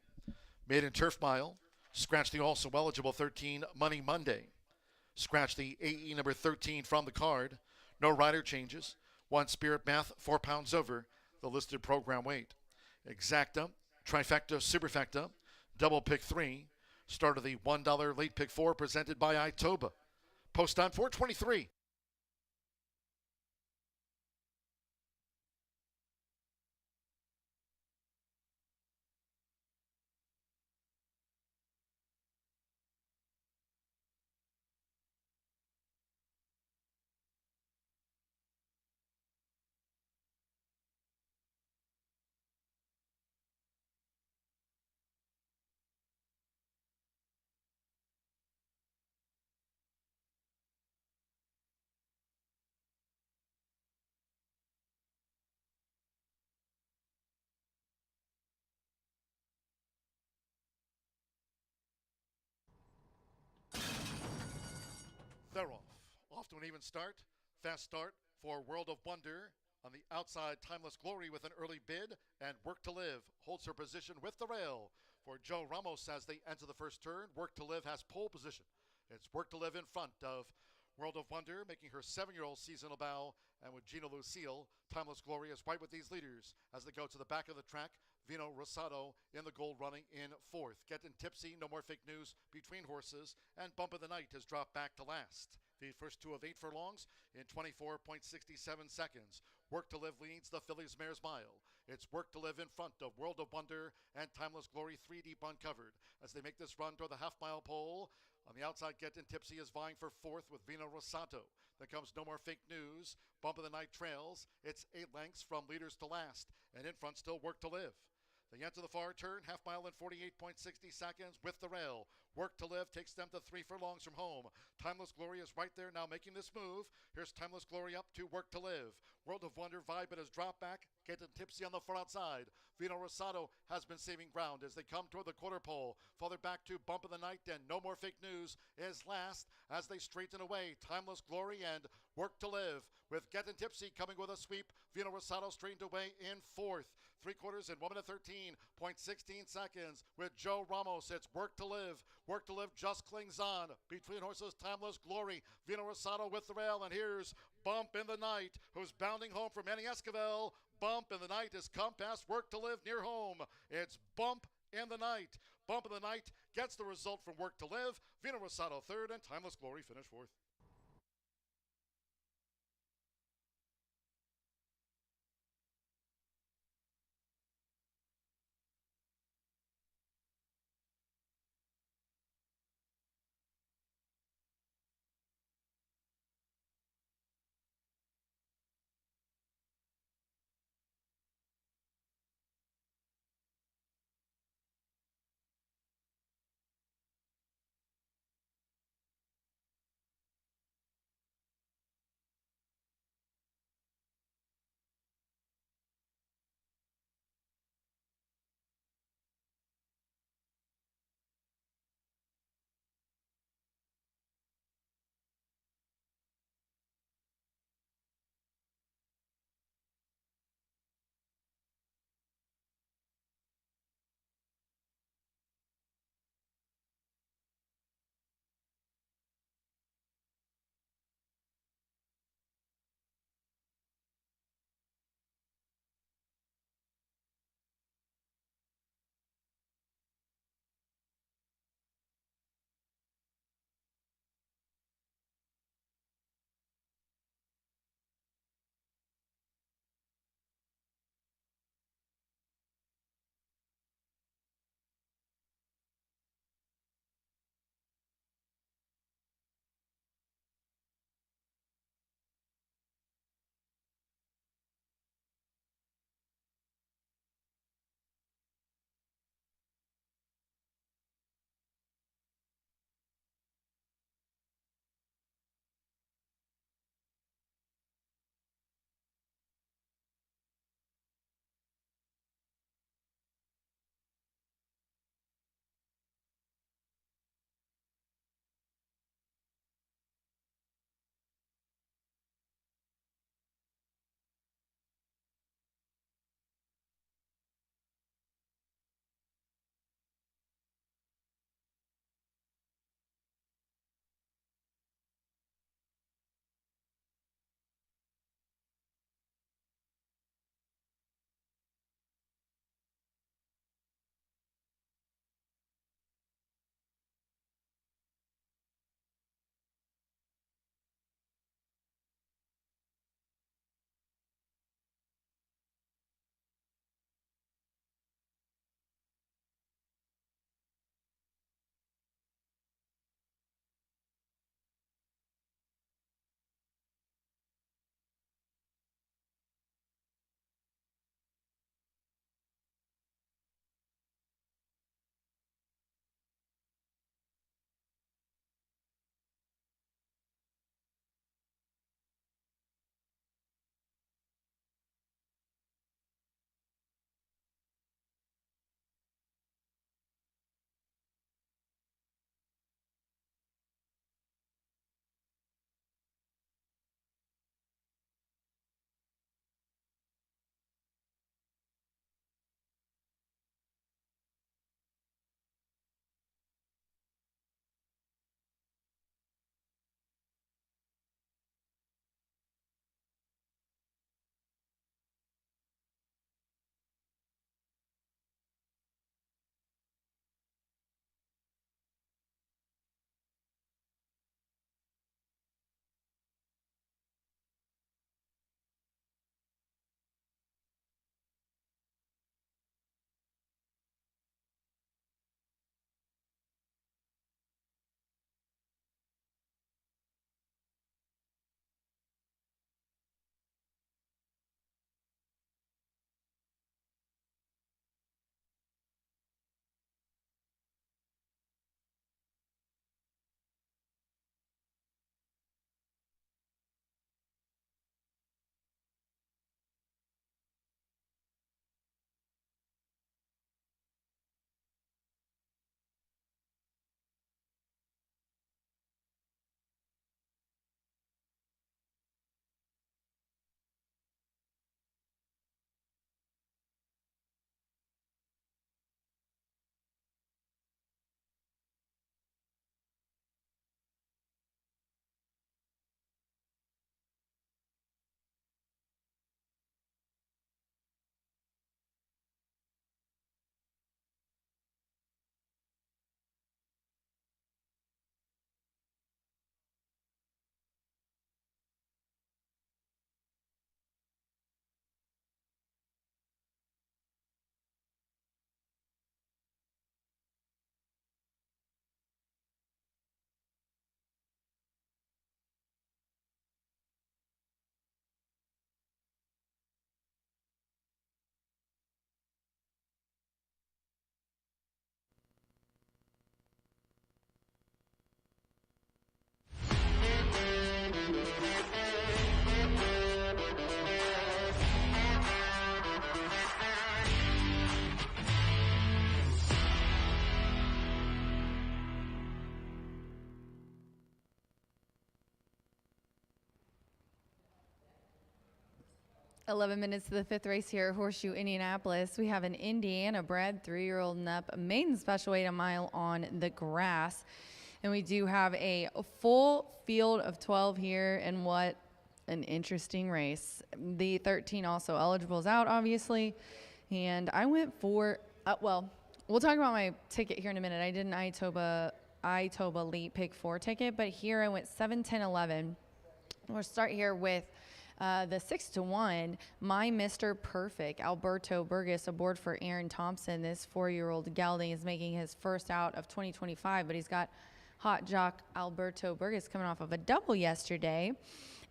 Speaker 1: Maiden Turf Mile. Scratch the also eligible 13 Money Monday. Scratch the AE number 13 from the card. No rider changes. One Spirit Math, 4 pounds over the listed program weight. Exacta, Trifecta, Superfecta, Double Pick 3. Start of the $1 Late Pick 4 presented by Itoba. Post time 4:23. They're off. Off to an even start. Fast start for World of Wonder. On the outside, Timeless Glory with an early bid, and Work to Live holds her position with the rail for Joe Ramos as they enter the first turn. Work to Live has pole position. It's Work to Live in front of World of Wonder, making her 7-year-old seasonal bow, and with Gina Lucille, Timeless Glory is right with these leaders as they go to the back of the track. Vino Rosado in the gold running in fourth. Getting Tipsy, No More Fake News between horses, and Bump of the Night has dropped back to last. The first 2 of 8 furlongs in 24.67 seconds. Work to Live leads the Phillies Mares Mile. It's Work to Live in front of World of Wonder and Timeless Glory 3 deep uncovered as they make this run toward the half-mile pole. On the outside, Getting Tipsy is vying for fourth with Vino Rosato. Then comes No More Fake News. Bump of the Night trails. It's 8 lengths from leaders to last. And in front, still Work to Live. They enter the far turn, half mile in 48.60 seconds with the rail. Work to Live takes them to 3 furlongs from home. Timeless Glory is right there now making this move. Here's Timeless Glory up to Work to Live. World of Wonder vibe, but has dropped back. Getting Tipsy on the far outside. Vino Rosado has been saving ground as they come toward the quarter pole. Farther back to Bump of the Night, and No More Fake News is last as they straighten away. Timeless Glory and Work to Live with Getting Tipsy coming with a sweep. Vino Rosado straightened away in fourth. 3/4 in 1 minute 13.16 seconds with Joe Ramos. It's Work to Live. Work to Live just clings on between horses. Timeless Glory. Vino Rosado with the rail, and here's Bump in the Night, who's bounding home from Manny Esquivel. Bump in the Night has come past Work to Live near home. It's Bump in the Night. Bump in the Night gets the result from Work to Live. Vino Rosado third, and Timeless Glory finished fourth.
Speaker 2: 11 minutes to the fifth race here at Horseshoe Indianapolis. We have an Indiana bred 3-year-old and up maiden special weight a mile on the grass. And we do have a full field of 12 here, and what an interesting race. The 13 also eligible is out, obviously. And I went for, well, we'll talk about my ticket here in a minute. I did an Itoba Elite Pick 4 ticket, but here I went 7, 10, 11. We'll start here with the 6-1, My Mr. Perfect, Alberto Burgess, aboard for Aaron Thompson. This 4-year-old gelding is making his first out of 2025, but he's got hot jock Alberto Burgess coming off of a double yesterday.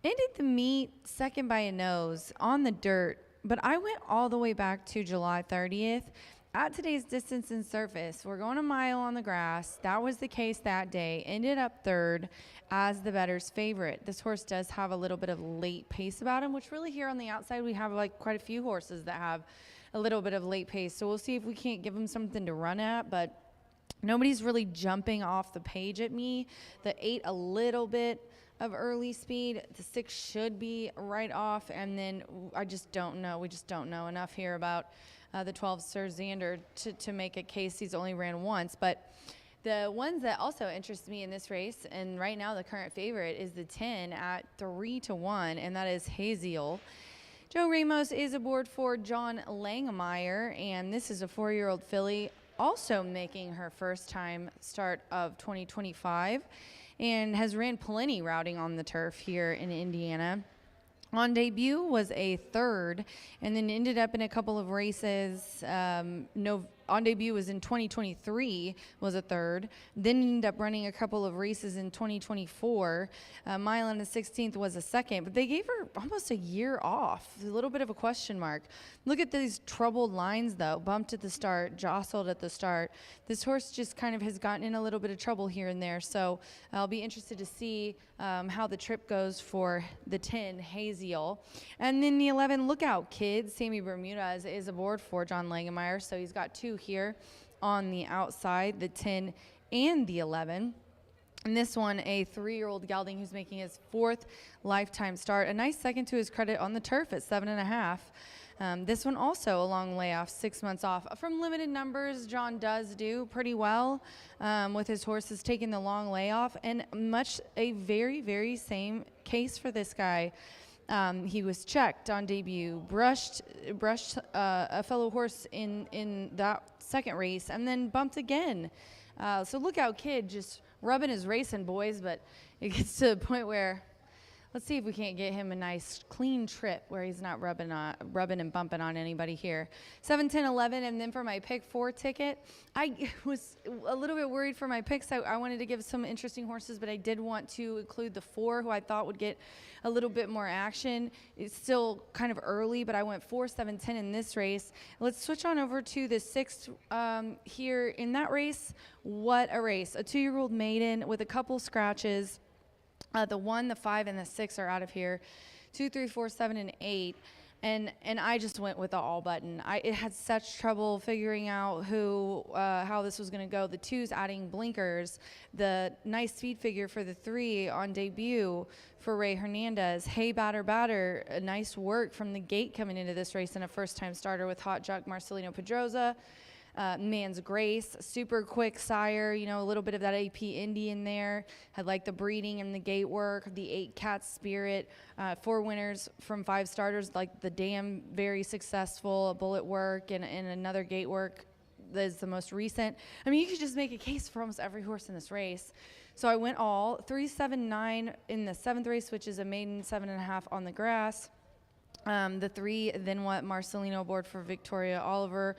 Speaker 2: Ended the meet second by a nose on the dirt, but I went all the way back to July 30th. At today's distance and surface, we're going a mile on the grass. That was the case that day. Ended up third as the bettor's favorite. This horse does have a little bit of late pace about him, which really here on the outside we have like quite a few horses that have a little bit of late pace. So we'll see if we can't give him something to run at, but nobody's really jumping off the page at me. The 8 a little bit of early speed. The 6 should be right off, and then I just don't know. We just don't know enough here about the 12 Sir Xander to make a case. He's only ran once, but the ones that also interest me in this race, and right now the current favorite, is the 10 at 3-1, and that is Haziel. Joe Ramos is aboard for John Langemeyer, and this is a 4-year-old filly also making her first time start of 2025 and has ran plenty routing on the turf here in Indiana. On debut was a third, and then ended up in a couple of races. On debut was in 2023, was a third. Then ended up running a couple of races in 2024. Mile and the 16th was a second, but they gave her almost a year off. A little bit of a question mark. Look at these troubled lines, though. Bumped at the start, jostled at the start. This horse just kind of has gotten in a little bit of trouble here and there. So I'll be interested to see how the trip goes for the 10, Haziel. And then the 11, Lookout Kid, Sammy Bermudez, is aboard for John Langemeyer. So he's got 2 here on the outside, the 10 and the 11. And this one, a 3-year-old gelding who's making his 4th lifetime start. A nice second to his credit on the turf at 7.5. This one also a long layoff, 6 months off. From limited numbers, John does do pretty well with his horses taking the long layoff, and much a very, very same case for this guy. He was checked on debut, brushed a fellow horse in that second race, and then bumped again. So Lookout Kid just rubbing his racing, boys, but it gets to the point where let's see if we can't get him a nice clean trip where he's not rubbing and bumping on anybody here. 7, 10, 11, and then for my pick 4 ticket, I was a little bit worried for my picks. I wanted to give some interesting horses, but I did want to include the 4 who I thought would get a little bit more action. It's still kind of early, but I went 4, 7, 10 in this race. Let's switch on over to the 6th here in that race. What a race. A 2-year-old maiden with a couple scratches. The 1, the 5, and the 6 are out of here. 2, 3, 4, 7, and 8. And I just went with the all button. It had such trouble figuring out how this was going to go. The 2's adding blinkers. The nice speed figure for the 3 on debut for Ray Hernandez. Hey, batter. A nice work from the gate coming into this race and a first-time starter with hot jock Marcelino Pedroza. Man's Grace, super quick sire, a little bit of that AP Indy in there. Had like the breeding and the gate work, the 8 Cat Spirit, 4 winners from 5 starters, like the Dam, very successful, Bullet Work, and another gate work that is the most recent. I mean, you could just make a case for almost every horse in this race. So I went all 3, 7, 9 in the 7th race, which is a maiden 7.5 on the grass. The 3, then what, Marcelino aboard for Victoria Oliver,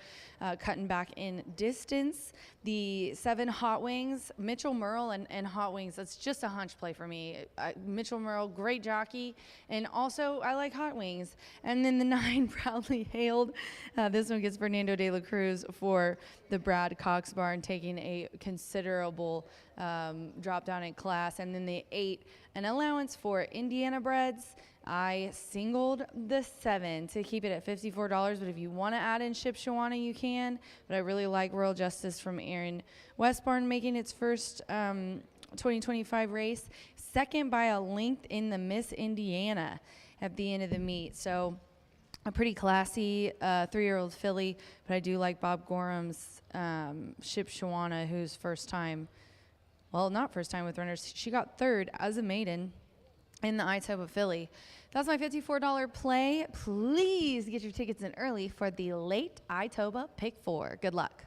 Speaker 2: cutting back in distance. The 7, Hot Wings, Mitchell Merle and Hot Wings. That's just a hunch play for me. Mitchell Merle, great jockey, and also I like Hot Wings. And then the 9, Proudly Hailed. This one gets Fernando de la Cruz for the Brad Cox barn, taking a considerable drop down in class. And then the 8, an allowance for Indiana breds. I singled the 7 to keep it at $54, but if you want to add in Ship Shawana, you can. But I really like Royal Justice from Aaron Westbarn making its first 2025 race. Second by a length in the Miss Indiana at the end of the meet. So a pretty classy 3-year-old filly, but I do like Bob Gorham's Ship Shawana, who's not first time with runners. She got third as a maiden in the Itoba filly. That's my $54 play. Please get your tickets in early for the late Itoba Pick 4. Good luck.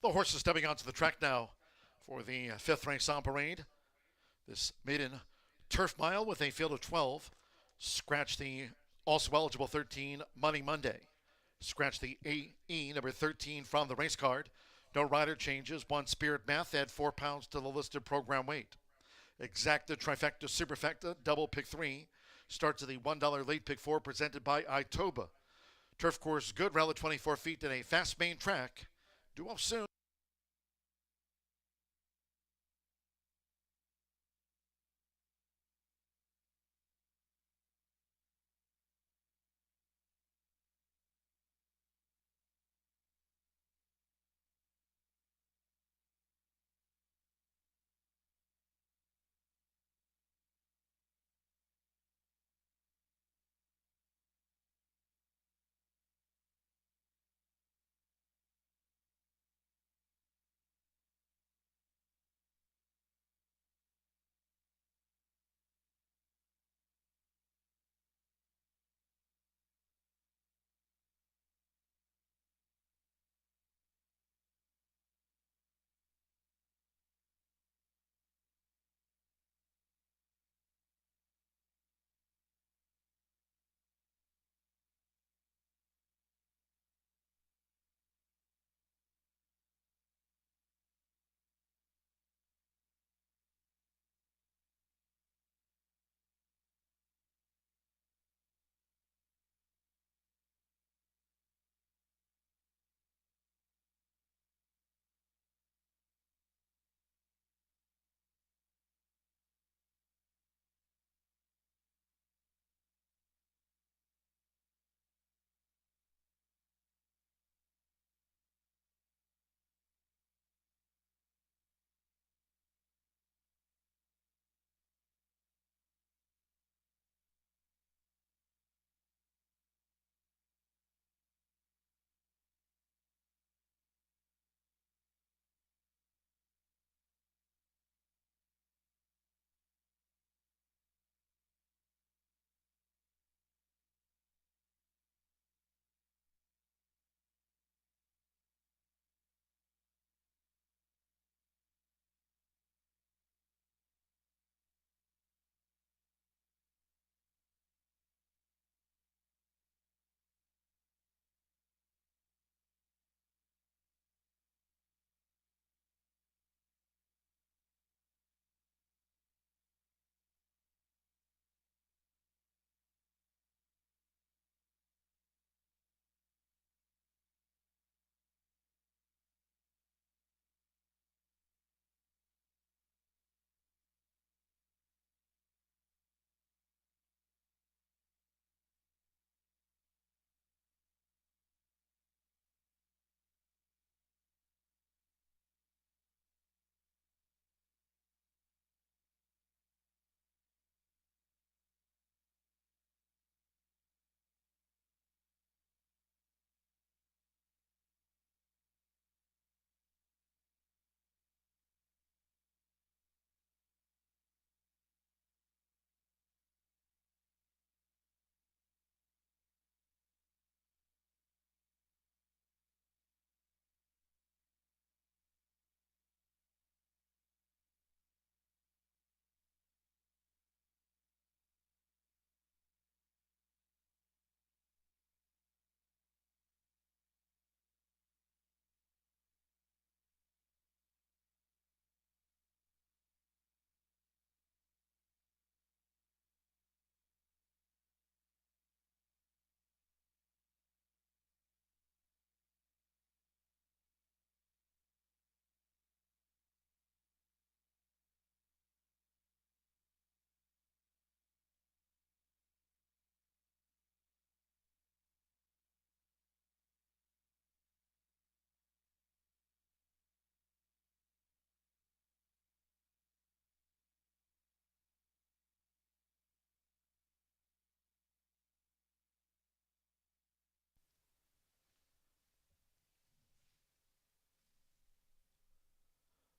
Speaker 1: The horses stepping onto the track now for the fifth race on parade. This maiden turf mile with a field of 12. Scratch the also eligible 13 Money Monday. Scratch the AE number 13 from the race card. No rider changes. One Spirit Math. Add 4 pounds to the listed program weight. Exacta, Trifecta, Superfecta, double pick 3. Starts at the $1 late pick 4 presented by Itoba. Turf course good, rally 24 feet in a fast main track. Due up soon.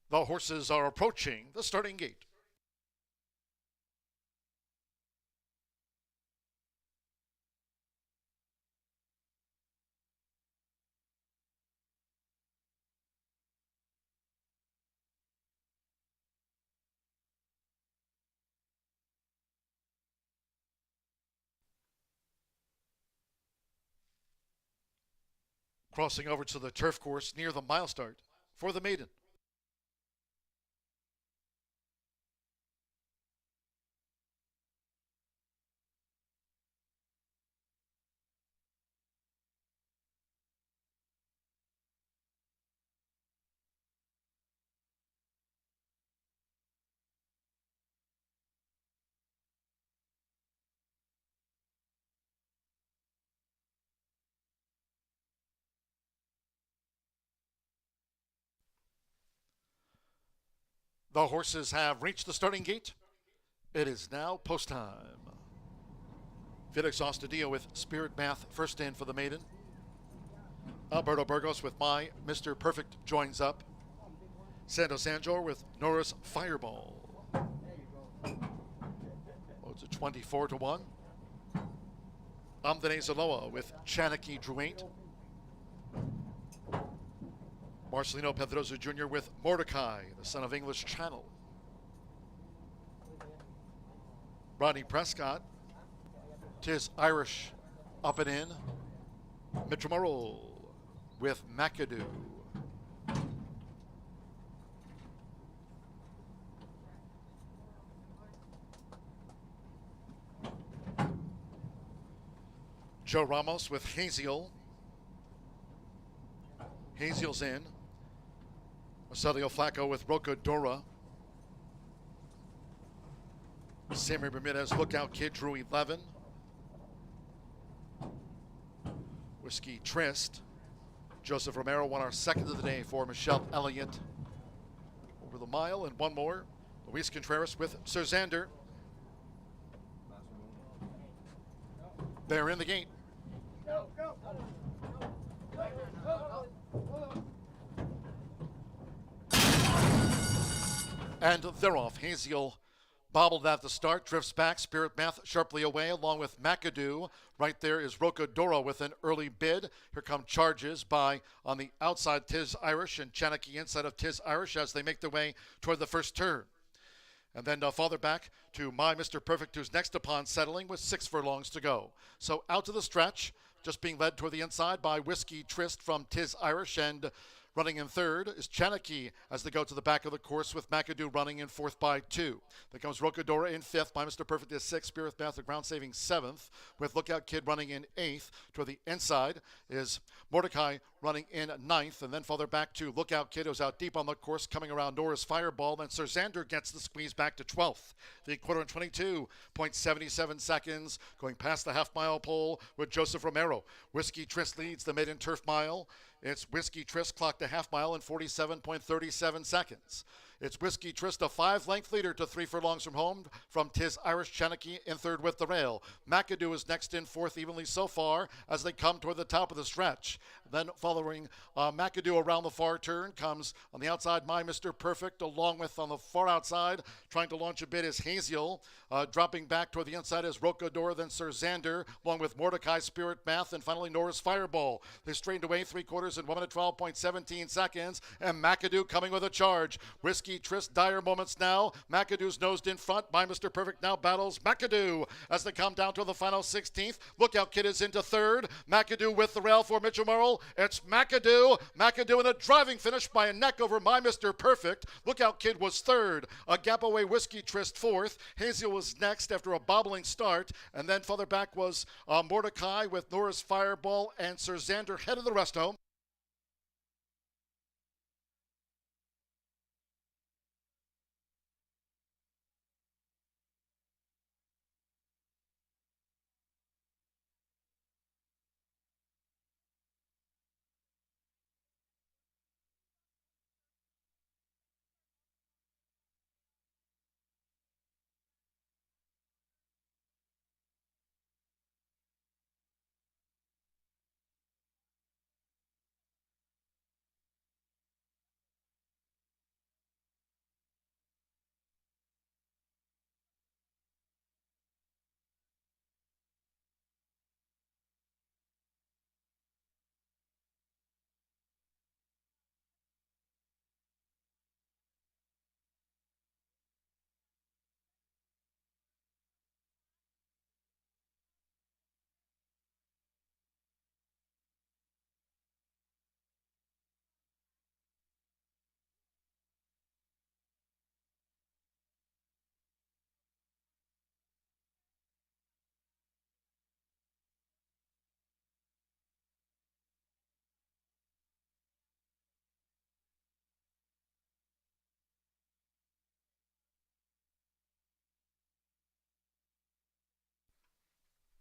Speaker 1: The horses are approaching the starting gate. Crossing over to the turf course near the mile start for the maiden. The horses have reached the starting gate. It is now post time. Felix Ostadillo with Spirit Math first in for the maiden. Alberto Burgos with My Mr. Perfect joins up. Santos Anjor with Nora's Fireball. Oh, it's a 24-1. Amdane Zaloa with Chanakee Drew 8. Marcelino Pedroza Jr. with Mordecai, the son of English Channel. Rodney Prescott, Tis Irish up and in. Mitramorol with McAdoo. Joe Ramos with Haziel. Haziel's in. Marcelio Flacco with Rocadora. Sammy Ramirez, Lookout Kid, drew 11. Whiskey Trist. Joseph Romero won our second of the day for Michelle Elliott. Over the mile and one more. Luis Contreras with Sir Xander. They're in the gate. And they're off. Haziel bobbled at the start, drifts back. Spirit Math sharply away, along with McAdoo. Right there is Rocadora with an early bid. Here come charges by, on the outside, Tis Irish and Chanakee inside of Tis Irish as they make their way toward the first turn. And then farther back to My Mr. Perfect, who's next upon settling with 6 furlongs to go. So out to the stretch, just being led toward the inside by Whiskey Trist from Tis Irish, and running in third is Chanakee as they go to the back of the course with McAdoo running in fourth by 2. Then comes Rocadora in fifth. My Mr. Perfect is 6th. Spirit Math, the ground saving 7th, with Lookout Kid running in 8th. Toward the inside is Mordecai running in 9th. And then farther back to Lookout Kid, who's out deep on the course, coming around Nora's Fireball. Then Sir Xander gets the squeeze back to 12th. The quarter in 22.77 seconds, going past the half-mile pole with Joseph Romero. Whiskey Trist leads the maiden turf mile. It's Whiskey Trist clocked a half mile in 47.37 seconds. It's Whiskey Trist, a 5-length leader to 3 furlongs from home from Tis Irish. Chanakee in third with the rail. McAdoo is next in fourth evenly so far as they come toward the top of the stretch. Then following McAdoo around the far turn comes on the outside My Mr. Perfect, along with on the far outside trying to launch a bit is Haziel. Dropping back toward the inside is Rocador, then Sir Xander, along with Mordecai, Spirit Math, and finally Nora's Fireball. They straightened away 3 quarters in 1 minute 12.17 seconds, and McAdoo coming with a charge. Whiskey Trist, dire moments now. McAdoo's nosed in front. My Mr. Perfect now battles McAdoo as they come down to the final 16th. Lookout Kid is into third. McAdoo with the rail for Mitchell Merle. It's McAdoo. McAdoo in a driving finish by a neck over My Mr. Perfect. Lookout Kid was third. A gap away Whiskey Trist fourth. Haziel was next after a bobbling start. And then further back was Mordecai with Nora's Fireball and Sir Xander head of the rest home.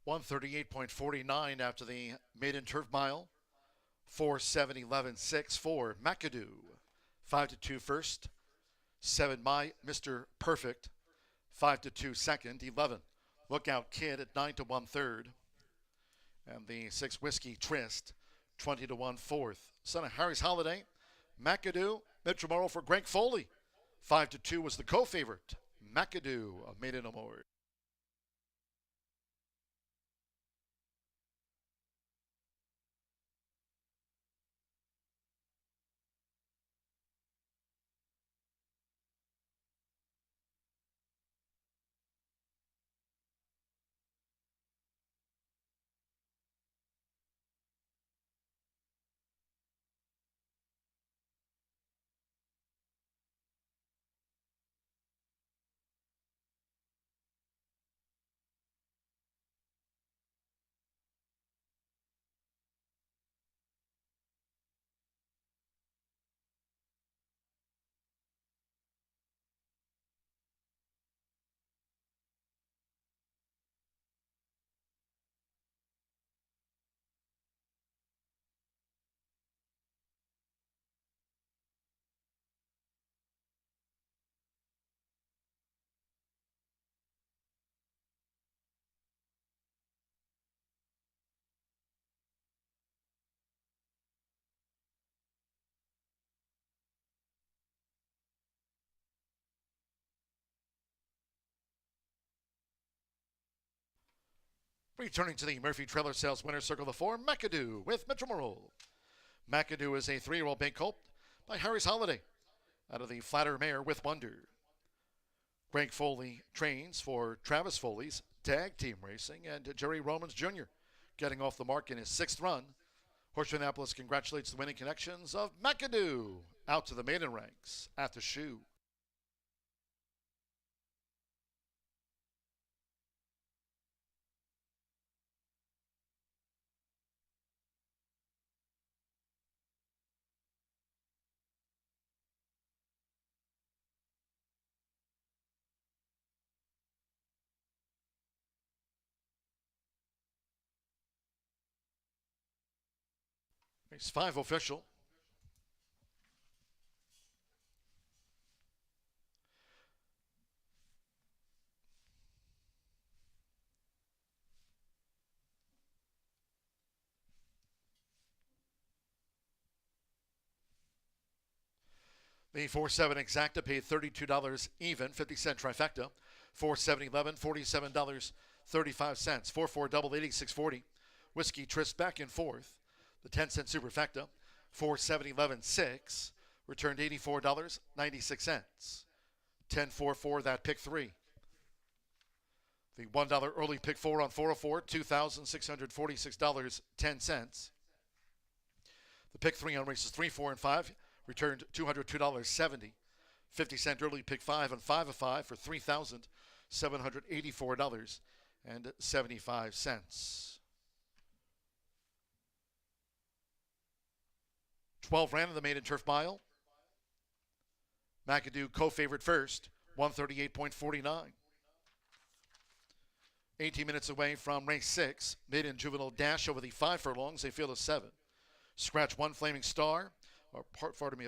Speaker 1: 138.49 after the maiden turf mile. 4:7:11:6 for McAdoo. 5-2 first. 7 My Mr. Perfect. 5-2 second. 11 Lookout Kid at 9-1 third. And the 6 Whiskey Tryst, 20-1 fourth. Son of Harry's Holiday, McAdoo, Mitchell for Greg Foley. 5-2 was the co-favorite. McAdoo, a maiden award. Returning to the Murphy Trailer Sales Winner Circle of 4, McAdoo with Mitchell Morrill. McAdoo is a 3-year-old bank colt by Harry's Holiday out of the Flatter Mare with Wonder. Greg Foley trains for Travis Foley's Tag Team Racing and Jerry Romans Jr. getting off the mark in his 6th run. Horseshoe Indianapolis congratulates the winning connections of McAdoo out to the maiden ranks at the shoe. Race 5 official. The 4-7 exacta paid $32 even, 50-cent trifecta. 4-7-11, $47.35. 4-4 double, $86.40. Whiskey Tryst back in 4th. The 10-cent superfecta, 4-7-11-6, returned $84.96. 10-4-4 that pick 3. The $1 early pick 4 on 404, $2,646.10. The pick 3 on races 3, 4, and 5 returned $202.70. 50-cent early pick 5 on 5 of 5 for $3,784.75. 12 ran in the maiden turf mile. McAdoo co-favorite first, 138.49. 18 minutes away from race 6, maiden juvenile dash over the 5 furlongs, a field of 7. Scratch 1 Flaming Star, a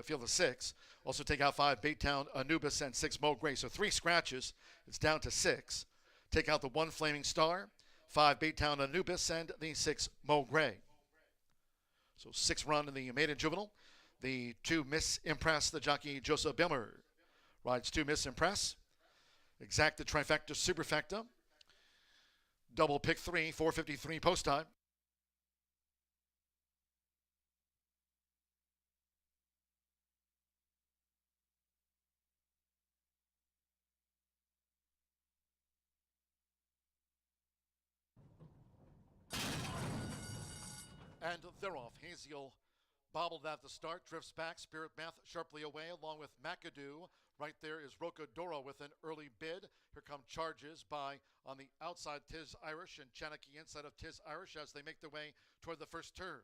Speaker 1: field of 6. Also take out 5 Baytown Anubis and 6 Mo Gray. So 3 scratches, it's down to 6. Take out the 1 Flaming Star, 5 Baytown Anubis, and the 6 Mo Gray. So 6 run in the maiden juvenile. The 2 Miss Impress, the jockey Joseph Bimmer. Rides 2 Miss Impress. Exacta trifecta superfecta. Double pick 3, 4:53 post time. And they're off. Haziel bobbled at the start, drifts back. Spirit Math sharply away along with McAdoo. Right there is Rocadora with an early bid. Here come charges by, on the outside, Tiz Irish and Chanakee inside of Tiz Irish as they make their way toward the first turn.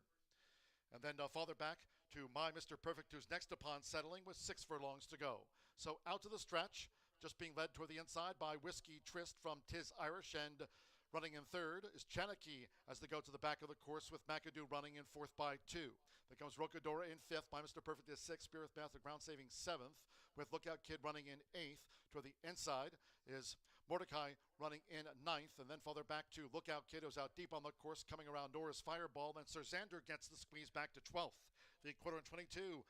Speaker 1: And then farther back to My Mr. Perfect, who's next upon settling with 6 furlongs to go. So out to the stretch, just being led toward the inside by Whiskey Tryst from Tiz Irish and Running in third is Chanakee as they go to the back of the course with McAdoo running in fourth by 2. Then comes Rocadora in fifth. By Mr. Perfect is sixth. Spirit Bath, the ground saving seventh, with Lookout Kid running in eighth. Toward the inside is Mordecai running in ninth. And then farther back to Lookout Kid, who's out deep on the course, coming around Nora's Fireball. Then Sir Xander gets the squeeze back to 12th. The quarter in 22.77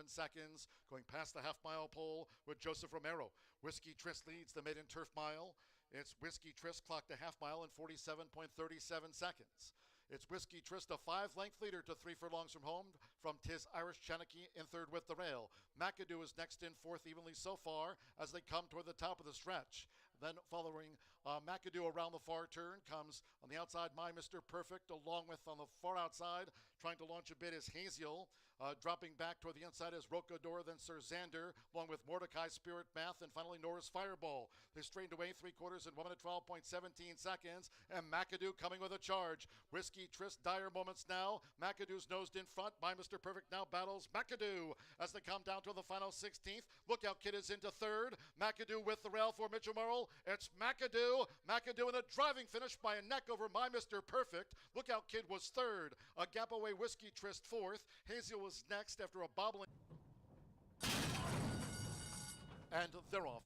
Speaker 1: seconds, going past the half-mile pole with Joseph Romero. Whiskey Tris leads the maiden turf mile. It's Whiskey Tris clocked a half mile in 47.37 seconds. It's Whiskey Trist, a 5-length leader to 3 furlongs from home from Tis Irish Chanakee in third with the rail. McAdoo is next in fourth evenly so far as they come toward the top of the stretch. Then following McAdoo around the far turn comes on the outside My Mr. Perfect, along with on the far outside trying to launch a bit is Haziel. Dropping back toward the inside is Rocador, then Sir Xander, along with Mordecai, Spirit Math, and finally Nora's Fireball. They straightened away 3/4 in 1 minute 12.17 seconds, and McAdoo coming with a charge. Whiskey Trist, dire moments now. McAdoo's nosed in front. By Mr. Perfect now battles McAdoo as they come down to the final 16th. Lookout Kid is into third. McAdoo with the rail for Mitchell Murrell. It's McAdoo. McAdoo in a driving finish by a neck over My Mr. Perfect. Lookout Kid was third. A gap away Whiskey Trist fourth. Haziel was next after a bobbling. And they're off.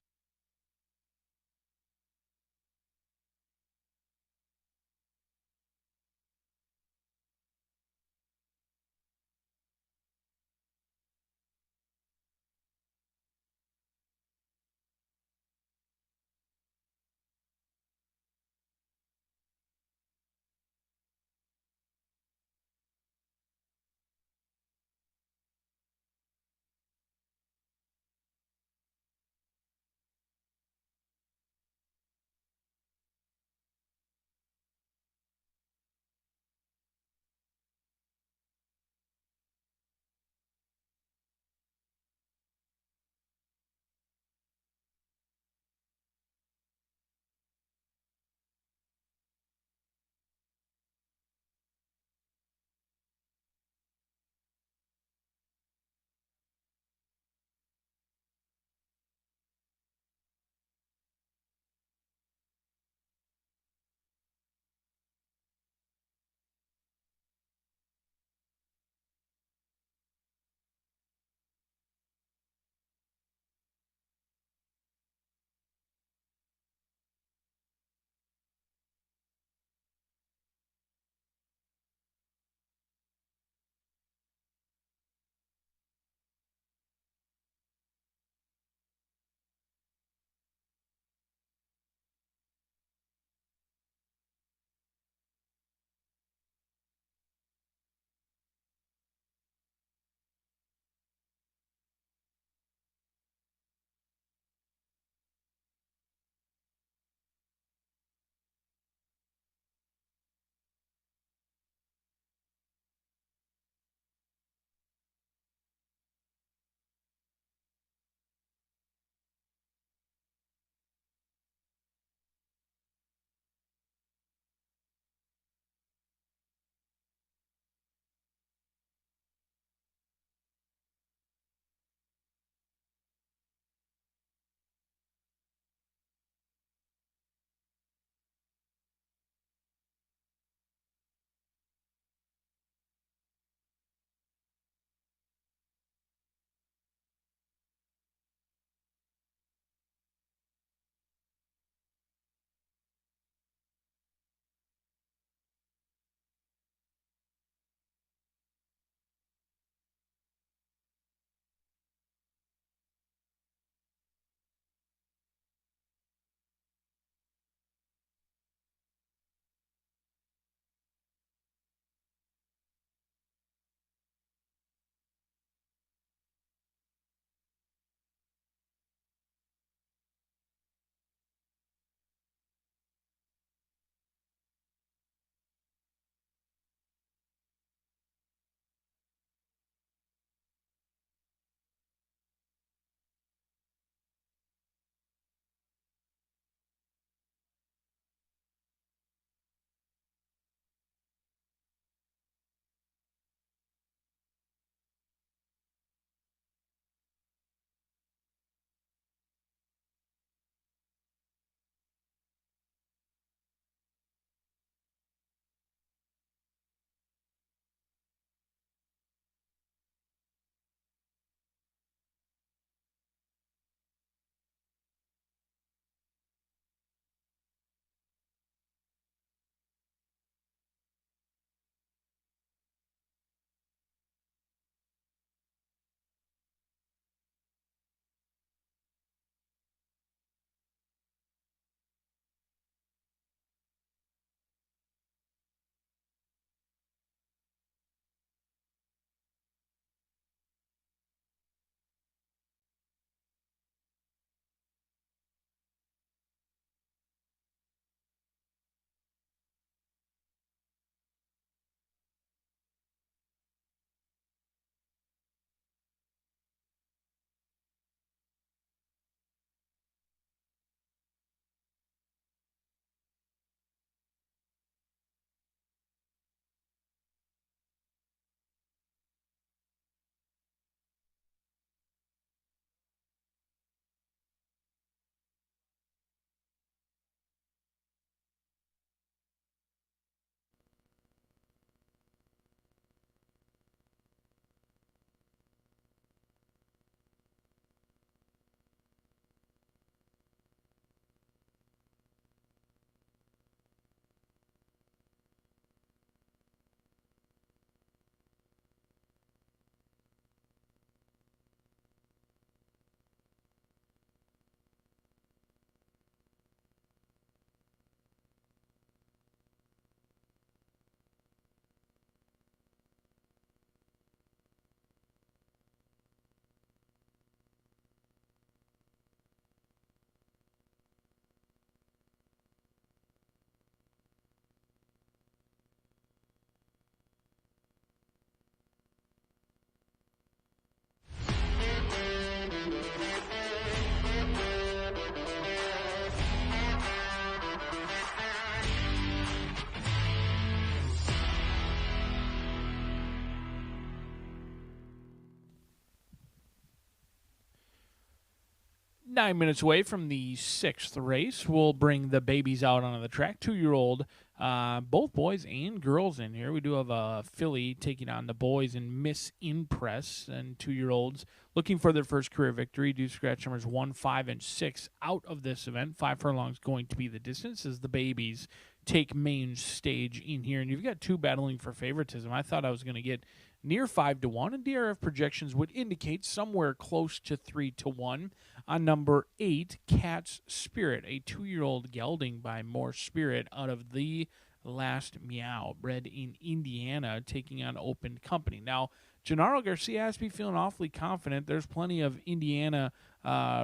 Speaker 9: 9 minutes away from the 6th race. We'll bring the babies out onto the track. 2-year-old, both boys and girls in here. We do have a filly taking on the boys in Miss Impress, and 2-year-olds looking for their first career victory. Do scratch numbers 1, 5, and 6 out of this event. 5 furlongs going to be the distance as the babies take main stage in here. And you've got 2 battling for favoritism. I thought I was going to get near 5-1, and DRF projections would indicate somewhere close to 3-1 on number 8, Cat's Spirit, a 2-year-old gelding by More Spirit out of the Last Meow, bred in Indiana, taking on Open Company. Now, Gennaro Garcia has to be feeling awfully confident. There's plenty of Indiana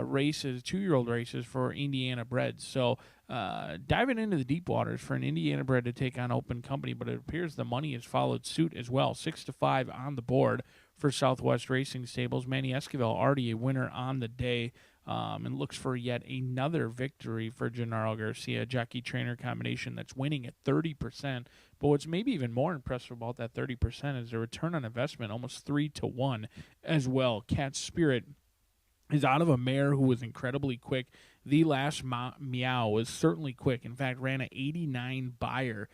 Speaker 9: races, 2-year-old races for Indiana breds. So diving into the deep waters for an Indiana bred to take on Open Company, but it appears the money has followed suit as well. 6-5 on the board for Southwest Racing Stables. Manny Esquivel already a winner on the day, and looks for yet another victory for Gennaro Garcia, jockey-trainer combination that's winning at 30%. But what's maybe even more impressive about that 30% is the return on investment, almost 3-1 as well. Cat's Spirit is out of a mare who was incredibly quick. The Last Meow was certainly quick. In fact, ran an 89 buyer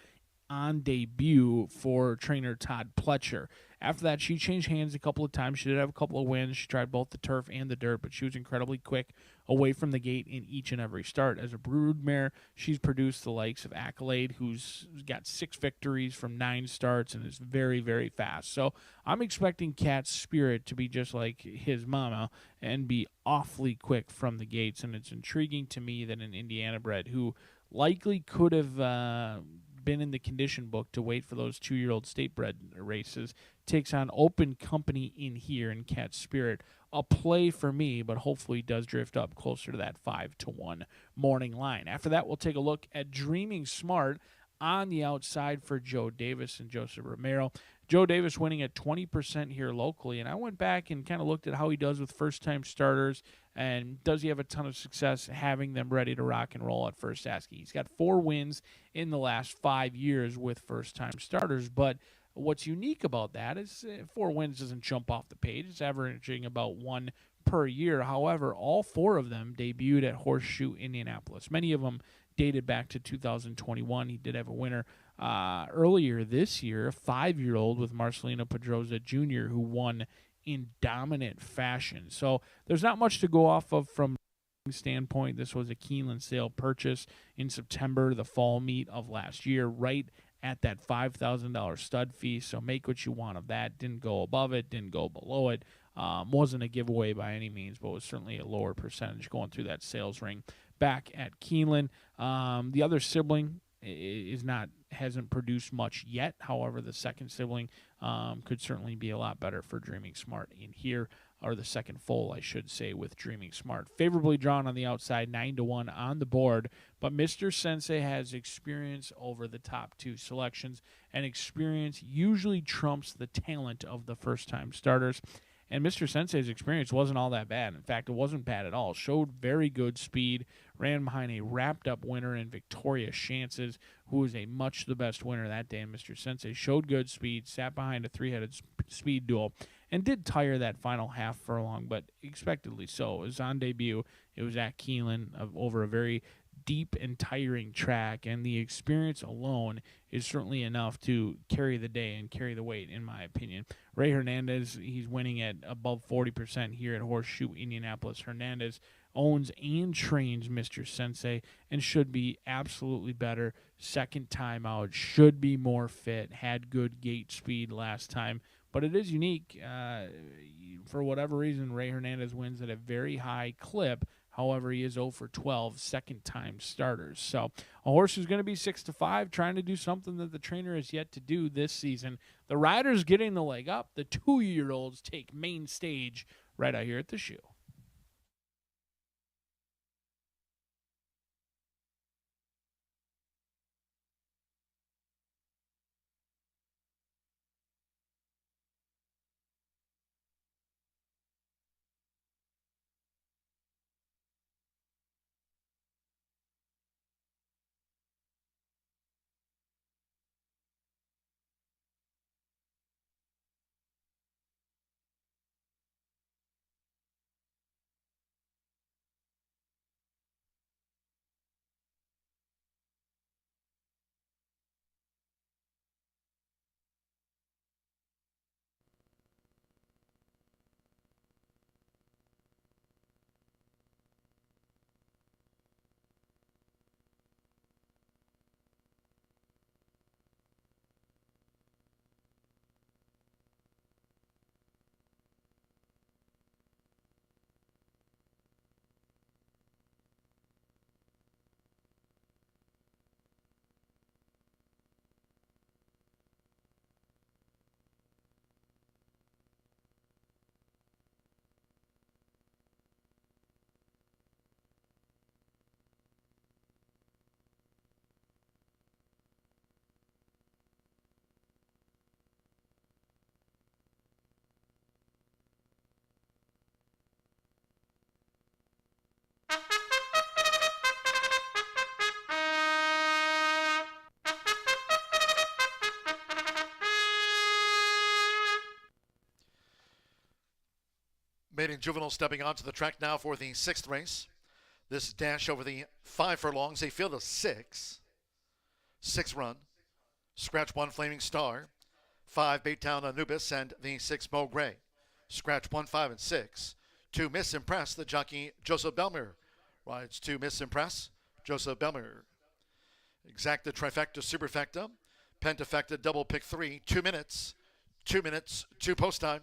Speaker 9: on debut for trainer Todd Pletcher. After that, she changed hands a couple of times. She did have a couple of wins. She tried both the turf and the dirt, but she was incredibly quick away from the gate in each and every start. As a broodmare, she's produced the likes of Accolade, who's got 6 victories from 9 starts and is very, very fast. So I'm expecting Cat's Spirit to be just like his mama and be awfully quick from the gates, and it's intriguing to me that an Indiana bred who likely could have been in the condition book to wait for those 2-year-old state bred races takes on Open Company in here in Cat's Spirit. A play for me, but hopefully does drift up closer to that 5-1 morning line. After that, we'll take a look at Dreaming Smart on the outside for Joe Davis and Joseph Romero. Joe Davis winning at 20% here locally, and I went back and kind of looked at how he does with first-time starters, and does he have a ton of success having them ready to rock and roll at first asking. He's got 4 wins in the last 5 years with first-time starters, but what's unique about that is 4 wins doesn't jump off the page. It's averaging about 1 per year. However, all 4 of them debuted at Horseshoe Indianapolis. Many of them dated back to 2021. He did have a winner earlier this year, a 5-year-old with Marcelino Pedroza Jr., who won in dominant fashion. So there's not much to go off of from standpoint. This was a Keeneland sale purchase in September, the fall meet of last year, right at that $5,000 stud fee. So make what you want of that. Didn't go above it, didn't go below it. Wasn't a giveaway by any means, but was certainly a lower percentage going through that sales ring back at Keeneland. The other sibling hasn't produced much yet. However, the second sibling could certainly be a lot better for Dreaming Smart in here, or the second foal, I should say, with Dreaming Smart. Favorably drawn on the outside, 9-1 on the board, but Mr. Sensei has experience over the top 2 selections, and experience usually trumps the talent of the first-time starters. And Mr. Sensei's experience wasn't all that bad. In fact, it wasn't bad at all. Showed very good speed, ran behind a wrapped-up winner in Victoria Chances, who was a much the best winner that day. And Mr. Sensei showed good speed, sat behind a 3-headed speed duel, and did tire that final half furlong, but expectedly so. It was on debut. It was at Keeneland over a very deep and tiring track, and the experience alone is certainly enough to carry the day and carry the weight, in my opinion. Ray Hernandez, he's winning at above 40% here at Horseshoe Indianapolis. Hernandez owns and trains Mr. Sensei and should be absolutely better. Second time out, should be more fit, had good gate speed last time. But it is unique. For whatever reason, Ray Hernandez wins at a very high clip. However, he is 0 for 12 second-time starters. So a horse who's going to be 6-5, trying to do something that the trainer has yet to do this season. The riders getting the leg up. The 2-year-olds take main stage right out here at the shoe.
Speaker 1: Maiden Juvenile stepping onto the track now for the 6th race. This dash over the 5 furlongs, a field of 6. 6 run. Scratch 1 Flaming Star. 5 Baytown Anubis and the 6 Mo Gray. Scratch 1, 5, and 6. 2 Miss Impress, the jockey Joseph Belmer. Rides 2 Miss Impress, Joseph Belmer. Exacta, trifecta, superfecta. Pentafecta, double pick 3. 2 minutes. 2 minutes, 2 post time.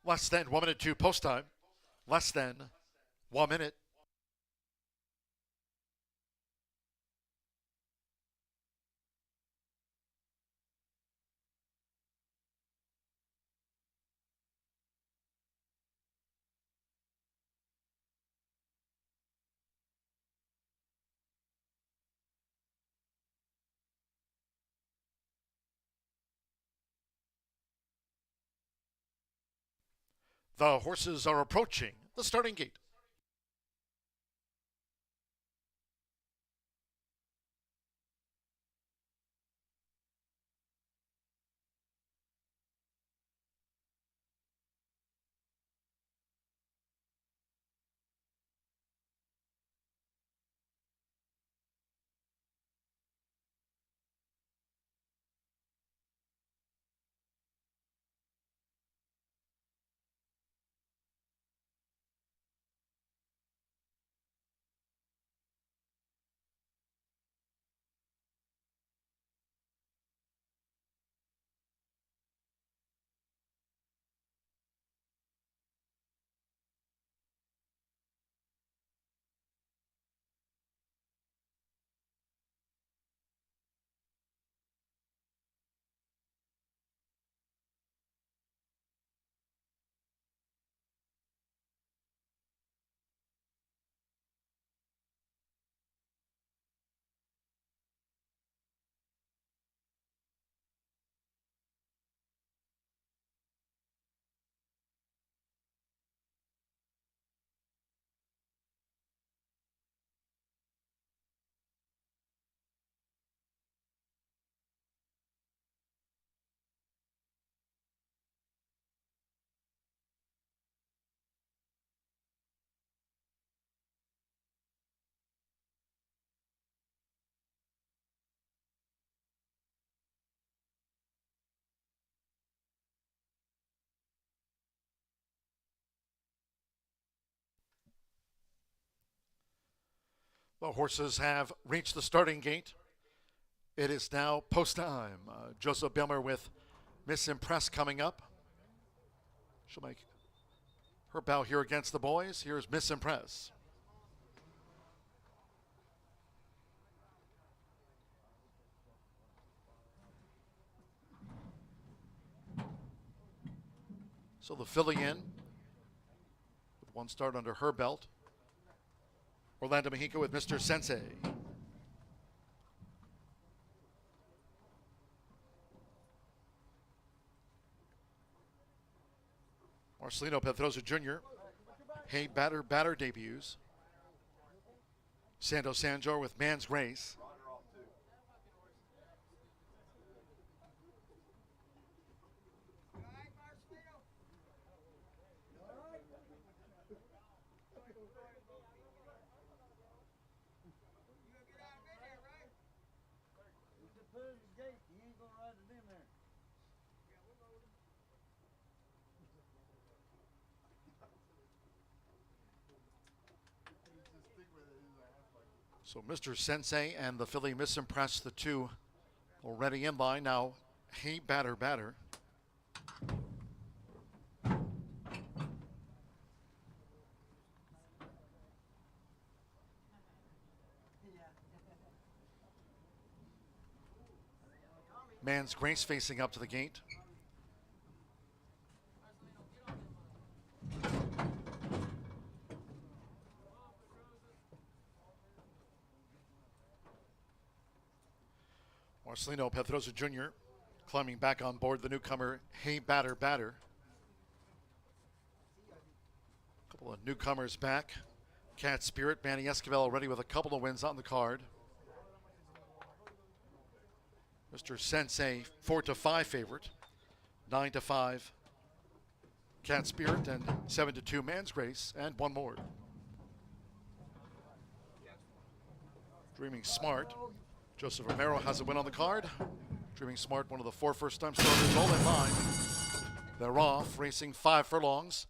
Speaker 1: Less than 1 minute 2 post time. Less than 1 minute. The horses are approaching the starting gate. The horses have reached the starting gate. It is now post time. Joseph Bilmer with Miss Impress coming up. She'll make her bow here against the boys. Here's Miss Impress. So the filly in with one start under her belt. Orlando Mexico with Mr. Sensei. Marcelino Pedrosa Jr. Hey Batter debuts. Sando Sanjor with Man's Grace. So Mr. Sensei and the filly Miss Impress, the two already in line. Now, Hey Batter. Man's Grace facing up to the gate. Marcelino Pedrosa Jr. climbing back on board the newcomer, Hey Batter. A couple of newcomers back. Cat Spirit, Manny Esquivel already with a couple of wins on the card. Mr. Sensei, 4-5 favorite. 9-5, Cat Spirit, and 7-2, Man's Grace, and one more. Dreaming Smart. Joseph Romero has a win on the card. Dreaming Smart, one of the 4 first-time starters, all in line. They're off, racing 5 furlongs.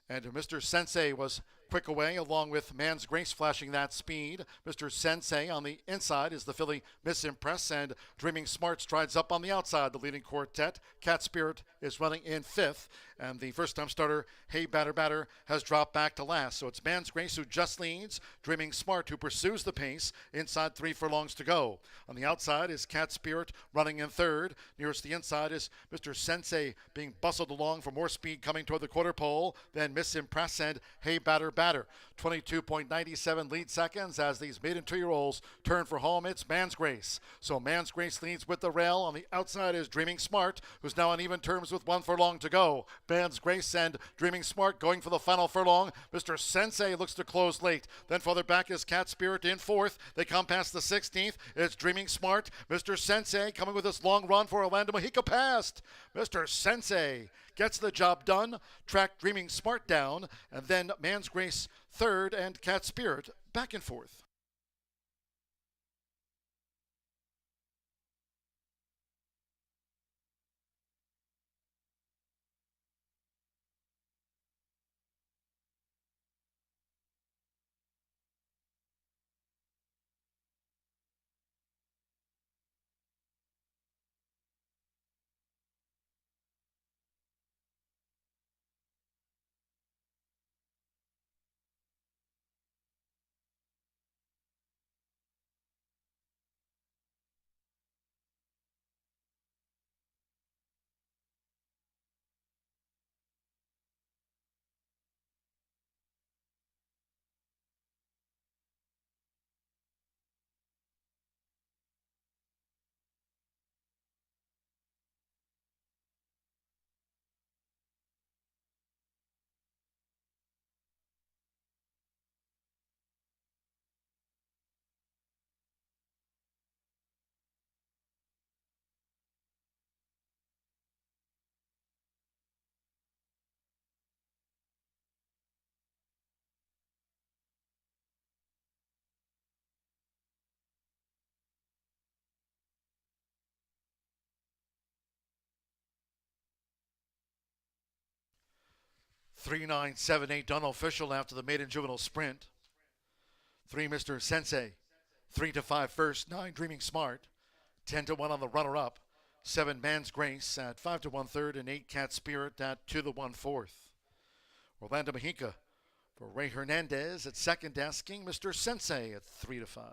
Speaker 1: And Mr. Sensei was quick away, along with Man's Grace flashing that speed. Mr. Sensei on the inside is the filly Miss Impress, and Dreaming Smart strides up on the outside, the leading quartet. Cat Spirit is running in 5th, and the first-time starter, Hey Batter, has dropped back to last. So it's Man's Grace who just leads, Dreaming Smart who pursues the pace, inside 3 furlongs to go. On the outside is Cat Spirit running in 3rd. Nearest the inside is Mr. Sensei being bustled along for more speed coming toward the quarter pole. Then Miss Impress and Hey Batter. 22.97 lead seconds as these maiden 2-year-olds turn for home. It's Man's Grace. So Man's Grace leads with the rail. On the outside is Dreaming Smart, who's now on even terms with 1 furlong to go. Man's Grace and Dreaming Smart going for the final furlong. Mr. Sensei looks to close late. Then farther back is Cat Spirit in 4th. They come past the 16th. It's Dreaming Smart. Mr. Sensei coming with this long run for Orlando Mexico past. Mr. Sensei gets the job done. Track Dreaming Smart down, and then Man's Grace 3rd and Cat Spirit back in 4th. $3,978 done official after the maiden juvenile sprint. 3 Mr. Sensei, 3 to 5 first, 9 Dreaming Smart, 10 to 1 on the runner-up, 7 Man's Grace at 5 to 1 third, and 8 Cat Spirit at 2 to 1 fourth. Orlando Mexica for Ray Hernandez at second, asking Mr. Sensei at 3 to 5.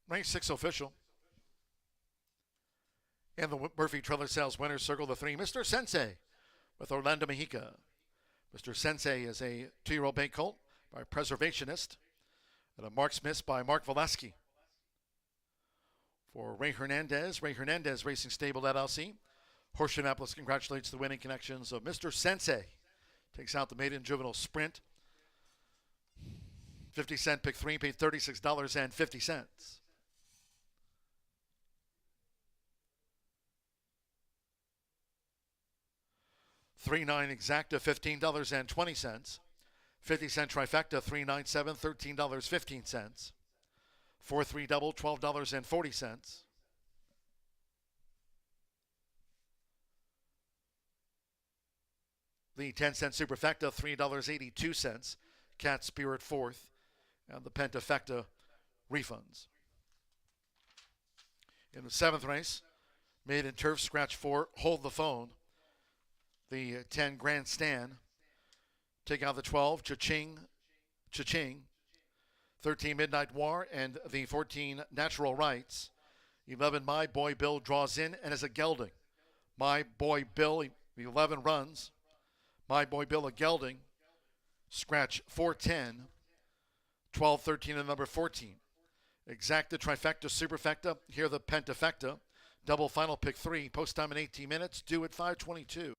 Speaker 1: Race 6 official. And the Murphy Trailer Sales winner circle the 3, Mr. Sensei with Orlando Mexica. Mr. Sensei is a 2-year-old bay colt by Preservationist and a Mark's Miss by Mark Valesky. For Ray Hernandez Racing Stable LLC. Horseshoe Indianapolis congratulates the winning connections of Mr. Sensei. Takes out the maiden juvenile sprint. 50-cent pick 3, paid $36.50. $3.9 exacta, $15.20. 50-cent trifecta, $3.97, $13.15. 4-3 double, $12.40. The 10-cent superfecta, $3.82. Cat Spirit fourth, and the pentafecta refunds. In the 7th race, Maiden Turf Scratch 4, Hold the Phone. The 10 Grandstand. Take out the 12, Cha-Ching. 13 Midnight War, and the 14 Natural Rights. 11 My Boy Bill draws in and is a gelding. My Boy Bill, 11 runs. My Boy Bill a gelding. Scratch 410. 12, 13, and number 14. Exacta, trifecta, superfecta. Here the pentafecta. Double final pick 3. Post time in 18 minutes. Due at 5:22.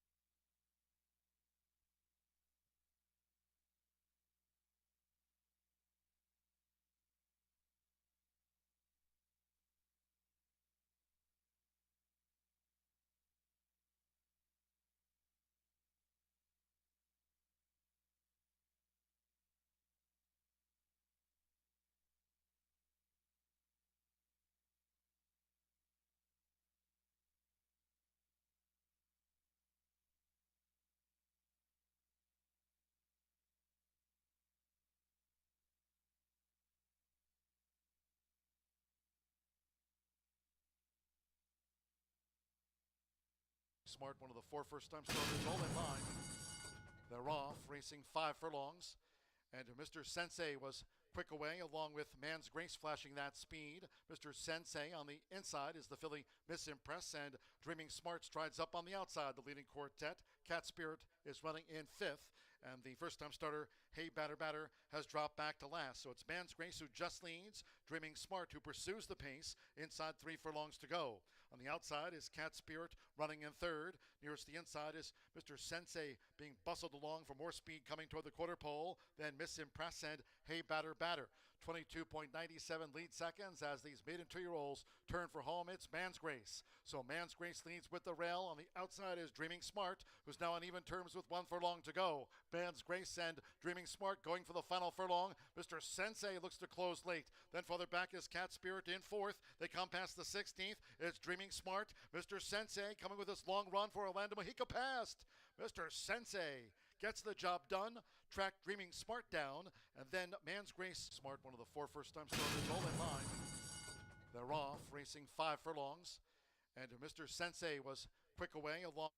Speaker 1: Smart, one of the 4 first-time starters, all in line. They're off, racing 5 furlongs. And Mr. Sensei was quick away, along with Man's Grace flashing that speed. Mr. Sensei on the inside is the filly Miss Impress, and Dreaming Smart strides up on the outside, the leading quartet. Cat Spirit is running in 5th, and the first-time starter, Hey Batter Batter, has dropped back to last. So it's Man's Grace who just leads, Dreaming Smart who pursues the pace, inside 3 furlongs to go. On the outside is Cat Spirit running in 3rd. Nearest the inside is Mr. Sensei being bustled along for more speed coming toward the quarter pole. Then Miss Impress and Hey Batter Batter. 22.97 lead seconds as these maiden 2-year-olds turn for home. It's Man's Grace. So Man's Grace leads with the rail. On the outside is Dreaming Smart, who's now on even terms with 1 furlong to go. Man's Grace and Dreaming Smart going for the final furlong. Mr. Sensei looks to close late. Then further back is Cat Spirit in 4th. They come past the 16th. It's Dreaming Smart. Mr. Sensei coming with this long run for Orlando Mexica past. Mr. Sensei gets the job done, tracked Dreaming Smart down, and then Man's Grace. Smart, one of the 4 first-time starters, all in line. They're off, racing 5 furlongs, and Mr. Sensei was quick away along.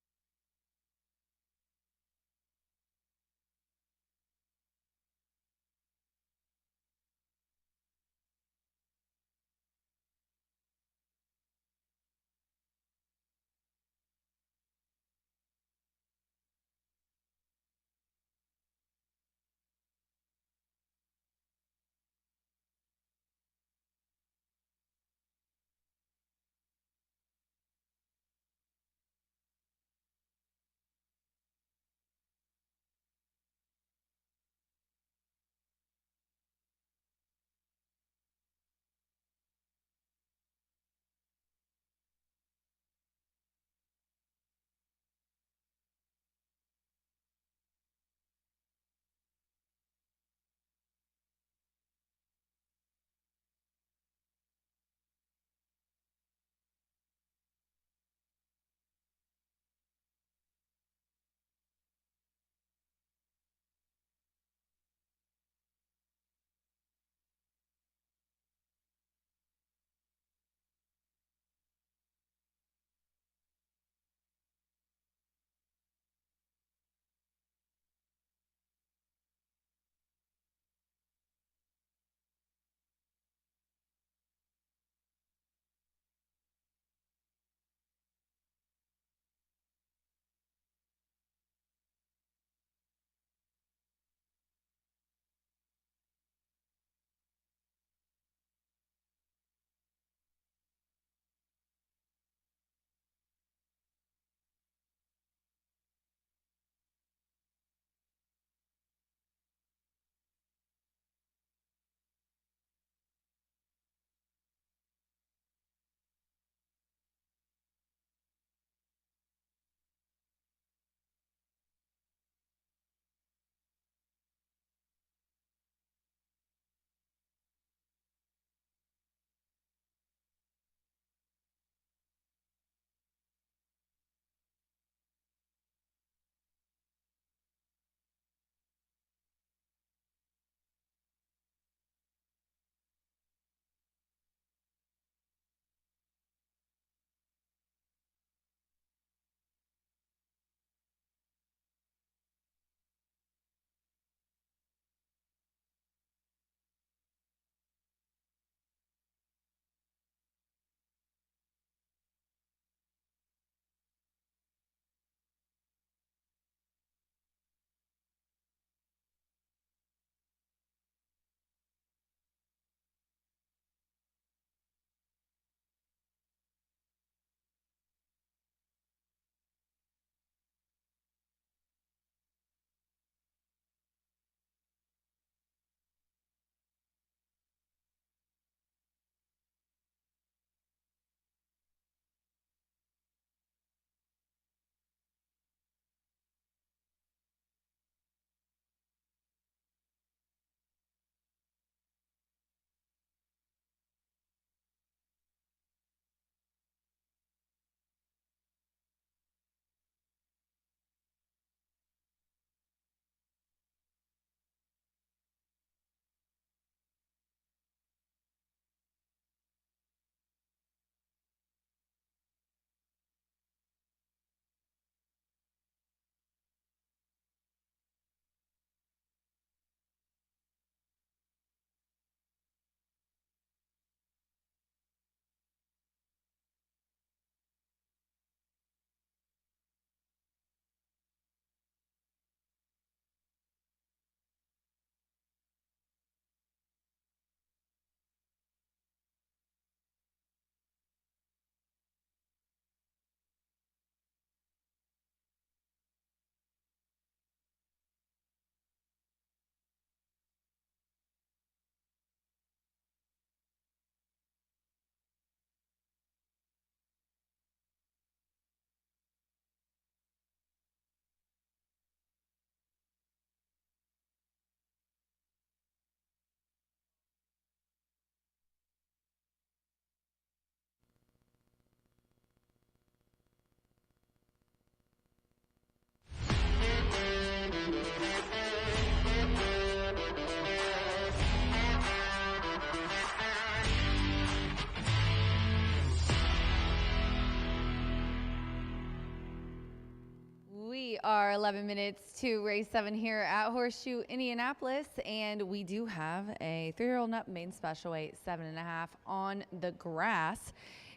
Speaker 2: are 11 minutes to race 7 here at Horseshoe Indianapolis, and we do have a 3-year-old up main special weight 7.5 on the grass.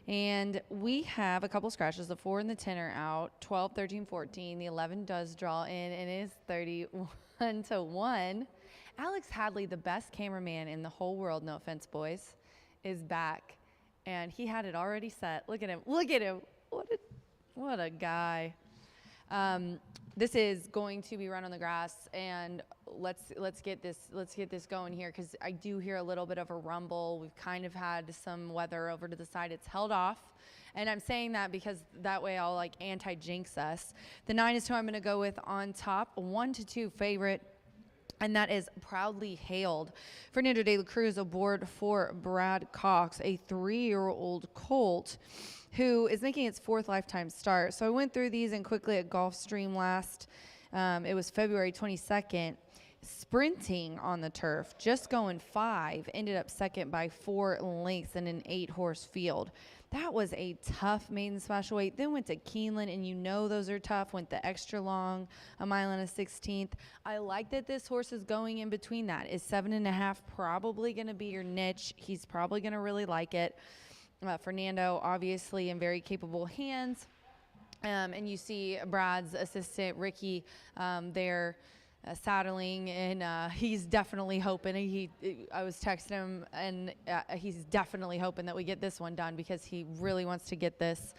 Speaker 2: And we have a couple scratches. The 4 and the 10 are out. 12, 13, 14. The 11 does draw in and it is 31-1. Alex Hadley, the best cameraman in the whole world, no offense, boys, is back. And he had it already set. Look at him. Look at him. What a guy. This is going to be run on the grass, and let's get this going here, because I do hear a little bit of a rumble. We've kind of had some weather over to the side. It's held off, and I'm saying that because that way I'll like anti-jinx us. The 9 is who I'm going to go with on top. 1-2 favorite, and that is Proudly Hailed. Fernando de la Cruz aboard for Brad Cox, a 3-year-old colt who is making its 4th lifetime start. So I went through these and quickly at Gulfstream last. It was February 22nd. Sprinting on the turf, just going 5, ended up second by 4 lengths in an 8-horse field. That was a tough maiden special weight. Then went to Keeneland, and you know those are tough. Went the extra long, a mile and a 16th. I like that this horse is going in between that. Is 7.5 probably going to be your niche? He's probably going to really like it. Fernando, obviously, in very capable hands. And you see Brad's assistant, Ricky, there saddling, and he's definitely hoping. I was texting him, and he's definitely hoping that we get this one done, because he really wants to get this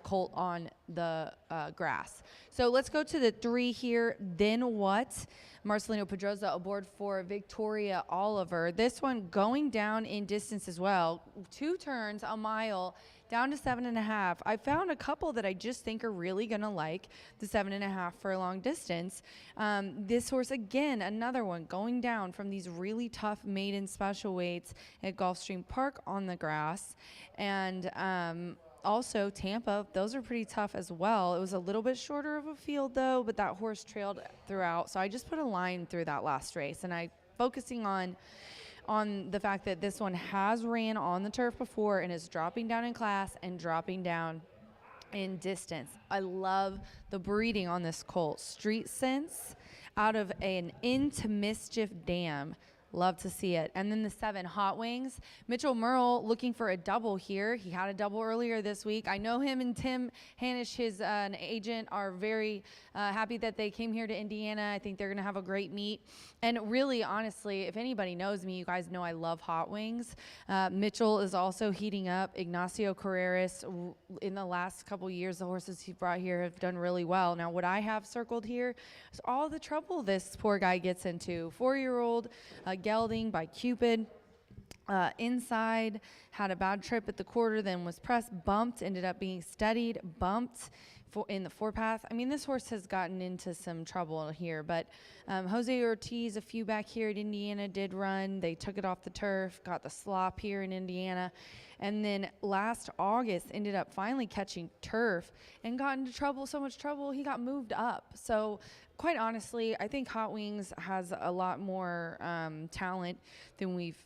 Speaker 2: colt on the grass. So let's go to the 3 here. Then What? Marcelino Pedroza aboard for Victoria Oliver. This one going down in distance as well. 2 turns, a mile, down to 7.5. I found a couple that I just think are really going to like the 7.5 for a long distance. This horse, again, another one going down from these really tough maiden special weights at Gulfstream Park on the grass. And also Tampa, those are pretty tough as well. It was a little bit shorter of a field though, but that horse trailed throughout. So I just put a line through that last race, and I focusing on the fact that this one has ran on the turf before and is dropping down in class and dropping down in distance. I love the breeding on this colt. Street Sense out of an Into Mischief Dam. Love to see it. And then the 7, Hot Wings. Mitchell Merle looking for a double here. He had a double earlier this week. I know him and Tim Hanisch, his agent, are very happy that they came here to Indiana. I think they're going to have a great meet. And really, honestly, if anybody knows me, you guys know I love Hot Wings. Mitchell is also heating up. Ignacio Carreras, in the last couple years, the horses he brought here have done really well. Now, what I have circled here is all the trouble this poor guy gets into. 4-year-old gelding by Cupid. Inside, had a bad trip at the quarter, then was pressed, bumped, ended up being steadied, bumped in the 4-path. I mean, this horse has gotten into some trouble here, but Jose Ortiz, a few back here at Indiana, did run. They took it off the turf, got the slop here in Indiana, and then last August ended up finally catching turf and got into trouble, so much trouble, he got moved up. So quite honestly, I think Hot Wings has a lot more talent than we've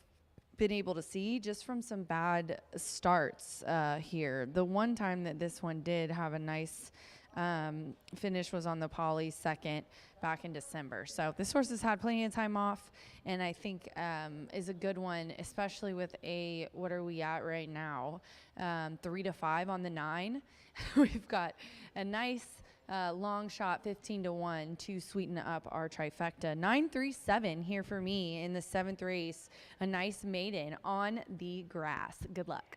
Speaker 2: been able to see just from some bad starts here. The one time that this one did have a nice finish was on the Poly 2nd back in December. So this horse has had plenty of time off, and I think is a good one, especially with a, what are we at right now? 3-5 on the 9. We've got a nice long shot 15-1 to sweeten up our trifecta. 9-3-7 here for me in the 7th race. A nice maiden on the grass. Good luck.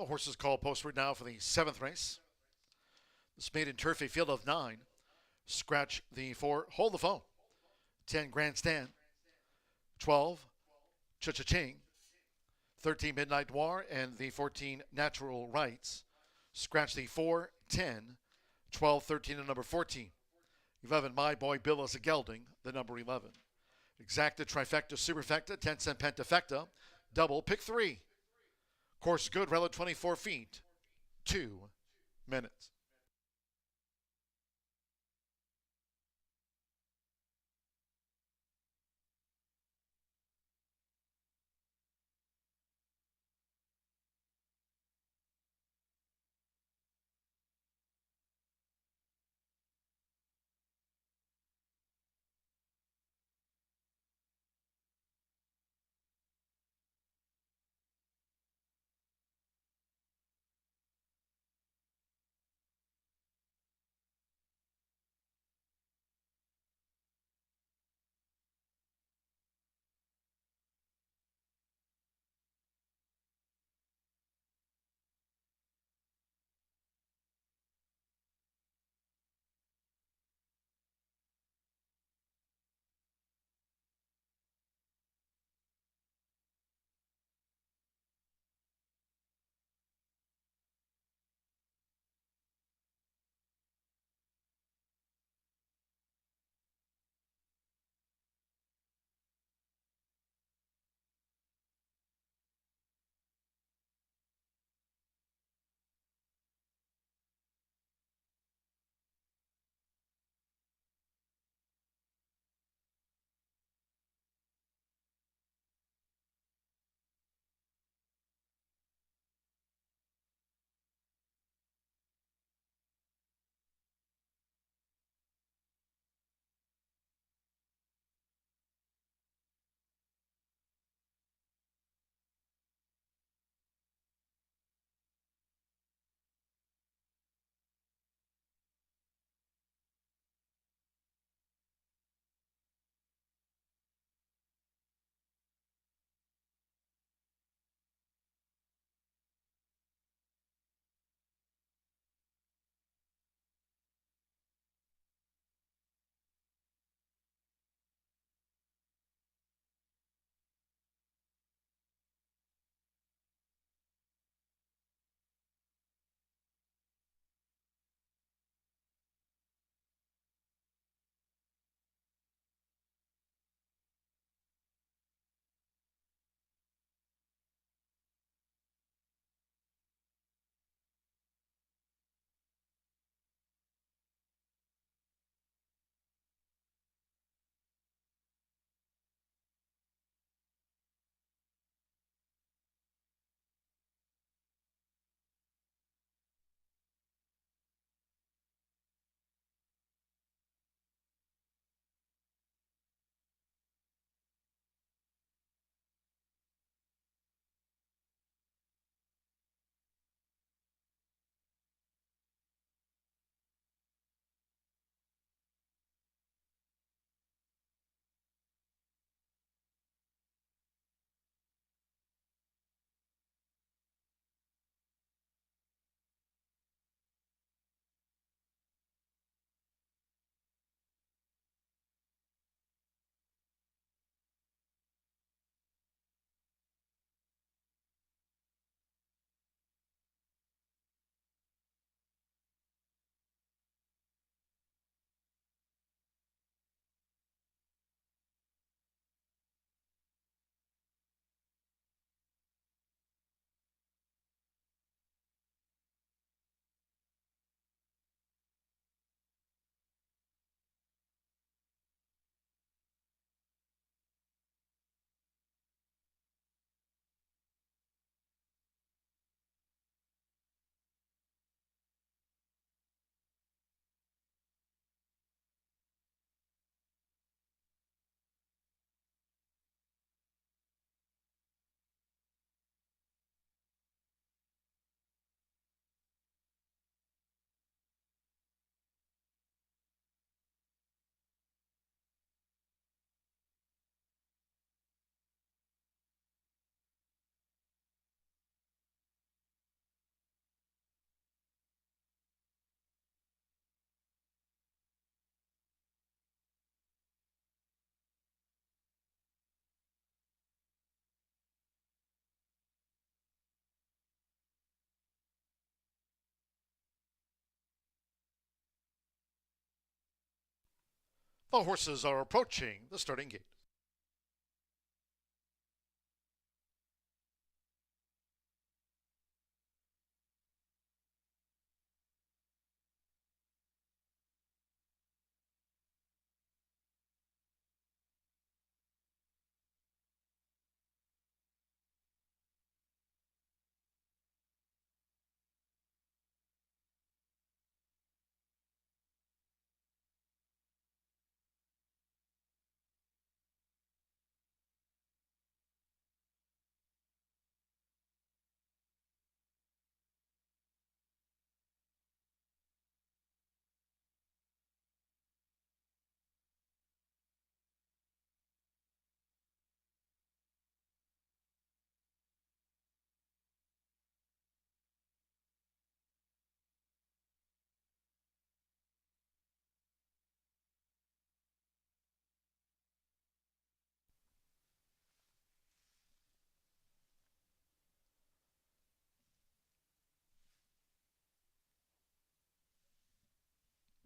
Speaker 1: The horses call postward now for the 7th race. This maiden turfy field of 9. Scratch the 4, hold the phone. 10, Grandstand. 12, Cha-Cha-Ching. 13, Midnight Noir, and the 14, Natural Rights. Scratch the 4, 10, 12, 13, and number 14. 11, My Boy Bill is a Gelding, the number 11. Exacta, Trifecta, Superfecta, 10-cent Pentafecta, double, pick 3. Course good, rel at 24 feet, 2 minutes. The horses are approaching the starting gate.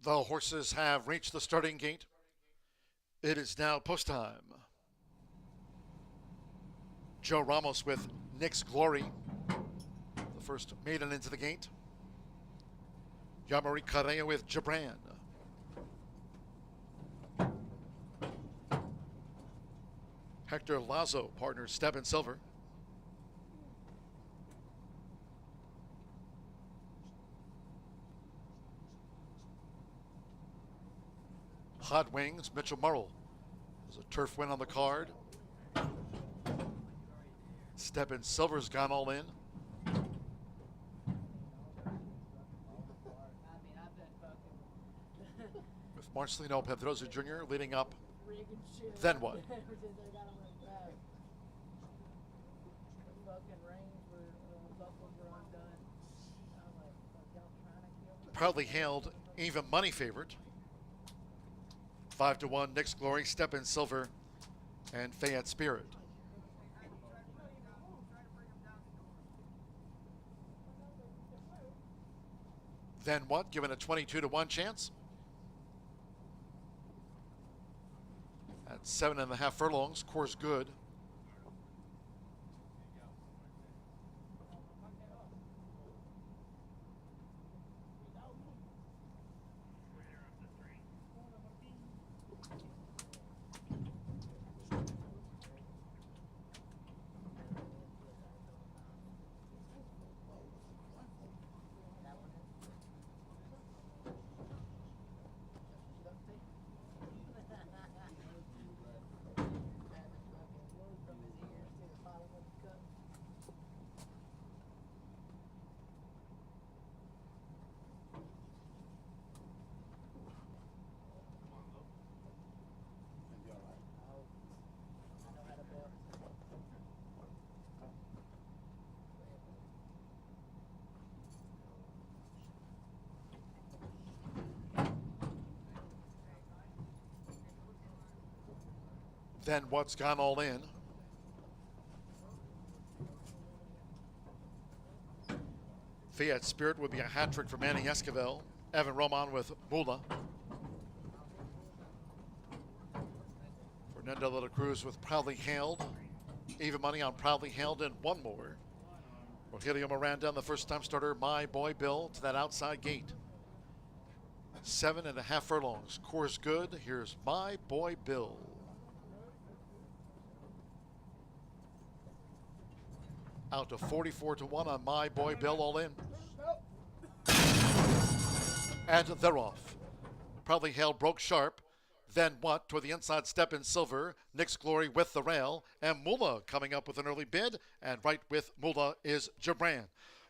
Speaker 1: The horses have reached the starting gate. It is now post time. Joe Ramos with Nick's Glory, the first maiden into the gate. Yamari Correa with Jabran. Hector Lazo, partner Step in Silver. Hot Wings, Mitchell Murrell. There's a turf win on the card. Step in Silver's gone all in. With Marcelino Pedroza Jr. leading up. Then what? Proudly hailed even money favorite. 5-1, Nick's Glory, Step in Silver, and Fayette Spirit. Then what? Given a 22-1 chance. At 7.5 furlongs, course good. Then what's gone all in? Fayette Spirit would be a hat trick for Manny Esquivel. Evan Roman with Mula. Fernando de la Cruz with Proudly Hailed. Even money on Proudly Hailed and one more. Rogelio Miranda and the first time starter, My Boy Bill, to that outside gate. 7.5 furlongs. Course good. Here's My Boy Bill. Out to 44-1 on My Boy Bill, all in. And they're off. Proudly Hailed broke sharp. Then what? Toward the inside, Step in Silver. Nick's Glory with the rail. And Mula coming up with an early bid. And right with Mula is Jabran.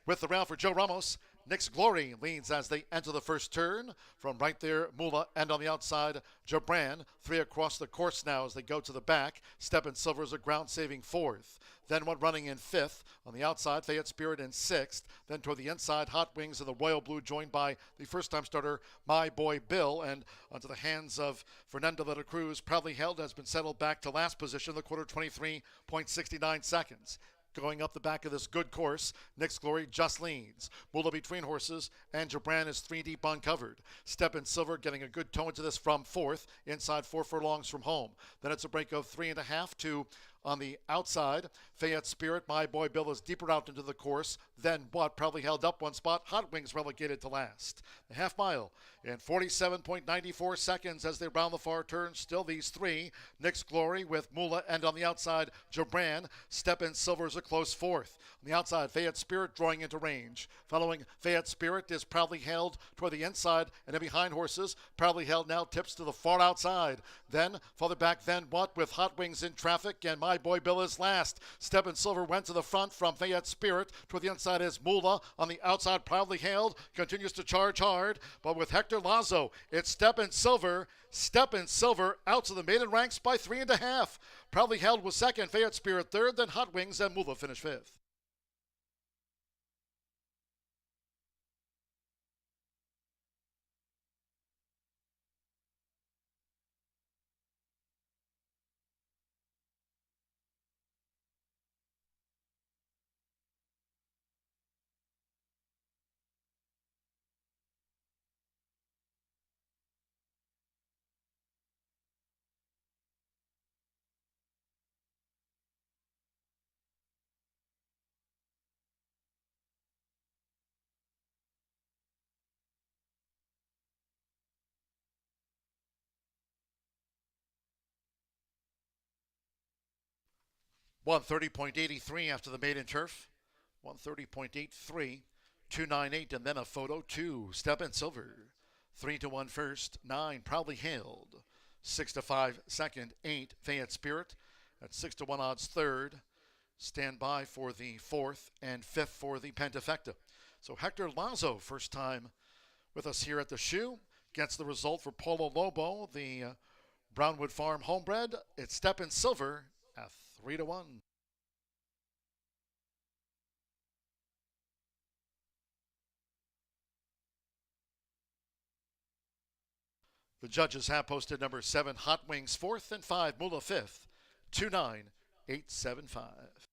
Speaker 1: With the rail for Joe Ramos. Nick's Glory leads as they enter the first turn. From right there, Mula, and on the outside, Jabran. 3 across the course now as they go to the back. Step in Silver is a ground-saving 4th. Then one running in 5th. On the outside, Fayette Spirit in 6th. Then toward the inside, Hot Wings and the Royal Blue, joined by the first-time starter, My Boy Bill. And onto the hands of Fernando de la Cruz. Proudly Hailed has been settled back to last position, the quarter 23.69 seconds. going up the back of this good course. Nick's Glory just leads. Mula between horses, and Jabran is 3 deep uncovered. Step in Silver getting a good toe into this from 4th, inside 4 furlongs from home. Then it's a break of 3.5 to on the outside. Fayette Spirit, My Boy Bill, is deeper out into the course. Then what? Probably held up one spot. Hot Wings relegated to last. The half mile in 47.94 seconds as they round the far turn. Still these 3. Nick's Glory with Mula, and on the outside, Jabran. Step in Silver is a close 4th. On the outside, Fayette Spirit drawing into range. Following Fayette Spirit is proudly held toward the inside, and then behind horses, proudly held now tips to the far outside. Then, farther back, then what? With Hot Wings in traffic, and My Boy Bill is last. Step in Silver went to the front from Fayette Spirit. Toward the inside is Mula. On the outside, proudly hailed, continues to charge hard. But with Hector Lazo, it's Step in Silver. Step in Silver out to the maiden ranks by 3.5. Proudly held was second. Fayette Spirit third. Then Hot Wings and Mula finished 5th. $130.83 after the maiden turf. 130.83. 298, and then a photo. 2 Step in Silver. 3-1 first. 9 Proudly Hailed. 6-5 second. 8 Fayette Spirit. At 6-1 odds third. Stand by for the 4th and 5th for the Pentafecta. So Hector Lazo, first time with us here at the shoe, gets the result for Polo Lobo, the Brownwood Farm homebred. It's Step in Silver at 3-1. The judges have posted number 7 Hot Wings 4th and 5 Mula 5th. 29875.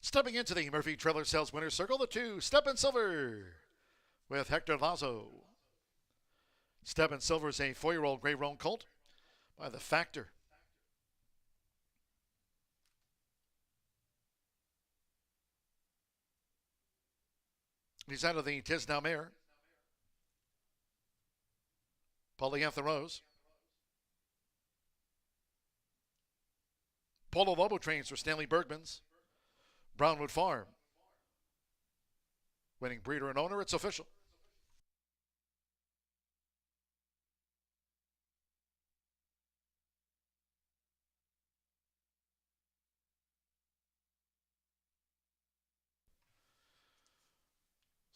Speaker 1: Stepping into the Murphy Trailer Sales Winner's Circle, the 2 Step in Silver with Hector Lazo. Step in Silver is a 4-year-old gray roan colt by the Factor. He's out of the Tis Now Mare. Polyantha Rose. Polo Lobo trains for Stanley Bergman's Brownwood Farm. Winning breeder and owner, it's official.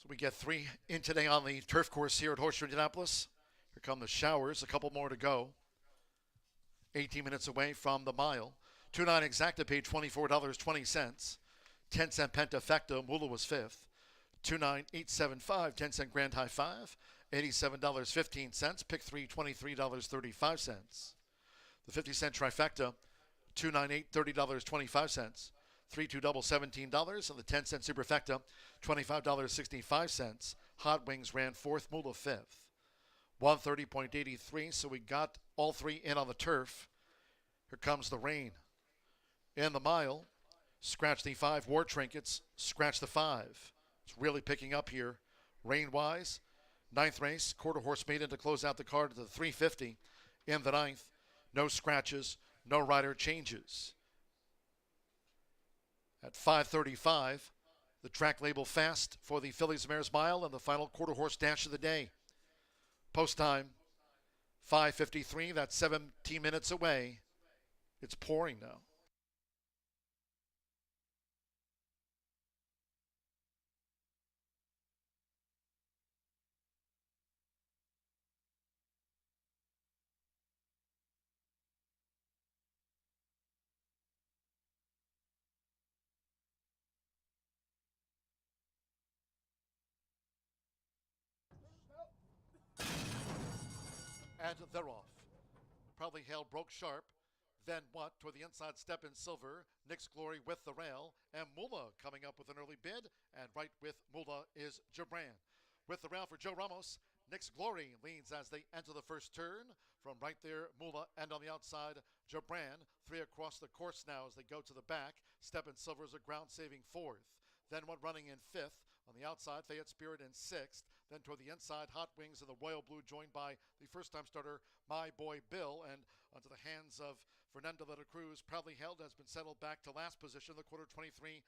Speaker 1: So we get 3 in today on the turf course here at Horseshoe Indianapolis. Here come the showers, a couple more to go. 18 minutes away from the mile. 2-9 exacta paid $24.20. 10-cent pentafecta, Mula was 5th. 2-9-875, 10-cent grand high 5. $87.15. Pick 3, $23.35. The 50-cent trifecta, 2-9-8, $30.25. 3-2 double, $17, and the 10-cent superfecta, $25.65. Hot Wings ran 4th, Mula 5th. 130.83, so we got all 3 in on the turf. Here comes the rain. In the mile, scratch the 5 War Trinkets, scratch the 5. It's really picking up here, rain-wise. 9th race, quarter horse maiden to close out the card at the 350. In the 9th, no scratches, no rider changes. At 5:35, the track label fast for the Fillies Mares Mile and the final quarter horse dash of the day. Post time, 5:53. That's 17 minutes away. It's pouring now. And they're off. Probably Hale broke sharp. Then what? Toward the inside, Step in Silver. Nick's Glory with the rail. And Mula coming up with an early bid. And right with Mula is Gibran. With the rail for Joe Ramos. Nick's Glory leads as they enter the first turn. From right there, Mula, and on the outside, Gibran. 3 across the course now as they go to the back. Step in Silver is a ground-saving 4th. Then one running in 5th. On the outside, Fayette Spirit in 6th. Then toward the inside, Hot Wings and the Royal Blue joined by the first-time starter, My Boy Bill. And onto the hands of Fernando de la Cruz, proudly held, has been settled back to last position, the quarter 23.69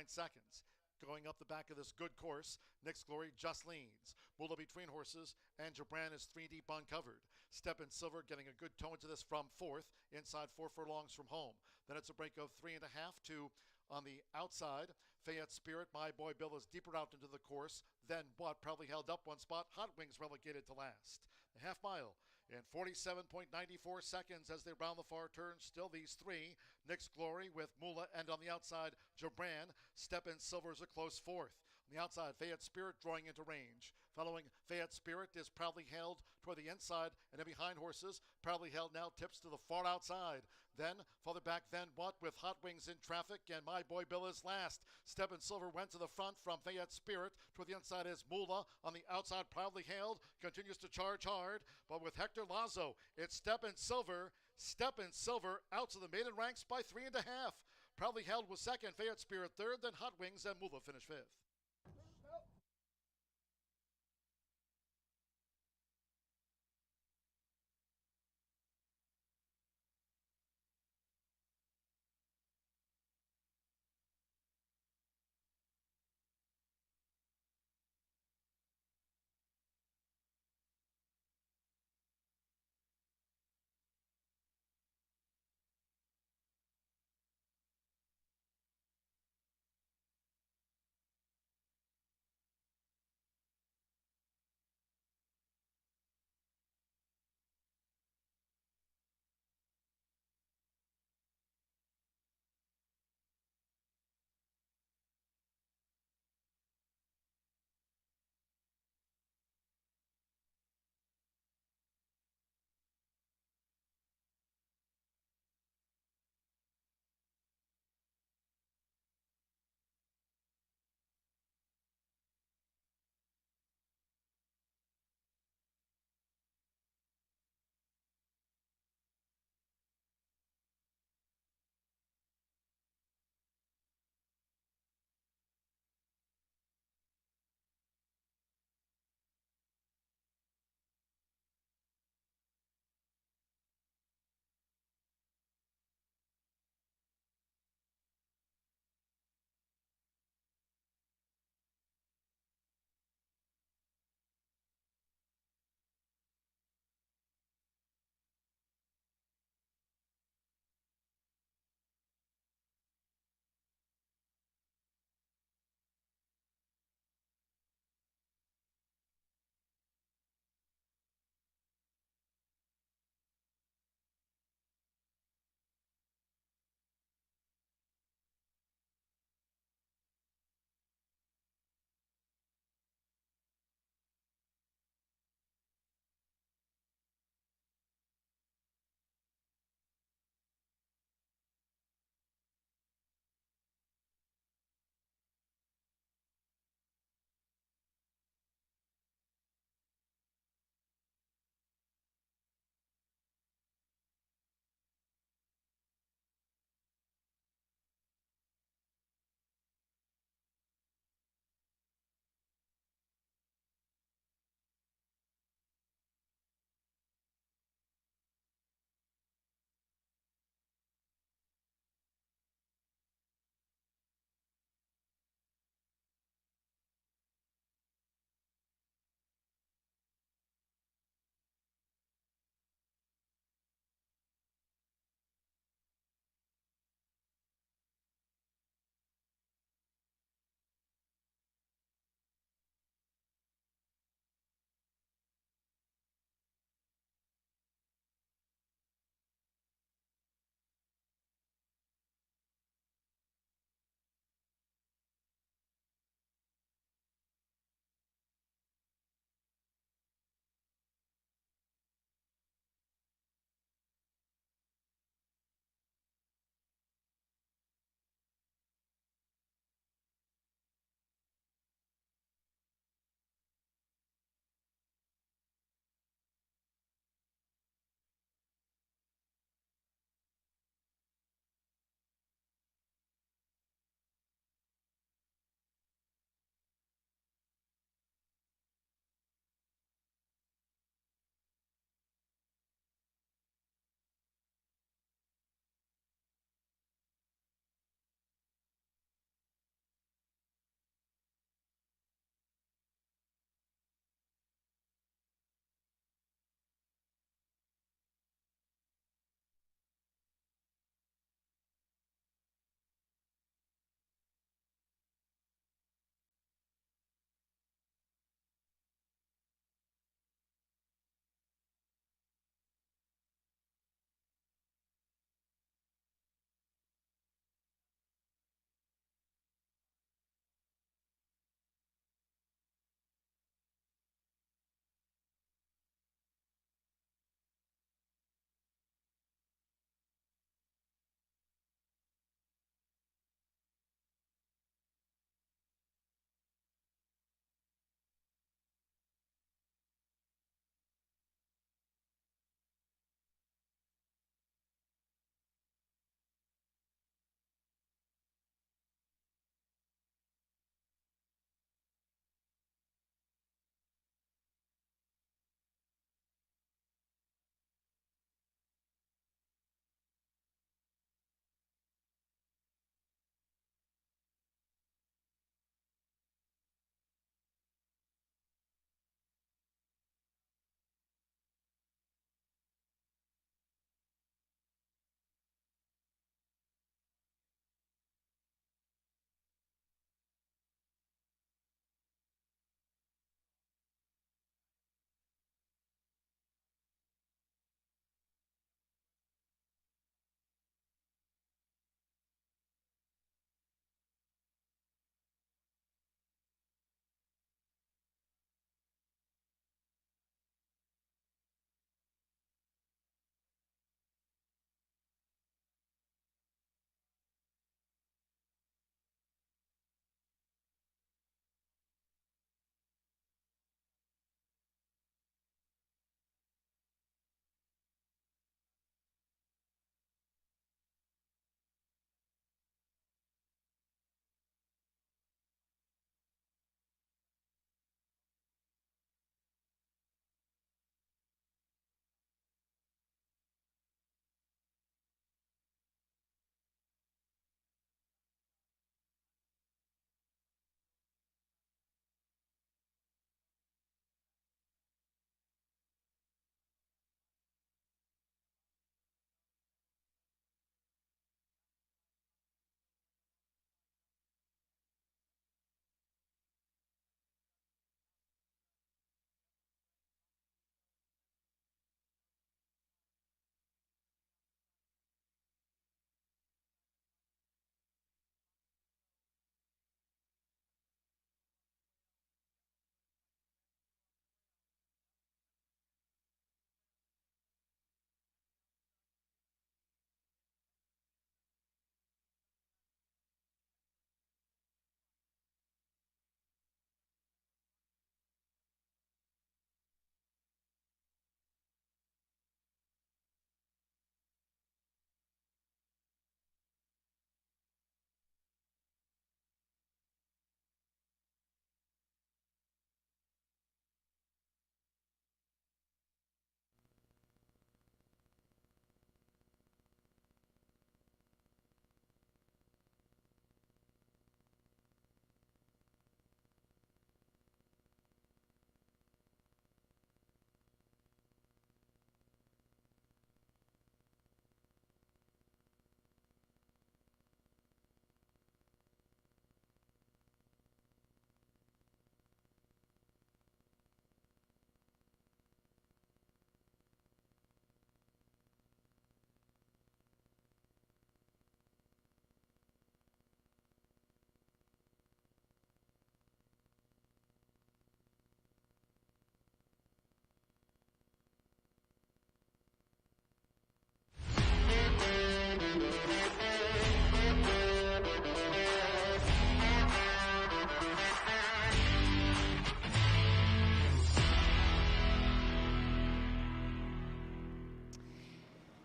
Speaker 1: seconds. Going up the back of this good course, Nick's Glory just leads. Mula between horses, and Gibran is 3 deep uncovered. Step in Silver getting a good toe into this from 4th, inside 4 furlongs from home. Then it's a break of 3.5 to on the outside. Fayette Spirit, My Boy Bill is deeper out into the course. Then what? Probably held up one spot. Hot Wings relegated to last. The half mile in 47.94 seconds as they round the far turn. Still these 3. Nick's Glory with Mula, and on the outside, Gibran. Step in Silver is a close 4th. On the outside, Fayette Spirit drawing into range. Following Fayette Spirit is proudly held toward the inside, and then behind horses, proudly held now tips to the far outside. Then farther back, then what? With Hot Wings in traffic, and My Boy Bill is last. Step in Silver went to the front from Fayette Spirit. Toward the inside is Mula. On the outside, proudly held, continues to charge hard, but with Hector Lazo, it's Step in Silver. Step in Silver out to the maiden ranks by 3.5. Proudly held was second, Fayette Spirit third, then Hot Wings and Mula finished 5th.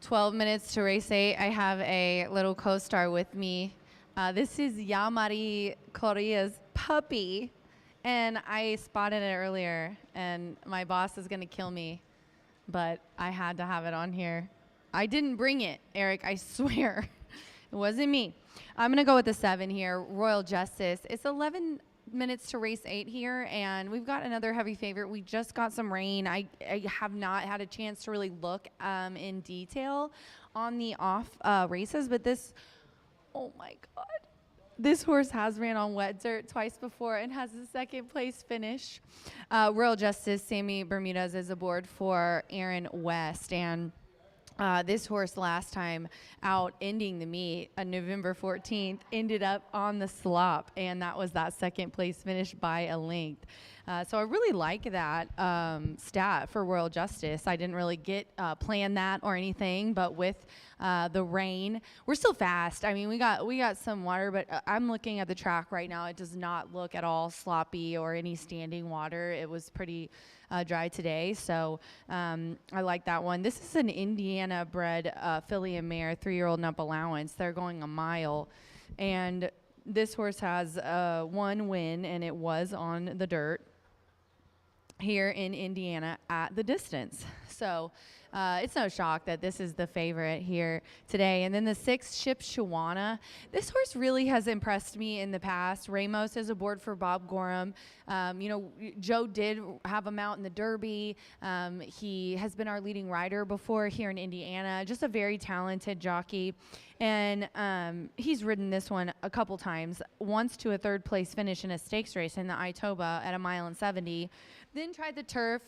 Speaker 2: 12 minutes to race 8. I have a little co-star with me. This is Yamari Correa's puppy, and I spotted it earlier, and my boss is going to kill me, but I had to have it on here. I didn't bring it, Eric, I swear. It wasn't me. I'm going to go with the 7 here, Royal Justice. It's 11 minutes to race 8 here, and we've got another heavy favorite. We just got some rain. I have not had a chance to really look in detail on the off races, but this, oh my God. This horse has ran on wet dirt twice before and has a second place finish. Royal Justice, Sammy Bermudez is aboard for Aaron West, and this horse last time out ending the meet on November 14th ended up on the slop, and that was that second place finish by a length. So I really like that stat for Royal Justice. I didn't really plan that or anything, but with the rain, we're still fast. I mean, we got some water, but I'm looking at the track right now. It does not look at all sloppy or any standing water. It was pretty dry today, so I like that one. This is an Indiana-bred filly and mare, 3-year-old Nump Allowance. They're going a mile, and this horse has 1 win, and it was on the dirt here in Indiana at the distance. So it's no shock that this is the favorite here today. And then the 6, Ship Shawana. This horse really has impressed me in the past. Ramos is aboard for Bob Gorham. You know, Joe did have him out in the Derby. He has been our leading rider before here in Indiana. Just a very talented jockey. And he's ridden this one a couple times, once to a 3rd place finish in a stakes race in the Itoba at 1.70 miles. Then tried the turf,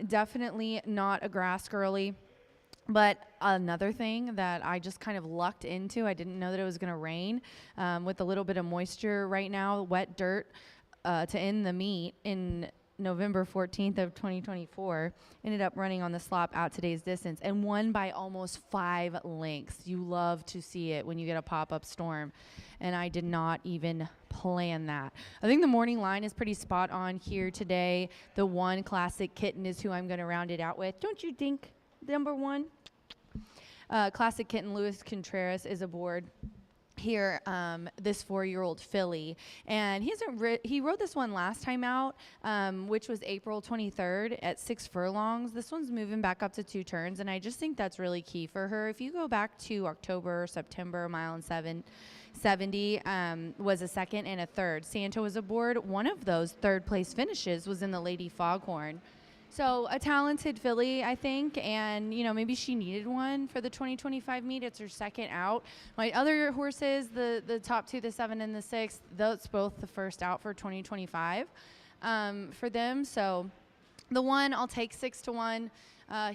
Speaker 2: definitely not a grass girly. But another thing that I just kind of lucked into, I didn't know that it was going to rain with a little bit of moisture right now, wet dirt to end the meet in November 14th of 2024, ended up running on the slop out today's distance and won by almost 5 lengths. You love to see it when you get a pop-up storm, and I did not even plan that. I think the morning line is pretty spot on here today. The 1 Classic Kitten is who I'm going to round it out with. Don't you think, number 1? Classic Kitten, Luis Contreras is aboard here, this 4-year-old filly, and he rode this one last time out, which was April 23rd at 6 furlongs. This one's moving back up to 2 turns, and I just think that's really key for her. If you go back to October, September, 1.70 was a 2nd and a 3rd. Santa was aboard. One of those 3rd place finishes was in the Lady Foghorn. So a talented filly, I think, and, you know, maybe she needed one for the 2025 meet. It's her 2nd out. My other horses, the top 2, the 7 and the 6, that's both the first out for 2025 for them. So the 1, I'll take 6-1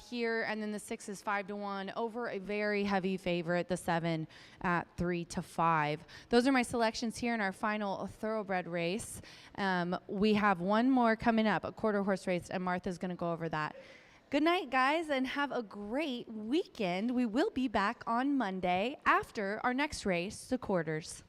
Speaker 2: here, and then the 6 is 5-1 over a very heavy favorite, the 7 at 3-5. Those are my selections here in our final thoroughbred race. We have one more coming up, a 1/4 horse race, and Martha's going to go over that. Good night, guys, and have a great weekend. We will be back on Monday after our next race, the quarters.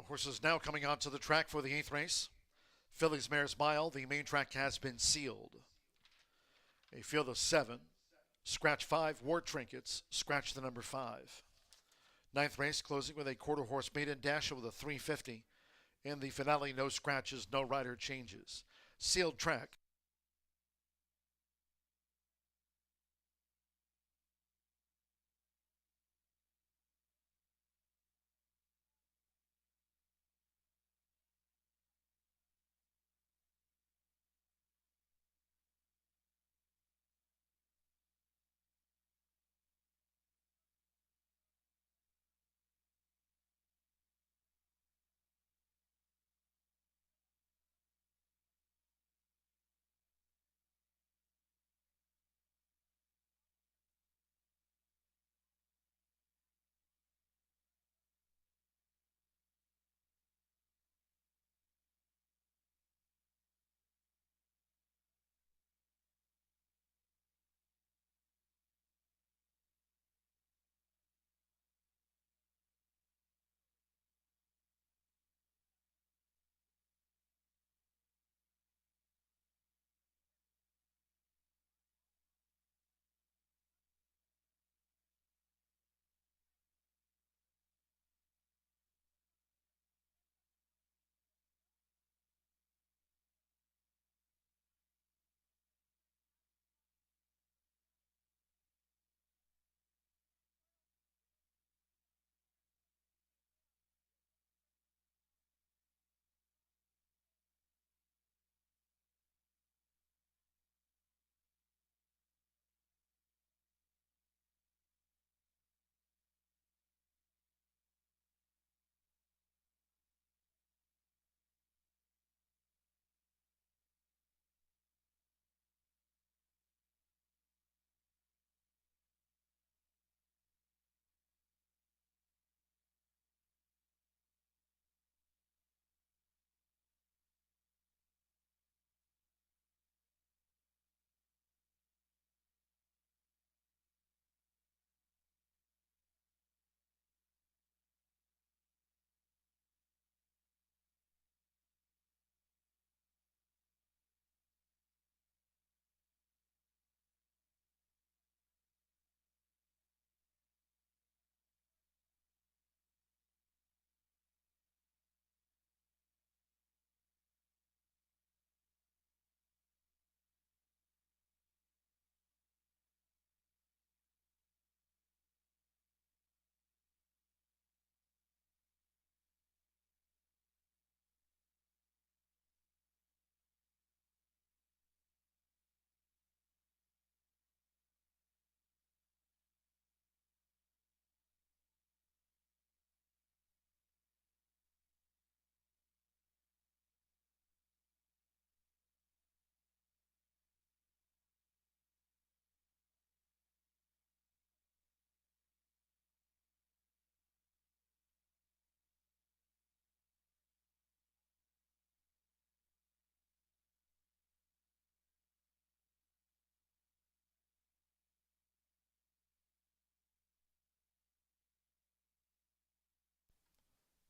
Speaker 1: Horses now coming onto the track for the 8th race. Fillies Mares Mile, the main track has been sealed. A field of 7. Scratch 5, War Trinkets, scratch the number 5. 9th race closing with a quarter horse maiden dasher with a 350. In the finale, no scratches, no rider changes. Sealed track.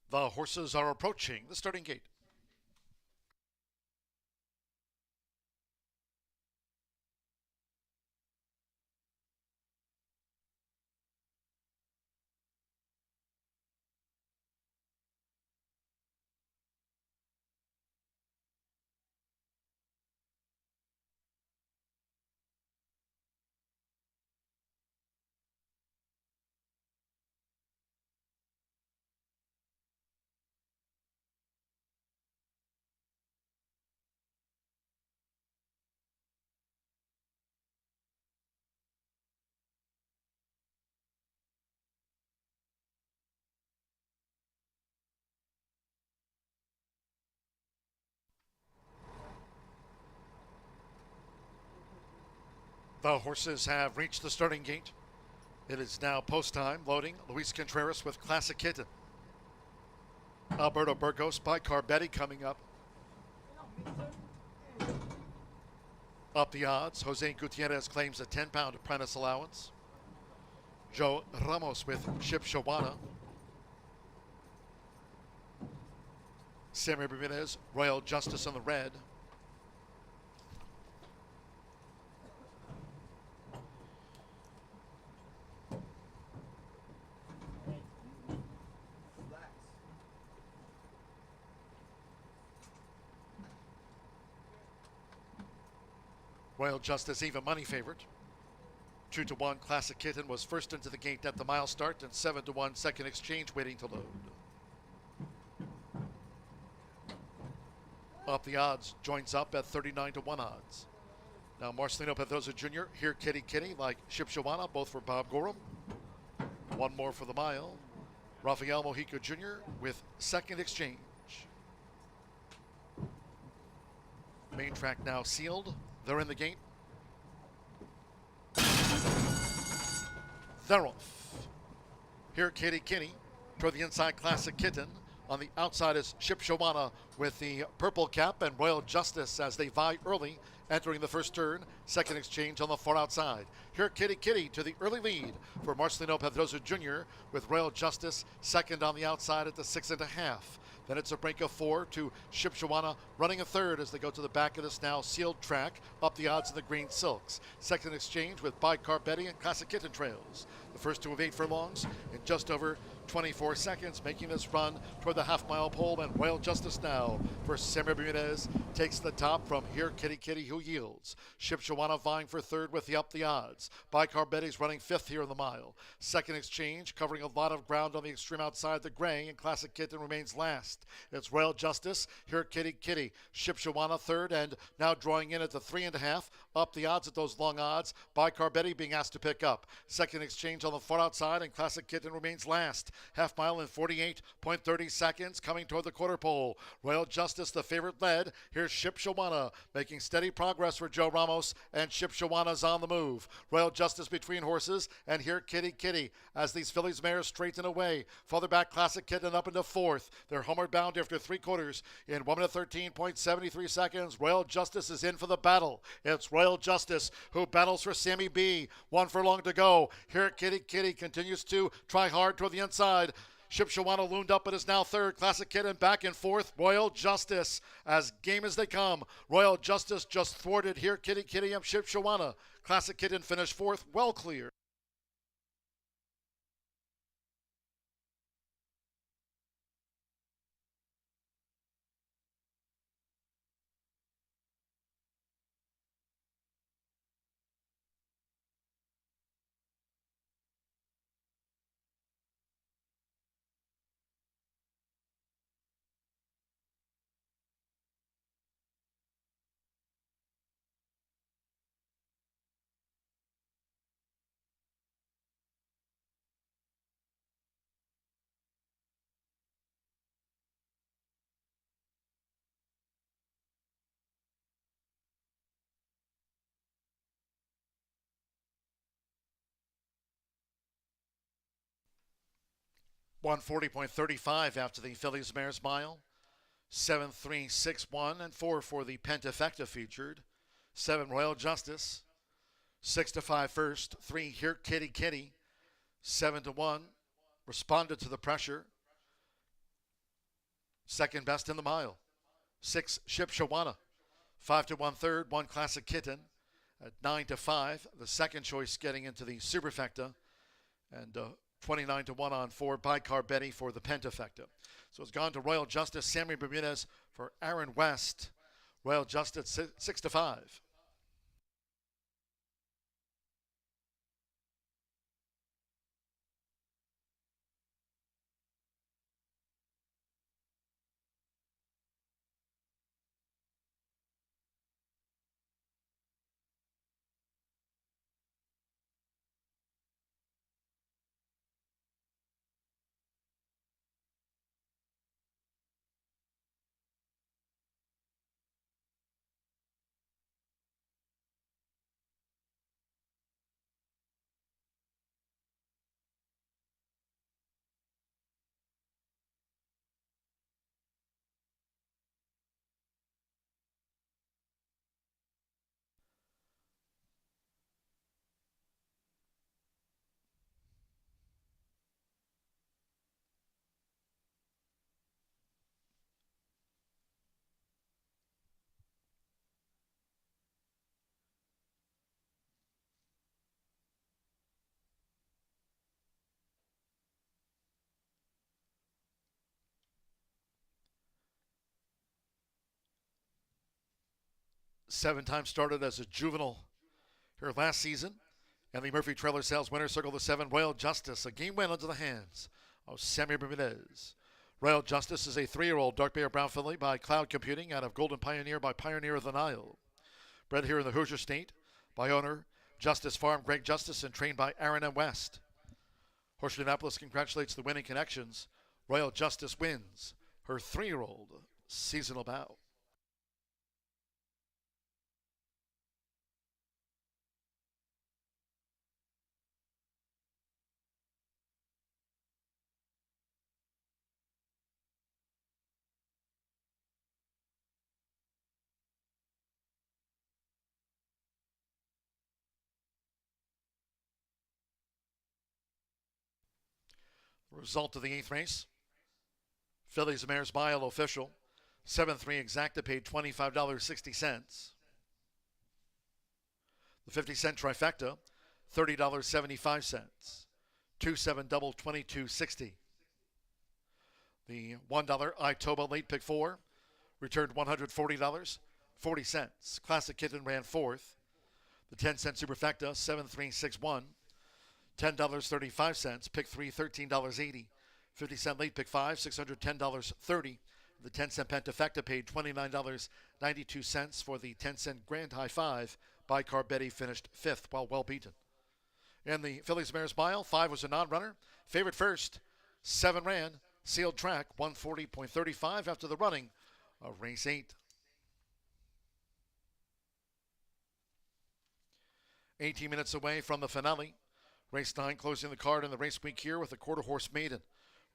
Speaker 1: The horses are approaching the starting gate. The horses have reached the starting gate. It is now post time, loading Luis Contreras with Classic Kitten. Alberto Burgos by Carbetti coming up. Up the odds, Jose Gutierrez claims a 10-pound apprentice allowance. Joe Ramos with Ship Shawana. Sammy Bermudez, Royal Justice on the red. Royal Justice even money favorite. 2-1 Classic Kitten was first into the gate at the mile start, and 7-1 Second Exchange waiting to load. Up the odds, joins up at 39-1 odds. Now Marcelino Pedroza Jr., Here Kitty Kitty, like Shipshawana, both for Bob Gorham. One more for the mile. Rafael Mojica Jr. with Second Exchange. Main track now sealed. They're in the gate. They're off. Here Kitty Kitty toward the inside, Classic Kitten. On the outside is Shipshawana with the purple cap, and Royal Justice as they vie early, entering the first turn. Second Exchange on the far outside. Here Kitty Kitty to the early lead for Marcelino Pedroza Jr. with Royal Justice second on the outside at the 6.5. Then it's a break of 4 to Shipshawana running a third as they go to the back of this now sealed track. Up the odds in the green silks. Second Exchange with Bicar Betty and Classic Kitten trails. The first two of 8 furlongs in just over 24 seconds, making this run toward the half-mile pole, and Royal Justice now for Sammy Bermudez takes the top from Here Kitty Kitty, who yields. Shipshawana vying for third with the up the odds. Bicar Betty's running 5th here in the mile. Second Exchange covering a lot of ground on the extreme outside the gray, and Classic Kitten remains last. It's Royal Justice, Here Kitty Kitty, Shipshawana third, and now drawing in at the 3.5. Up the odds at those long odds. Bicar Betty being asked to pick up. Second Exchange on the far outside, and Classic Kitten remains last. Half mile in 48.30 seconds, coming toward the quarter pole. Royal Justice, the favorite, led. Here's Shipshawana making steady progress for Joe Ramos, and Shipshawana's on the move. Royal Justice between horses, and Here Kitty Kitty as these fillies mares straighten away. Farther back, Classic Kitten up into 4th. They're homeward bound after 3 quarters in 1 minute 13.73 seconds. Royal Justice is in for the battle. It's Royal Justice who battles for Sammy B. 1 furlong to go. Here Kitty Kitty continues to try hard toward the inside. Shipshawana loomed up but is now third. Classic Kitten back and forth. Royal Justice as game as they come. Royal Justice just thwarted Here Kitty Kitty and Shipshawana. Classic Kitten finished 4th, well clear. Won 40.35 after the fillies mares mile. 7-3, 6-1, and 4 for the Pentafecta featured. 7 Royal Justice. 6-5 first. 3 Here Kitty Kitty. 7-1. Responded to the pressure. Second best in the mile. 6 Shipshawana. 5-1 third. 1 Classic Kitten. At 9-5. The second choice getting into the Superfecta. And 29-1 on 4 Bicar Betty for the Pentafecta. So it's gone to Royal Justice, Sammy Bermudez for Aaron West. Royal Justice 6-5. 7 times started as a juvenile here last season. And the Murphy Trailer Sales winner, Circle the 7, Royal Justice, a game win into the hands of Sammy Bermudez. Royal Justice is a 3-year-old dark bay or brown filly by Cloud Computing out of Golden Pioneer by Pioneer of the Nile. Bred here in the Hoosier State by owner Justice Farm Greg Justice and trained by Aaron M. West. Horseshoe Indianapolis congratulates the winning connections. Royal Justice wins her 3-year-old seasonal bout. Result of the 8th race. Fillies Mares Mile official. 7-3 exacta paid $25.60. The 50-cent trifecta, $30.75. 2-7 double, $22.60. The $1 Itoba late pick 4 returned $140.40. Classic Kitten ran 4th. The 10-cent superfecta, 7-3-6-1. $10.35. Pick 3, $13.80. 50-cent late pick 5, $610.30. The 10-cent pentafecta paid $29.92 for the 10-cent grand high 5. Bicar Betty finished 5th while well beaten. And the Fillies Mares Mile, 5 was a non-runner. Favorite first, 7 ran. Sealed track, 140.35 after the running of race 8. 18 minutes away from the finale. Race 9 closing the card in the race week here with a quarter horse maiden.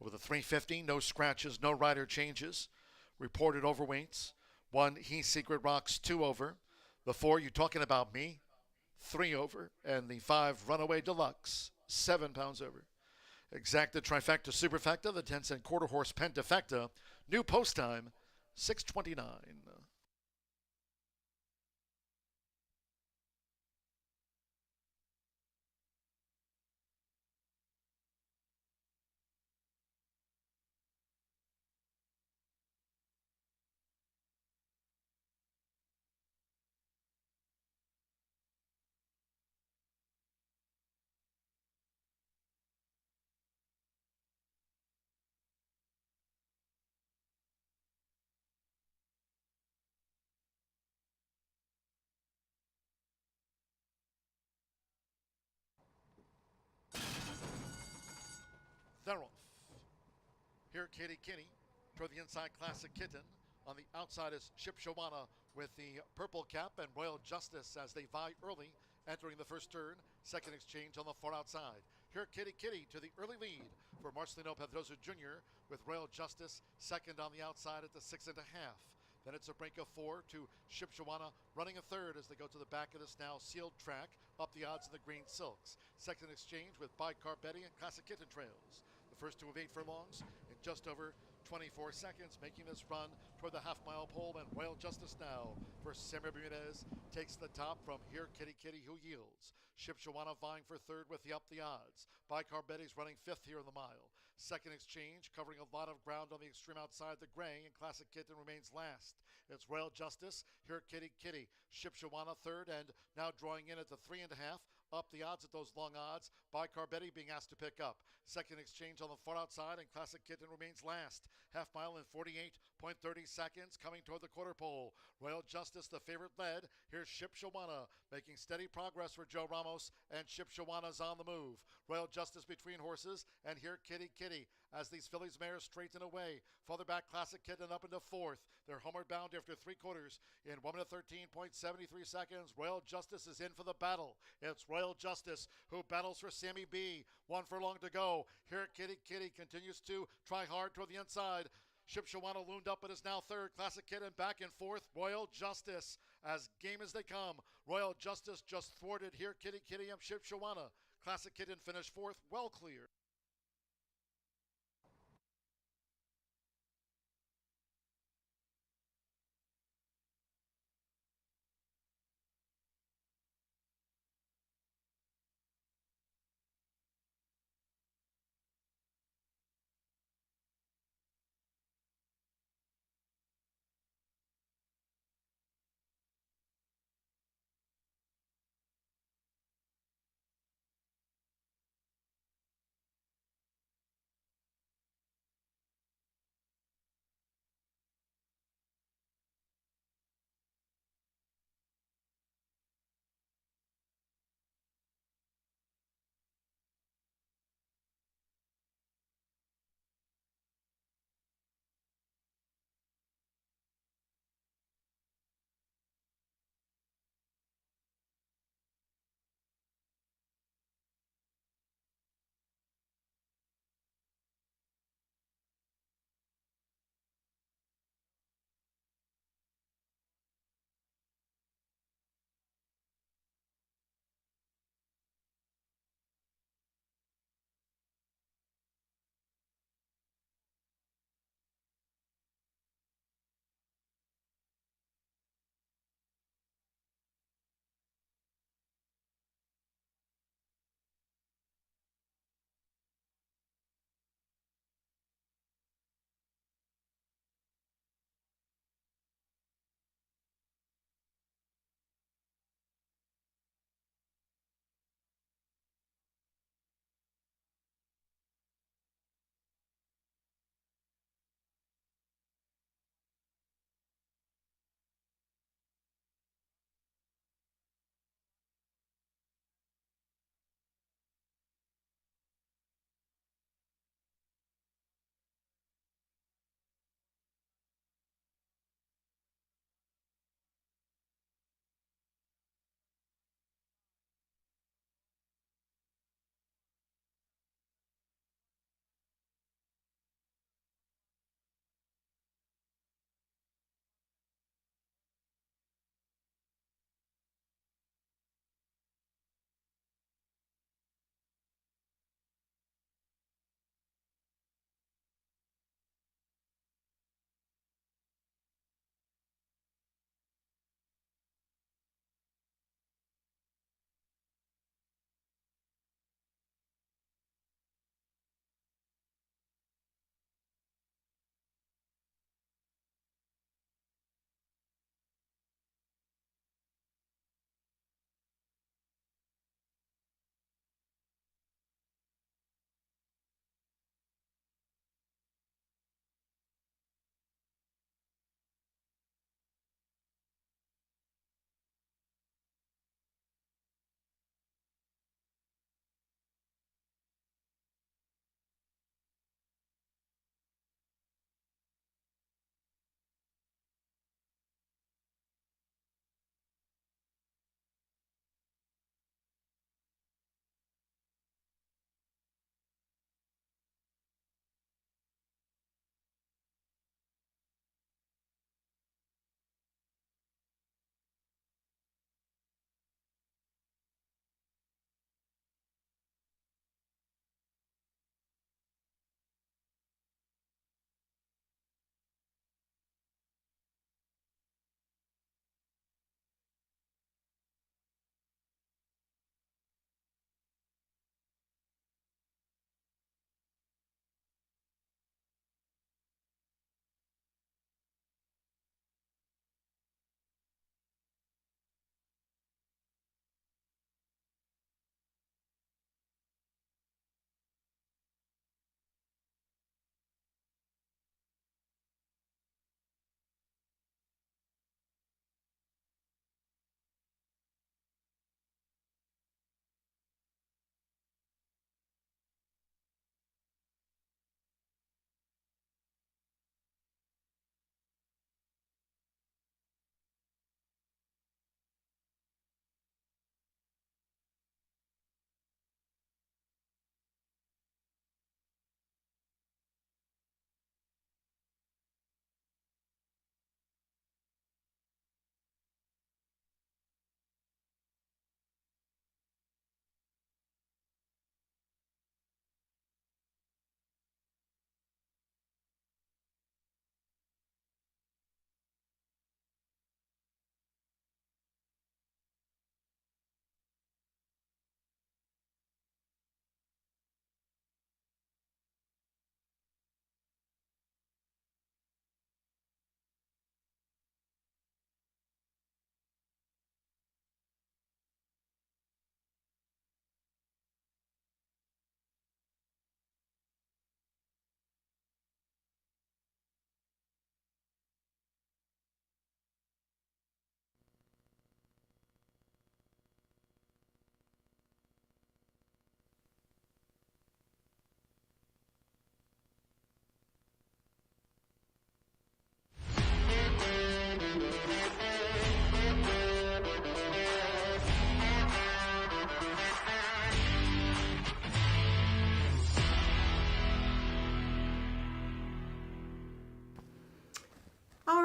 Speaker 1: Over the 350, no scratches, no rider changes. Reported overweights. 1, He Secret Rocks, 2 over. The 4, You Talking About Me, 3 over. And the 5, Runaway Deluxe, 7 pounds over. Exacta Trifecta Superfecta, the 10-cent quarter horse Pentafecta. New post time, 6:29. They're off. Here, Kitty Kinney toward the inside, Classic Kitten. On the outside is Ship Shawana with the purple cap and Royal Justice as they vie early, entering the first turn. Second exchange on the far outside. Here, Kitty Kitty to the early lead for Marcelino Pedrosa Jr. with Royal Justice second on the outside at the 6.5. Then it's a break of 4 to Ship Shawana running a third as they go to the back of this now sealed track, up the odds in the green silks. Second exchange with Bicar Betty and Classic Kitten trails. The first 2 of 8 furlongs in just over 24 seconds, making this run toward the half-mile pole, and Royal Justice now for Sammy Bermudez takes the top from Here Kitty Kitty, who yields. Ship Shawana vying for third with the up the odds. Bicar Betty's running 5th here in the mile. Second exchange covering a lot of ground on the extreme outside the gray, and Classic Kitten remains last. It's Royal Justice, Here Kitty Kitty, Ship Shawana third, and now drawing in at the 3.5. Up the odds at those long odds. Bicar Betty being asked to pick up. Second exchange on the far outside, and Classic Kitten remains last. Half mile in 48.30 seconds, coming toward the quarter pole. Royal Justice, the favorite led. Here's Ship Shawana making steady progress for Joe Ramos, and Ship Shawana's on the move. Royal Justice between horses, and here Kitty Kitty as these Fillies mares straighten away. Farther back, Classic Kitten up into 4th. They're homeward bound after 3 quarters in 1 minute 13.73 seconds. Royal Justice is in for the battle. It's Royal Justice who battles for Sammy B. 1 furlong to go. Here Kitty Kitty continues to try hard toward the inside. Ship Shawana loomed up but is now third. Classic Kitten back in 4th. Royal Justice as game as they come. Royal Justice just thwarted Here Kitty Kitty and Ship Shawana. Classic Kitten finished 4th, well clear.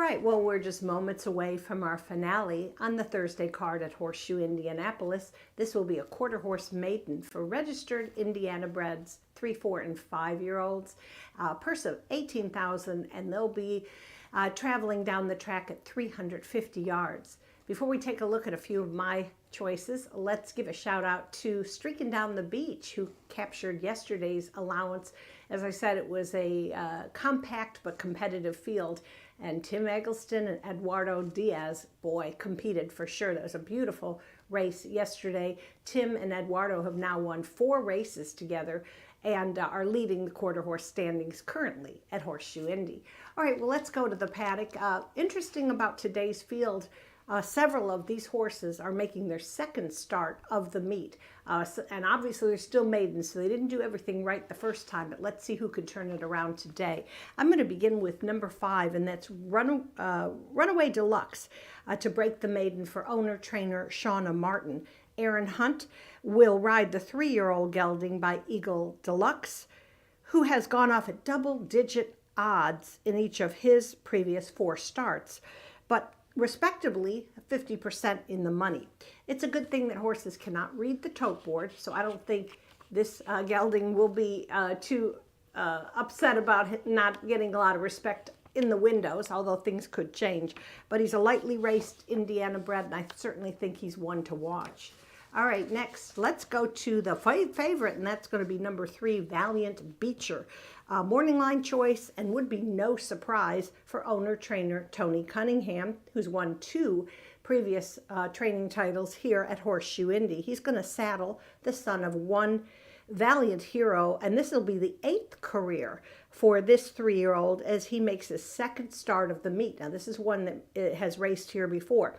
Speaker 14: right, well, we're just moments away from our finale on the Thursday card at Horseshoe Indianapolis. This will be a quarter horse maiden for registered Indiana breds, 3, 4, and 5-year-olds. Purse of $18,000, and they'll be traveling down the track at 350 yards. Before we take a look at a few of my choices, let's give a shout out to Streaking Down the Beach, who captured yesterday's allowance. As I said, it was a compact but competitive field, and Tim Eggleston and Eduardo Diaz, boy, competed for sure. That was a beautiful race yesterday. Tim and Eduardo have now won 4 races together and are leading the quarter horse standings currently at Horseshoe Indy. All right, well, let's go to the paddock. Interesting about today's field, several of these horses are making their second start of the meet. And obviously they're still maidens, so they didn't do everything right the first time, but let's see who can turn it around today. I'm going to begin with number 5, and that's Runaway Deluxe, to break the maiden for owner-trainer Shauna Martin. Aaron Hunt will ride the 3-year-old gelding by Eagle Deluxe, who has gone off at double-digit odds in each of his previous 4 starts, but respectively 50% in the money. It's a good thing that horses cannot read the tote board, so I don't think this gelding will be too upset about not getting a lot of respect in the windows, although things could change. But he's a lightly raced Indiana bred, and I certainly think he's one to watch. All right, next, let's go to the favorite, and that's going to be number 3, Valiant Beecher. Morning line choice, and would be no surprise for owner-trainer Tony Cunningham, who's won 2 previous training titles here at Horseshoe Indy. He's going to saddle the son of one Valiant Hero, and this will be the 8th career for this 3-year-old as he makes his second start of the meet. Now, this is one that has raced here before.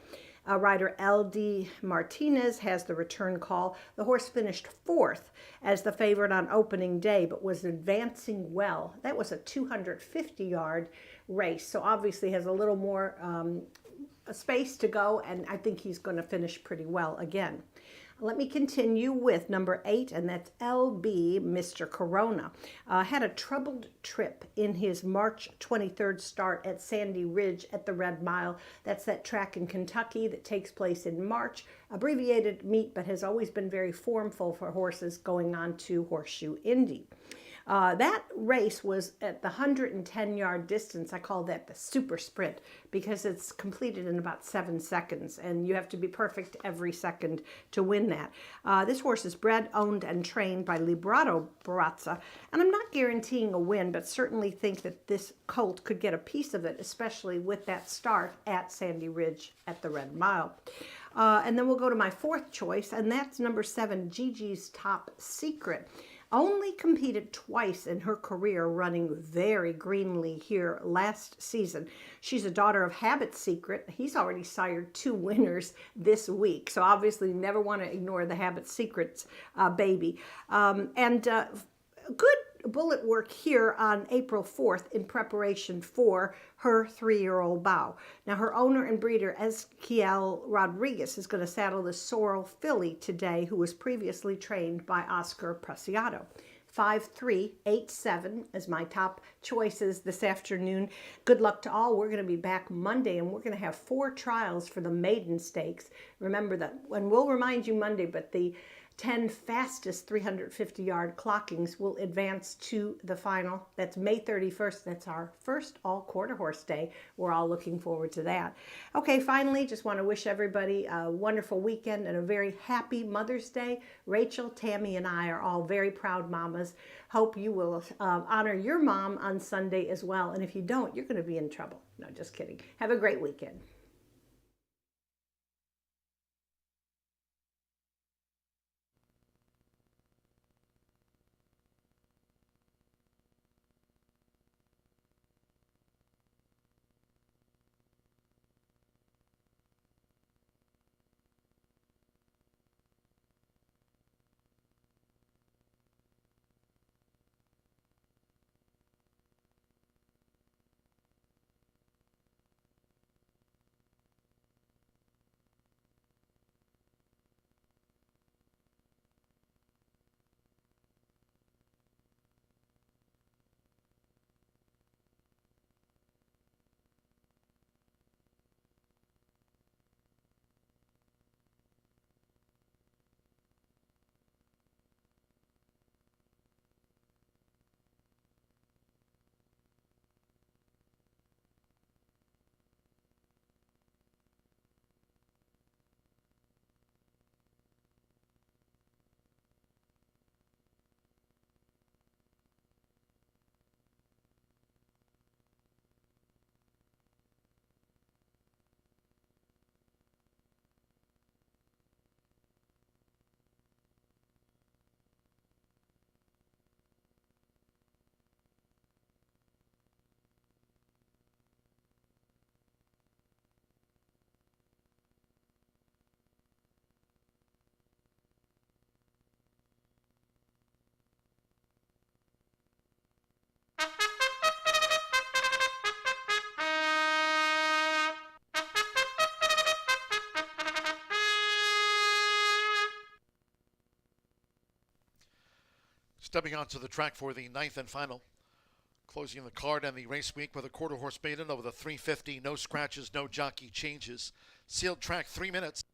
Speaker 14: Rider L.D. Martinez has the return call. The horse finished 4th as the favorite on opening day, but was advancing well. That was a 250-yard race, so obviously has a little more space to go, and I think he's going to finish pretty well again. Let me continue with number 8, and that's LB Mr. Corona. Had a troubled trip in his March 23rd start at Sandy Ridge at the Red Mile. That's that track in Kentucky that takes place in March. Abbreviated meet, but has always been very formful for horses going on to Horseshoe Indy. That race was at the 110-yard distance. I call that the super sprint because it's completed in about 7 seconds, and you have to be perfect every second to win that. This horse is bred, owned, and trained by Librato Barazza, and I'm not guaranteeing a win, but certainly think that this colt could get a piece of it, especially with that start at Sandy Ridge at the Red Mile. And then we'll go to my 4th choice, and that's number 7, Gigi's Top Secret. Only competed twice in her career, running very greenly here last season. She's a daughter of Habit Secret. He's already sired 2 winners this week, so obviously you never want to ignore the Habit Secret's baby. Good bullet work here on April 4th in preparation for her 3-year-old bow. Now, her owner and breeder, Ezequiel Rodriguez, is going to saddle the Sorrel filly today, who was previously trained by Oscar Preciado. 5-3, 8-7 as my top choices this afternoon. Good luck to all. We're going to be back Monday, and we're going to have 4 trials for the maiden stakes. Remember that, and we'll remind you Monday, but the 10 fastest 350-yard clockings will advance to the final. That's May 31st. That's our first all-quarter horse day. We're all looking forward to that. Okay, finally, just want to wish everybody a wonderful weekend and a very happy Mother's Day. Rachel, Tammy, and I are all very proud mamas. Hope you will honor your mom on Sunday as well. And if you don't, you're going to be in trouble. No, just kidding. Have a great weekend.
Speaker 1: Stepping onto the track for the 9th and final. Closing the card and the race week with a quarter horse maiden over the 350. No scratches, no jockey changes. Sealed track, 3 minutes.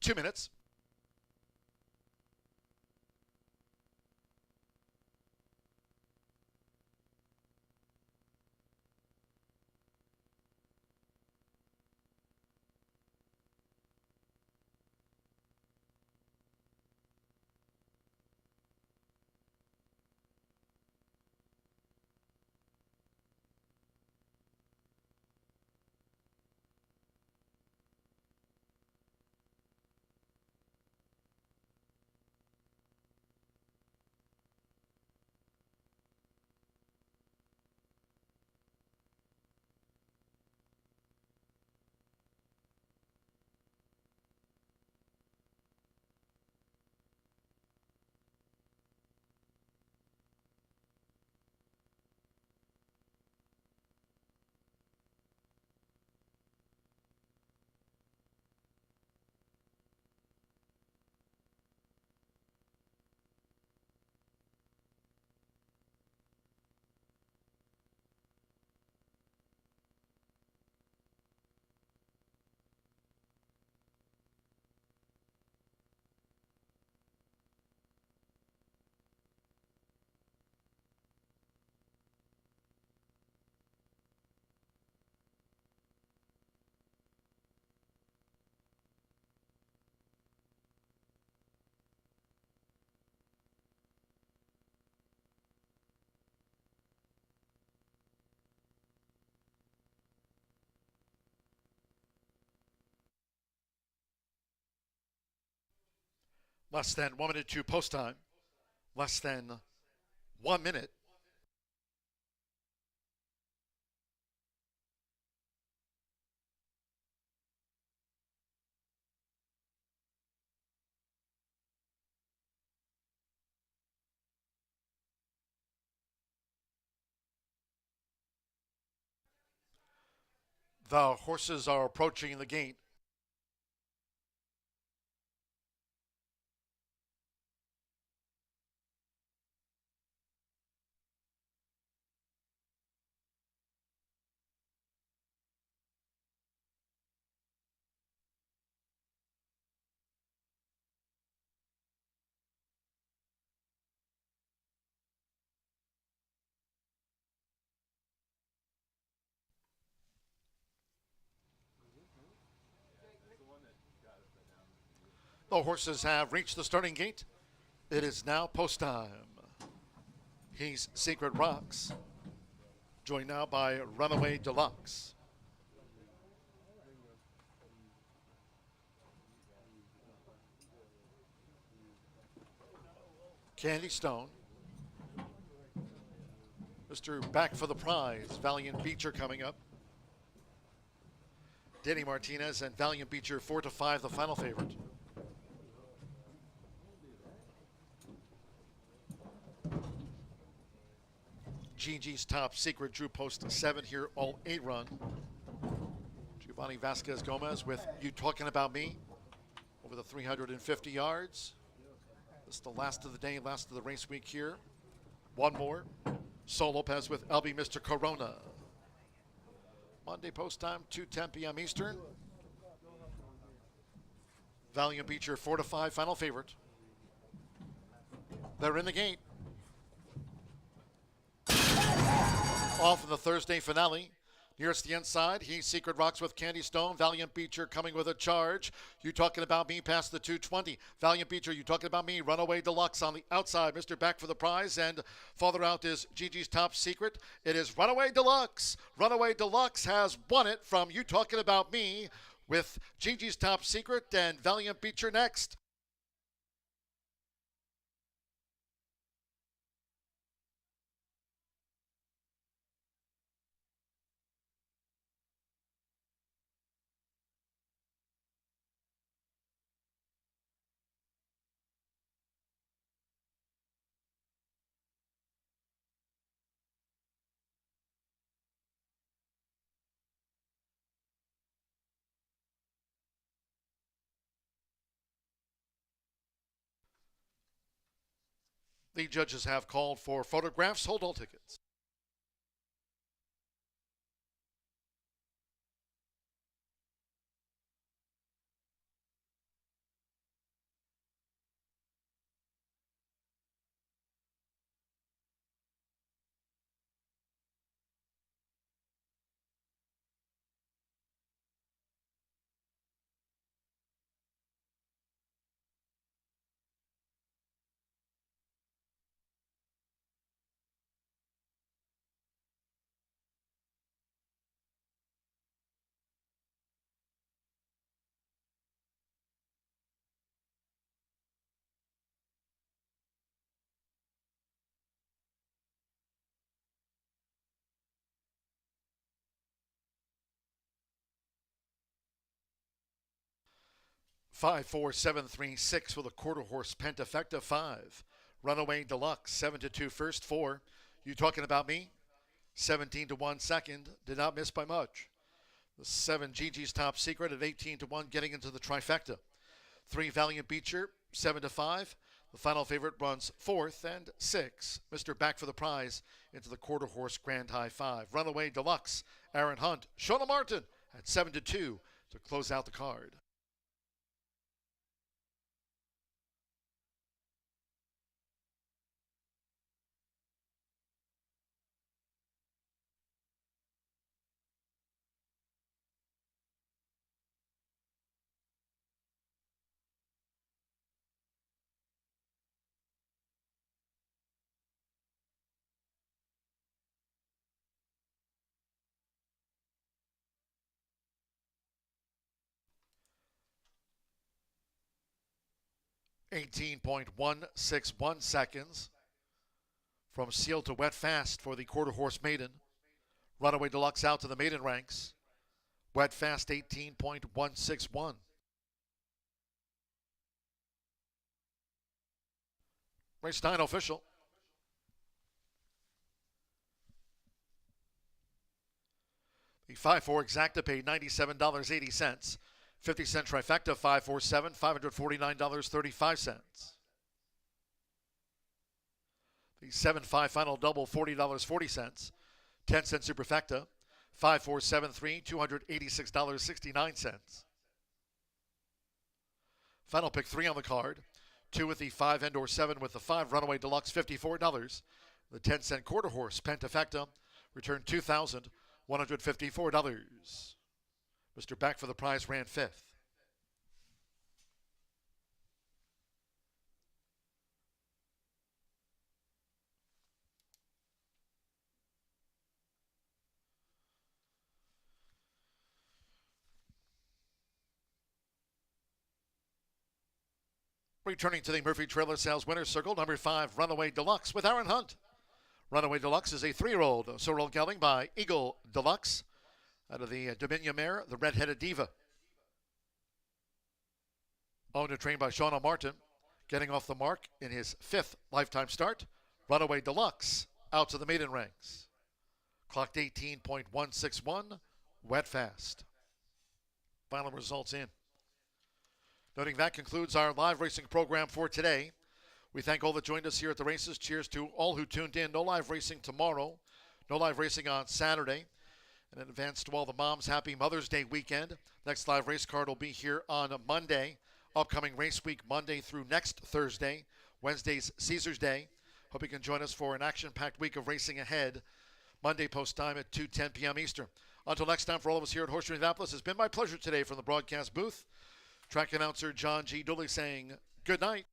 Speaker 1: Two minutes. Less than 1 minute to post time. Less than 1 minute. The horses are approaching the gate. The horses have reached the starting gate. It is now post time. He's Secret Rocks, joined now by Runaway Deluxe. Candy Stone. Mr. Back for the Prize, Valiant Beecher coming up. Danny Martinez and Valiant Beecher 4-5, the final favorite. Gigi's Top Secret drew post 7 here, all 8 run. Giovanni Vasquez Gomez with You Talking About Me over the 350 yards. This is the last of the day, last of the race week here. One more. Sol Lopez with LB Mr. Corona. Monday post time, 2:10 p.m. Eastern. Valiant Beecher 4-5, final favorite. They're in the gate. Off in the Thursday finale. Nearest the inside, he's Secret Rocks with Candy Stone. Valiant Beecher coming with a charge. You talking about me past the 220. Valiant Beecher, you talking about me. Runaway Deluxe on the outside. Mr. Back for the prize. And farther out is Gigi's Top Secret. It is Runaway Deluxe. Runaway Deluxe has won it from You Talking About Me with Gigi's Top Secret and Valiant Beecher next. The judges have called for photographs. Hold all tickets. Five, 4, 7, 3, 6 for the quarter horse Pentafecta 5. Runaway Deluxe 7-2 first, 4. You talking about me? 17-1 second. Did not miss by much. The 7 Gigi's Top Secret at 18-1 getting into the trifecta. 3 Valiant Beecher 7-5. The final favorite runs 4th and 6. Mr. Back for the prize into the quarter horse Grand High 5. Runaway Deluxe Aaron Hunt, Shona Martin at 7-2 to close out the card. .161 seconds from seal to wet fast for the quarter horse maiden. Runaway Deluxe out to the maiden ranks. Wet fast 18.161. Race 9 official. The 5-4 exacta paid $97.80. 50-cent trifecta, 547, $549.35. The 7-5 final double, $40.40. 10-cent superfecta, 5473, $286.69. Final pick 3 on the card. 2 with the 5 and or 7 with the 5 Runaway Deluxe, $54. The 10-cent quarter horse Pentafecta returned $2,154. Mr. Back for the prize ran 5th. Returning to the Murphy Trailer Sales Winner's Circle, number 5, Runaway Deluxe with Aaron Hunt. Runaway Deluxe is a 3-year-old sorrel gelding by Eagle Deluxe out of the Dominion mare, the Red-Headed Diva. Owned and trained by Shona Martin. Getting off the mark in his 5th lifetime start. Runaway Deluxe out to the maiden ranks. Clocked 18.161, wet fast. Final results in. Noting that concludes our live racing program for today. We thank all that joined us here at the races. Cheers to all who tuned in. No live racing tomorrow. No live racing on Saturday. And in advance to all the moms, happy Mother's Day weekend. Next live race card will be here on Monday. Upcoming race week, Monday through next Thursday. Wednesday's Caesar's Day. Hope you can join us for an action-packed week of racing ahead. Monday post time at 2:10 p.m. Eastern. Until next time, for all of us here at Horseshoe Indianapolis, it's been my pleasure today from the broadcast booth. Track announcer John G. Dooley saying good night.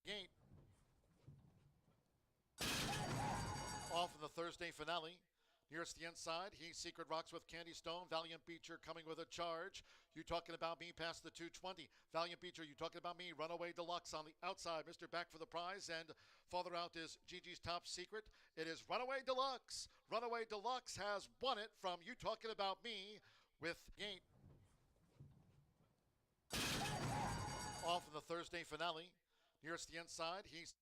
Speaker 1: Gate. Off in the Thursday finale. Nearest the inside, he's Secret Rocks with Candy Stone. Valiant Beecher coming with a charge. You talking about me past the 220. Valiant Beecher, you talking about me. Runaway Deluxe on the outside. Mr. Back for the prize. And farther out is Gigi's Top Secret. It is Runaway Deluxe. Runaway Deluxe has won it from You Talking About Me with Gate. Off in the Thursday finale. Nearest the inside, he's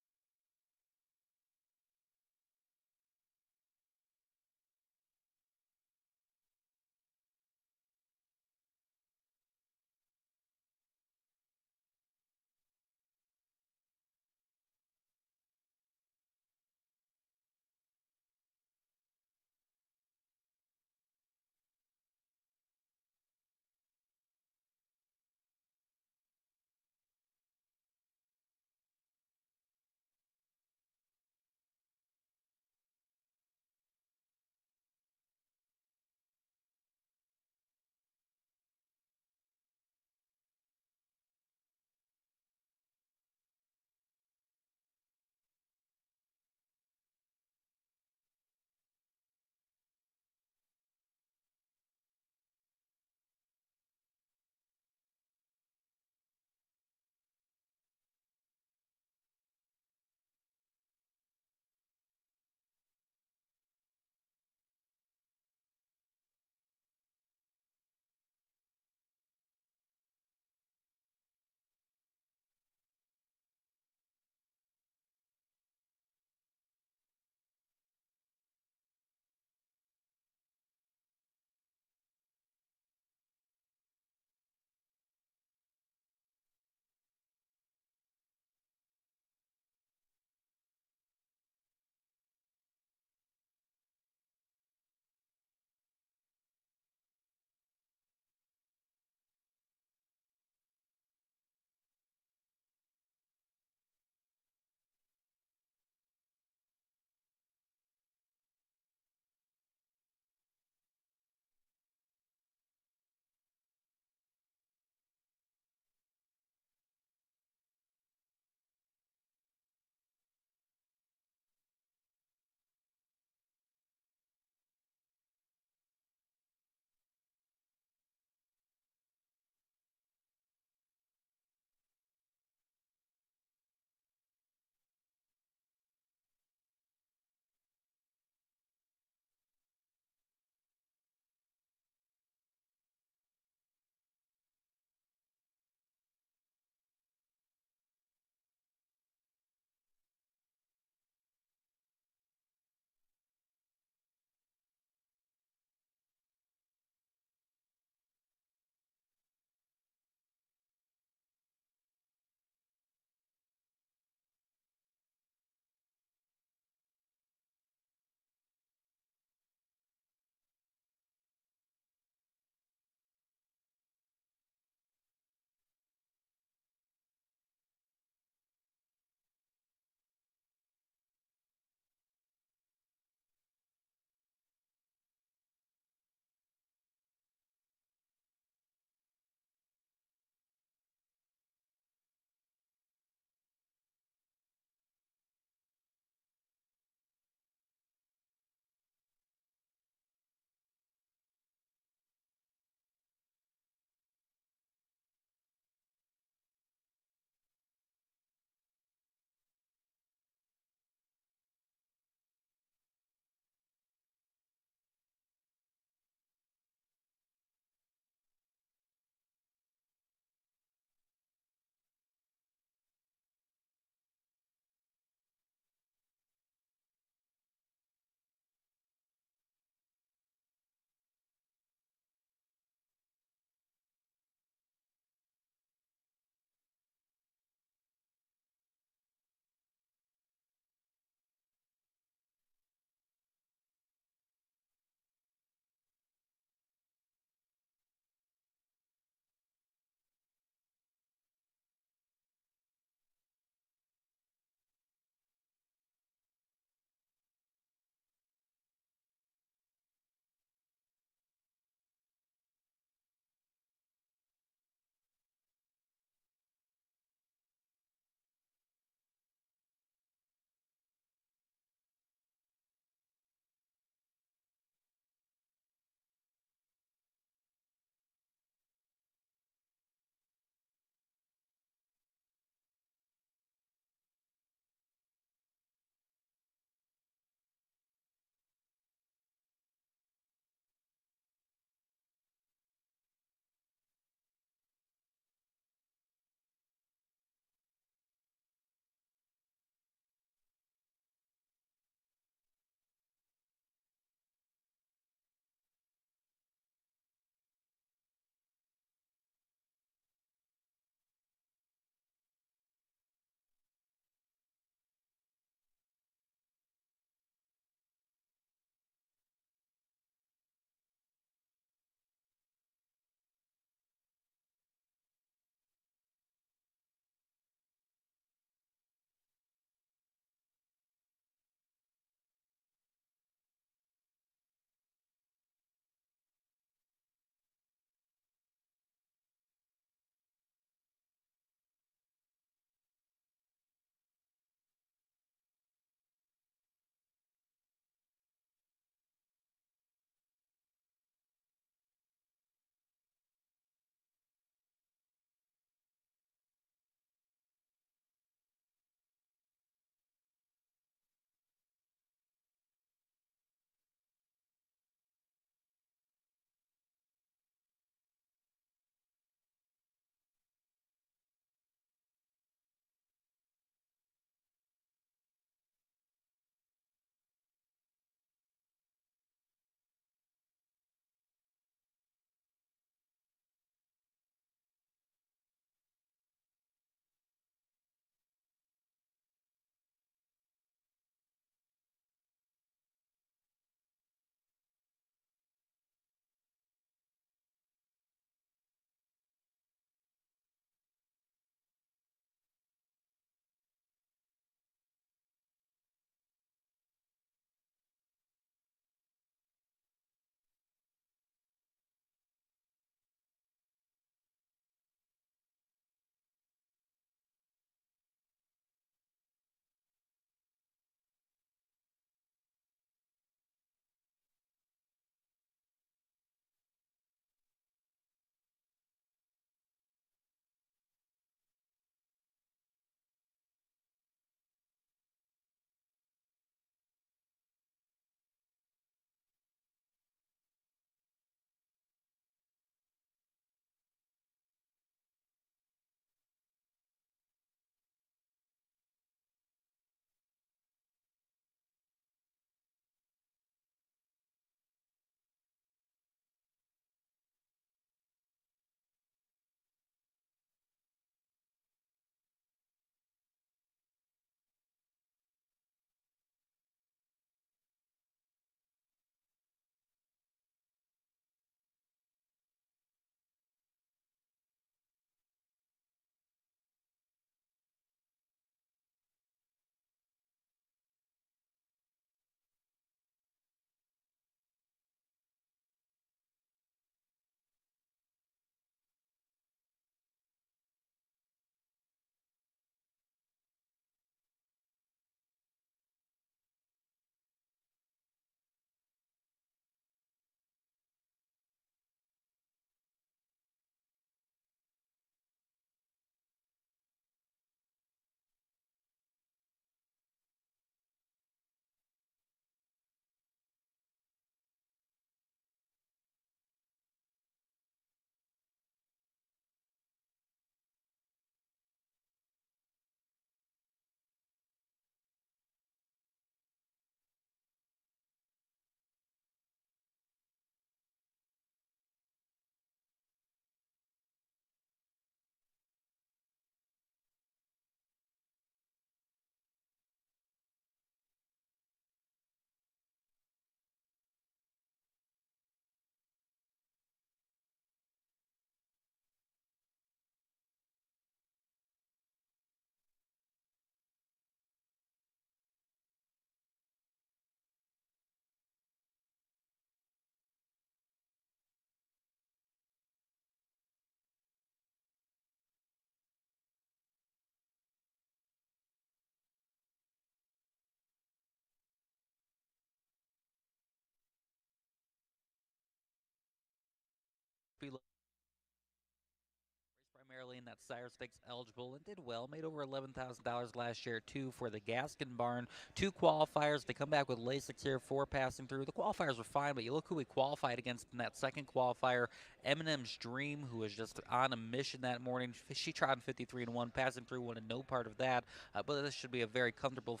Speaker 15: Lane, that Sire Stakes eligible, and did well. Made over $11,000 last year, too, for the Gaskin Barn. 2 qualifiers. They come back with Lasix here, 4 passing through. The qualifiers were fine, but you look who we qualified against in that second qualifier. Eminem's Dream, who was just on a mission that morning. She tried in 53-1, passing through, wanted no part of that. But this should be a very comfortable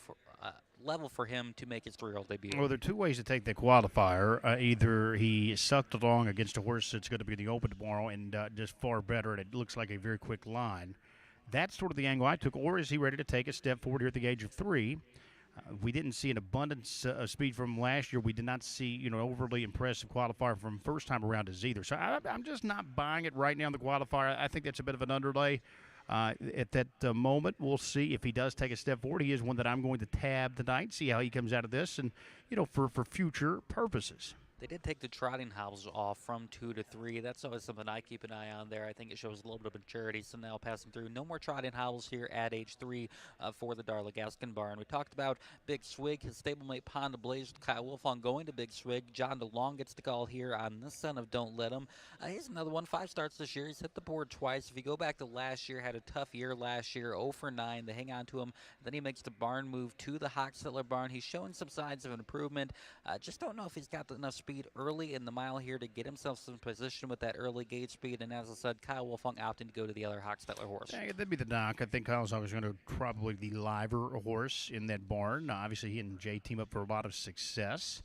Speaker 15: level for him to make his 3-year-old debut.
Speaker 16: Well, there are 2 ways to take the qualifier. Either he sucked along against a horse that's going to be in the Open tomorrow and just far better, and it looks like a very quick line. That's sort of the angle I took. Or is he ready to take a step forward here at the age of 3? We didn't see an abundance of speed from last year. We did not see, overly impressive qualifier from first time around as either. So I'm just not buying it right now in the qualifier. I think that's a bit of an underlay. At that moment, we'll see if he does take a step forward. He is one that I'm going to tab tonight, see how he comes out of this, and, for future purposes.
Speaker 15: They did take the trotting hobbles off from 2 to 3. That's always something I keep an eye on there. I think it shows a little bit of maturity. So now passing through. No more trotting hobbles here at age 3 for the Darla Gaskin Barn. We talked about Big Swig, his stablemate Pond Blaze, Kyle Wolfong going to Big Swig. John DeLong gets the call here on the son of Don't Let Him. He's another one, 5 starts this year. He's hit the board twice. If you go back to last year, had a tough year last year, 0 for 9. They hang on to him. Then he makes the barn move to the Hochstetler Barn. He's showing some signs of improvement. Just don't know if he's got enough speed early in the mile here to get himself some position with that early gate speed. And as I said, Kyle Wolfong opting to go to the other Hochstetler horse.
Speaker 16: Yeah, that'd be the knock. I think Kyle's always going to probably the liver horse in that barn. Obviously, he and Jay team up for a lot of success.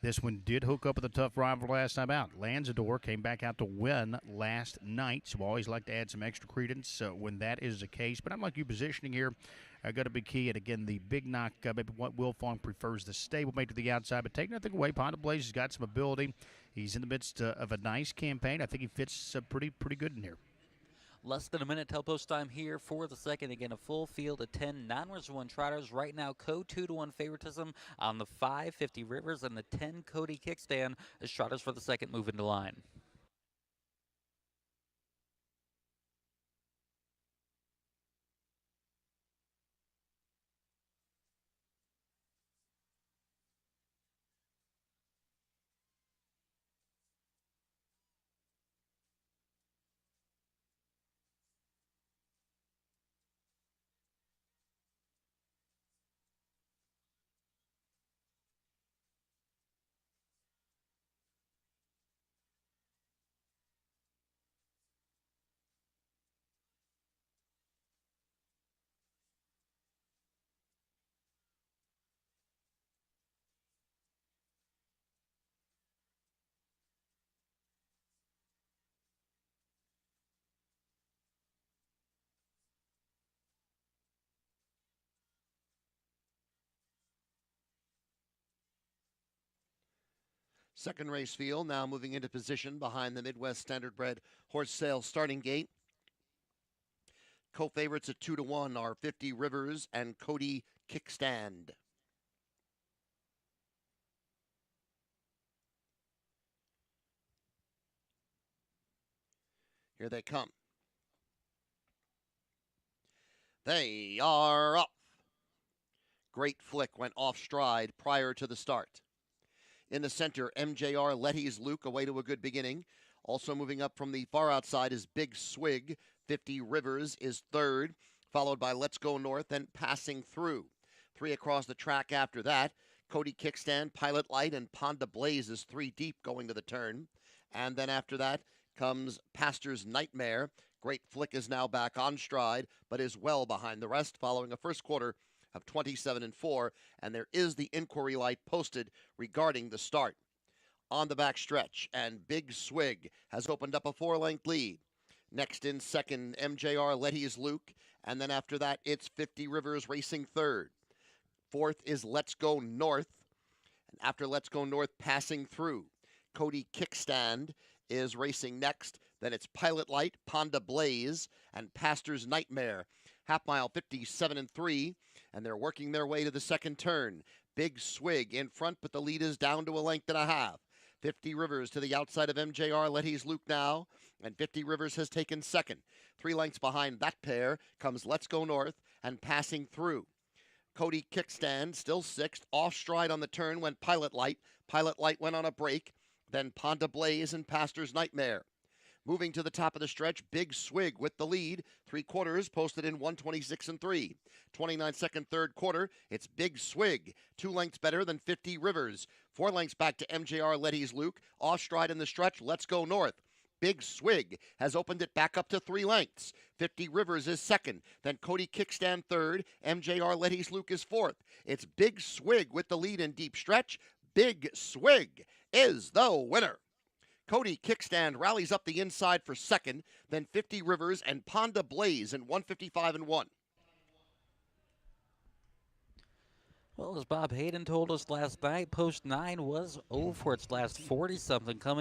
Speaker 16: This one did hook up with a tough rival last time out. Lanzador came back out to win last night, so I always like to add some extra credence when that is the case. But I'm like you, positioning here going to be key. And again, the big knock, maybe what Wolfong prefers the stablemate to the outside, but take nothing away. Pond Blaze has got some ability. He's in the midst of a nice campaign. I think he fits pretty good in here.
Speaker 15: Less than a minute till post time here for the second. Again, a full field of 10 non-reserve 1 trotters. Right now, Co 2-1 favoritism on the 5 50 Rivers and the 10 Cody Kickstand as trotters for the second move into line.
Speaker 17: Second race field now moving into position behind the Midwest Standardbred horse sale starting gate. Co-favorites at 2-1 are 50 Rivers and Cody Kickstand. Here they come. They are off. Great Flick went off stride prior to the start. In the center, MJR Letty's Luke away to a good beginning. Also moving up from the far outside is Big Swig. 50 Rivers is third, followed by Let's Go North and Passing Through. 3 across the track after that. Cody Kickstand, Pilot Light, and Ponda Blaze is 3 deep going to the turn. And then after that comes Pastor's Nightmare. Great Flick is now back on stride, but is well behind the rest following a first quarter of 27-4, and there is the inquiry light posted regarding the start. On the back stretch, and Big Swig has opened up a 4-length lead. Next in second, MJR Letty's Luke, and then after that, it's 50 Rivers racing third. Fourth is Let's Go North, and after Let's Go North, Passing Through. Cody Kickstand is racing next. Then it's Pilot Light, Ponda Blaze, and Pastor's Nightmare. Half mile 57-3, and they're working their way to the second turn. Big Swig in front, but the lead is down to a length and a half. 50 Rivers to the outside of MJR Letty's Luke now, and 50 Rivers has taken second. 3 lengths behind that pair comes Let's Go North and Passing Through. Cody Kickstand still sixth. Off stride on the turn went Pilot Light. Pilot Light went on a break. Then Ponda Blaze and Pastor's Nightmare. Moving to the top of the stretch, Big Swig with the lead. 3/4 posted in 1:26 and 3. 29-second third quarter, it's Big Swig. 2 lengths better than 50 Rivers. 4 lengths back to MJR Letty's Luke. Off stride in the stretch, Let's Go North. Big Swig has opened it back up to 3 lengths. 50 Rivers is second. Then Cody Kickstand third. MJR Letty's Luke is fourth. It's Big Swig with the lead in deep stretch. Big Swig is the winner. Cody Kickstand rallies up the inside for second. Then 50 Rivers and Ponda Blaze in 1:55 and 1.
Speaker 15: Well, as Bob Hayden told us last night, post 9 was 0 for its last 40-something coming